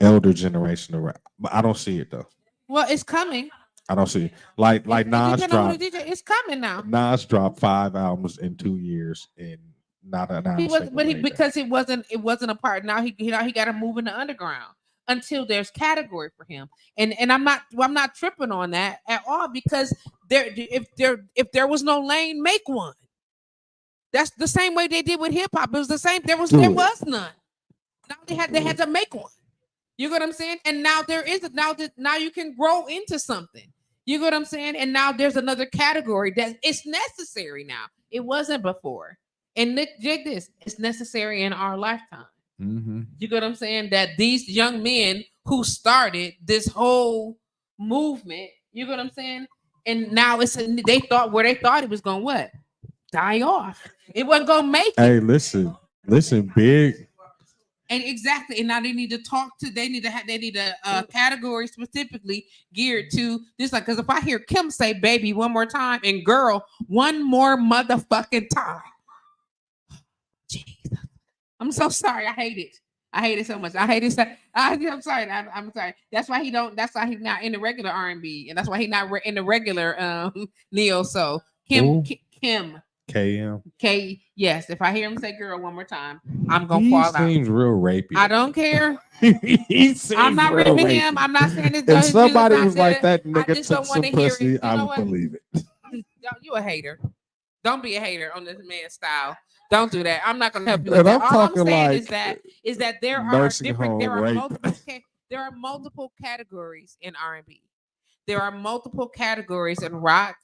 elder generation of rap. But I don't see it though. Well, it's coming. I don't see it. Like Nas dropped. It's coming now. Nas dropped 5 albums in 2 years and not an album. Because it wasn't a part. Now he got to move in the underground until there's category for him. And I'm not tripping on that at all because if there was no lane, make one. That's the same way they did with hip hop. It was the same. There was none. Now they had to make one. You know what I'm saying? And now there is now you can grow into something. You know what I'm saying? And now there's another category that it's necessary now. It wasn't before. And dig this, it's necessary in our lifetime. You know what I'm saying? That these young men who started this whole movement, you know what I'm saying? And now they thought it was going to die off. It wasn't going to make it. Hey, listen, big. And exactly, and now they need to they need a category specifically geared to this. Like, because if I hear Kim say "baby" one more time and "girl" one more motherfucking time, Jesus, I'm so sorry. I hate it so much. I hate it. I'm sorry. I'm sorry. That's why he's not in the regular R&B, and that's why he's not in the regular neo soul. Kim. KM. Yes. If I hear him say "girl" one more time, I'm gonna fall out. He seems real rapey. I don't care. I'm not ripping him. I'm not saying this. If somebody was like that, nigga just don't took some want to hear pussy, it. I would believe it. You a hater. Don't be a hater on this man's style. Don't do that. I'm not gonna help you And with that. I'm All I'm talking saying like is that there are multiple categories in R&B. There are multiple categories in rock,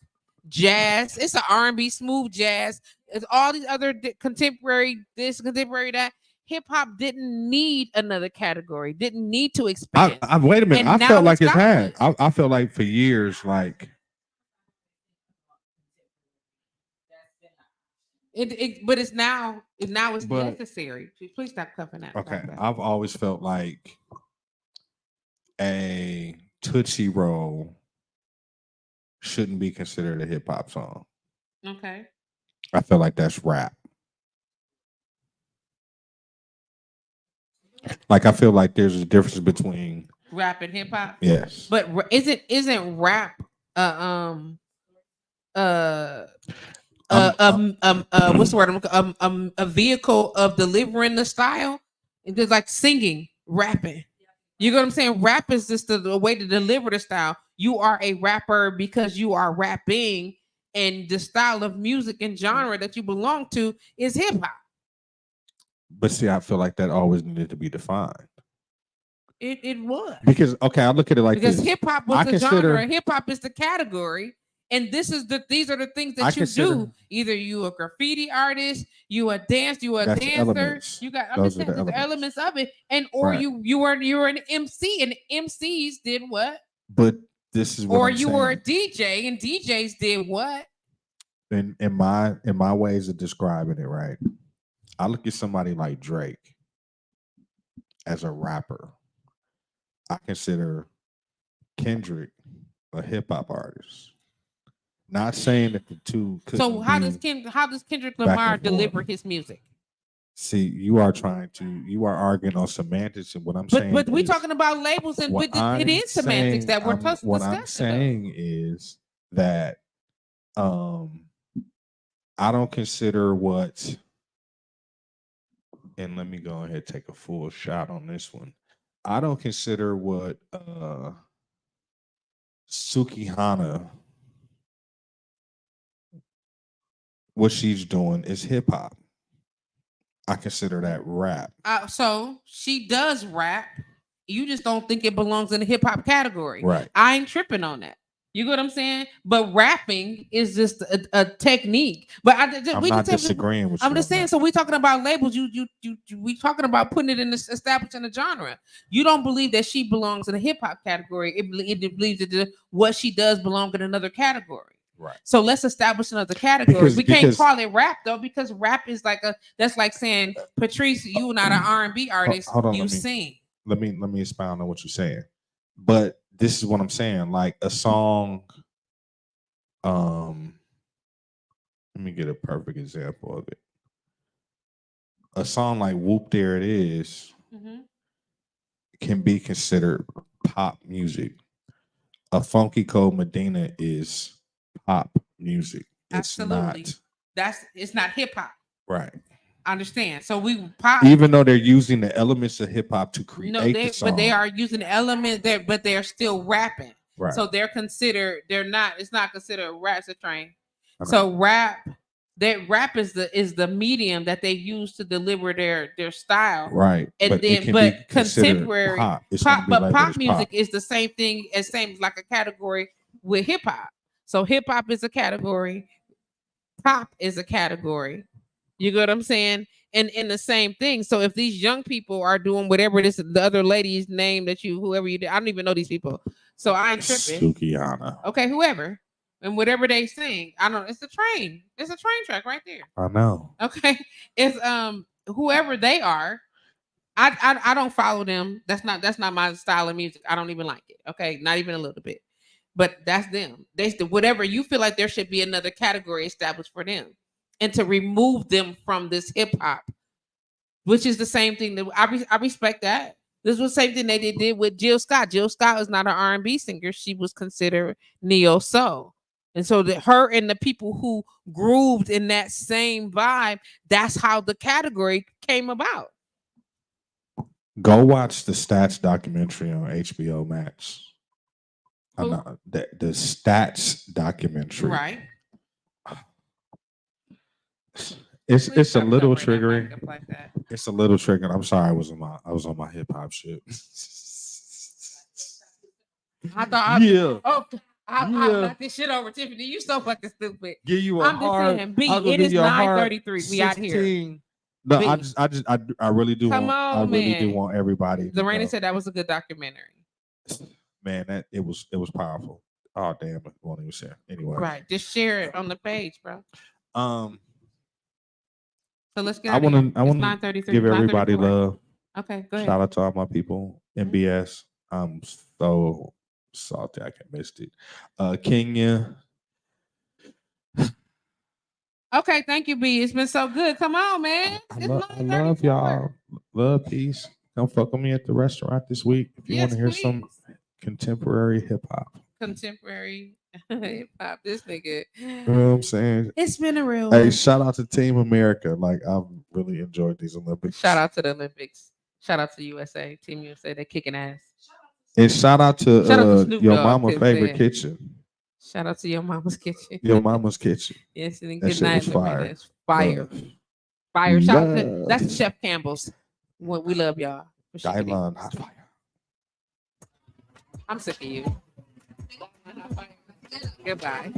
jazz. It's an R&B, smooth jazz. It's all these other contemporary this, contemporary that. Hip hop didn't need another category. Didn't need to expand. Wait a minute. I felt like it had. I felt like for years, like but it's now. It's necessary. Please stop cuffing that. Okay, I've always felt like a Tootsie Roll shouldn't be considered a hip hop song. Okay. I feel like that's rap. Like I feel like there's a difference between Rap and hip hop. Yes. But isn't rap uh what's the word? A vehicle of delivering the style. It's just like singing, rapping. You know what I'm saying? Rap is just the way to deliver the style. You are a rapper because you are rapping, and the style of music and genre that you belong to is hip hop. But see, I feel like that always needed to be defined. It was Because okay, I look at it like because this. hip hop was I the consider- genre, hip hop is the category, and these are the things that I you consider- do. Either you a graffiti artist, you a That's the dancer. elements. You got Those are understand the the elements. elements of it, and or Right. you were an MC, and MCs did what? But this is what Or I'm you saying. were a DJ, and DJs did what? in my ways of describing it, right? I look at somebody like Drake as a rapper. I consider Kendrick a hip hop artist. Not saying that the two couldn't So how be does Kendrick back and Lamar forth. deliver his music? See, you are arguing on semantics, and what I'm saying. But we is, talking about labels, and what it I'm is semantics saying- that we're what I'm discussing. saying is that I don't consider what, and let me go ahead and take a full shot on this one. I don't consider what Sukihana, what she's doing is hip hop. I consider that rap. So she does rap. You just don't think it belongs in the hip hop category. Right. I ain't tripping on that. You get what I'm saying? But rapping is just a technique. But I'm not disagreeing with you. I'm just saying. So we talking about labels. We talking about putting it in this establishing a genre. You don't believe that she belongs in the hip hop category. It believes that what she does belong in another category. Right. So let's establish another category. We can't because- call it rap though, because rap is that's like saying, Patrice, you not an R&B artist. Hold on, you let me- sing. Let me expound on what you're saying. But this is what I'm saying. Like a song, let me get a perfect example of it. A song like Whoop There It Is can be considered pop music. A Funky Cold Medina is pop music. It's Absolutely. not It's not hip hop. right. I understand. So we pop. Even though they're using the elements of hip hop to create the song. But they are using elements there, but they're still rapping. Right. So they're not. It's not considered rap. It's a train. Okay. So rap is the medium that they use to deliver their style. Right. And but it then can be considered contemporary pop. It's gonna be but labeled pop as music is the same thing as same like a category with hip hop. So hip hop is a category, pop is a category. You get what I'm saying? And the same thing. So if these young people are doing whatever this the other lady's name that whoever you did, I don't even know these people. So I ain't tripping. Sukihana. Okay, whoever. And whatever they sing, I don't. It's a train. It's a train track right there. I know. Okay, it's whoever they are. I don't follow them. That's not my style of music. I don't even like it. Okay, not even a little bit. But that's them. Whatever you feel like there should be another category established for them, and to remove them from this hip hop, which is the same thing that I respect that. This was the same thing they did with Jill Scott. Jill Scott was not an R&B singer. She was considered neo soul. And so her and the people who grooved in that same vibe, that's how the category came about. Go watch the Stats documentary on HBO Max. Who? The Stats documentary. Right. It's a little Please don't bring triggering. that mic up like that. It's a little triggering. I'm sorry, I was on my hip hop shit. I thought Yeah. I Yeah. knocked this shit over, Tiffany. You so fucking stupid. Give you I'm just saying, B, it is 9:33. We out here. No, B. I really do Come want I on, really do man. want everybody to Lorena know. said that was a good documentary. Man, that it was powerful. Oh damn, it won't even share. Anyway. Right. Just share it on the page, bro. So let's get I out of want here. to It's 9:33. give everybody 9:34. love. Okay, go ahead. Shout out to all my people. MBS. I'm so salty I can missed it. Kenya. Okay, thank you, B. It's been so good. Come on, man. I love y'all. Love, peace. come fuck with me at the restaurant this week if you want to hear some contemporary hip hop. Contemporary hip hop. This nigga. You know what I'm saying? It's been a real Hey, one. shout out to Team America. Like I've really enjoyed these Olympics. Shout out to the Olympics. Shout out to USA. Team USA. They're kicking ass. And shout out to Snoop your Dogg, mama couldn't favorite say it. kitchen. Shout out to your mama's kitchen. Your mama's kitchen. Yes, and That good shit night, was fire. Loretta. Fire. Love. Fire. Shout out to, Love. that's Chef Campbell's. We love y'all. for shaking it. Guideline hot fire. I'm sick of you. Goodbye.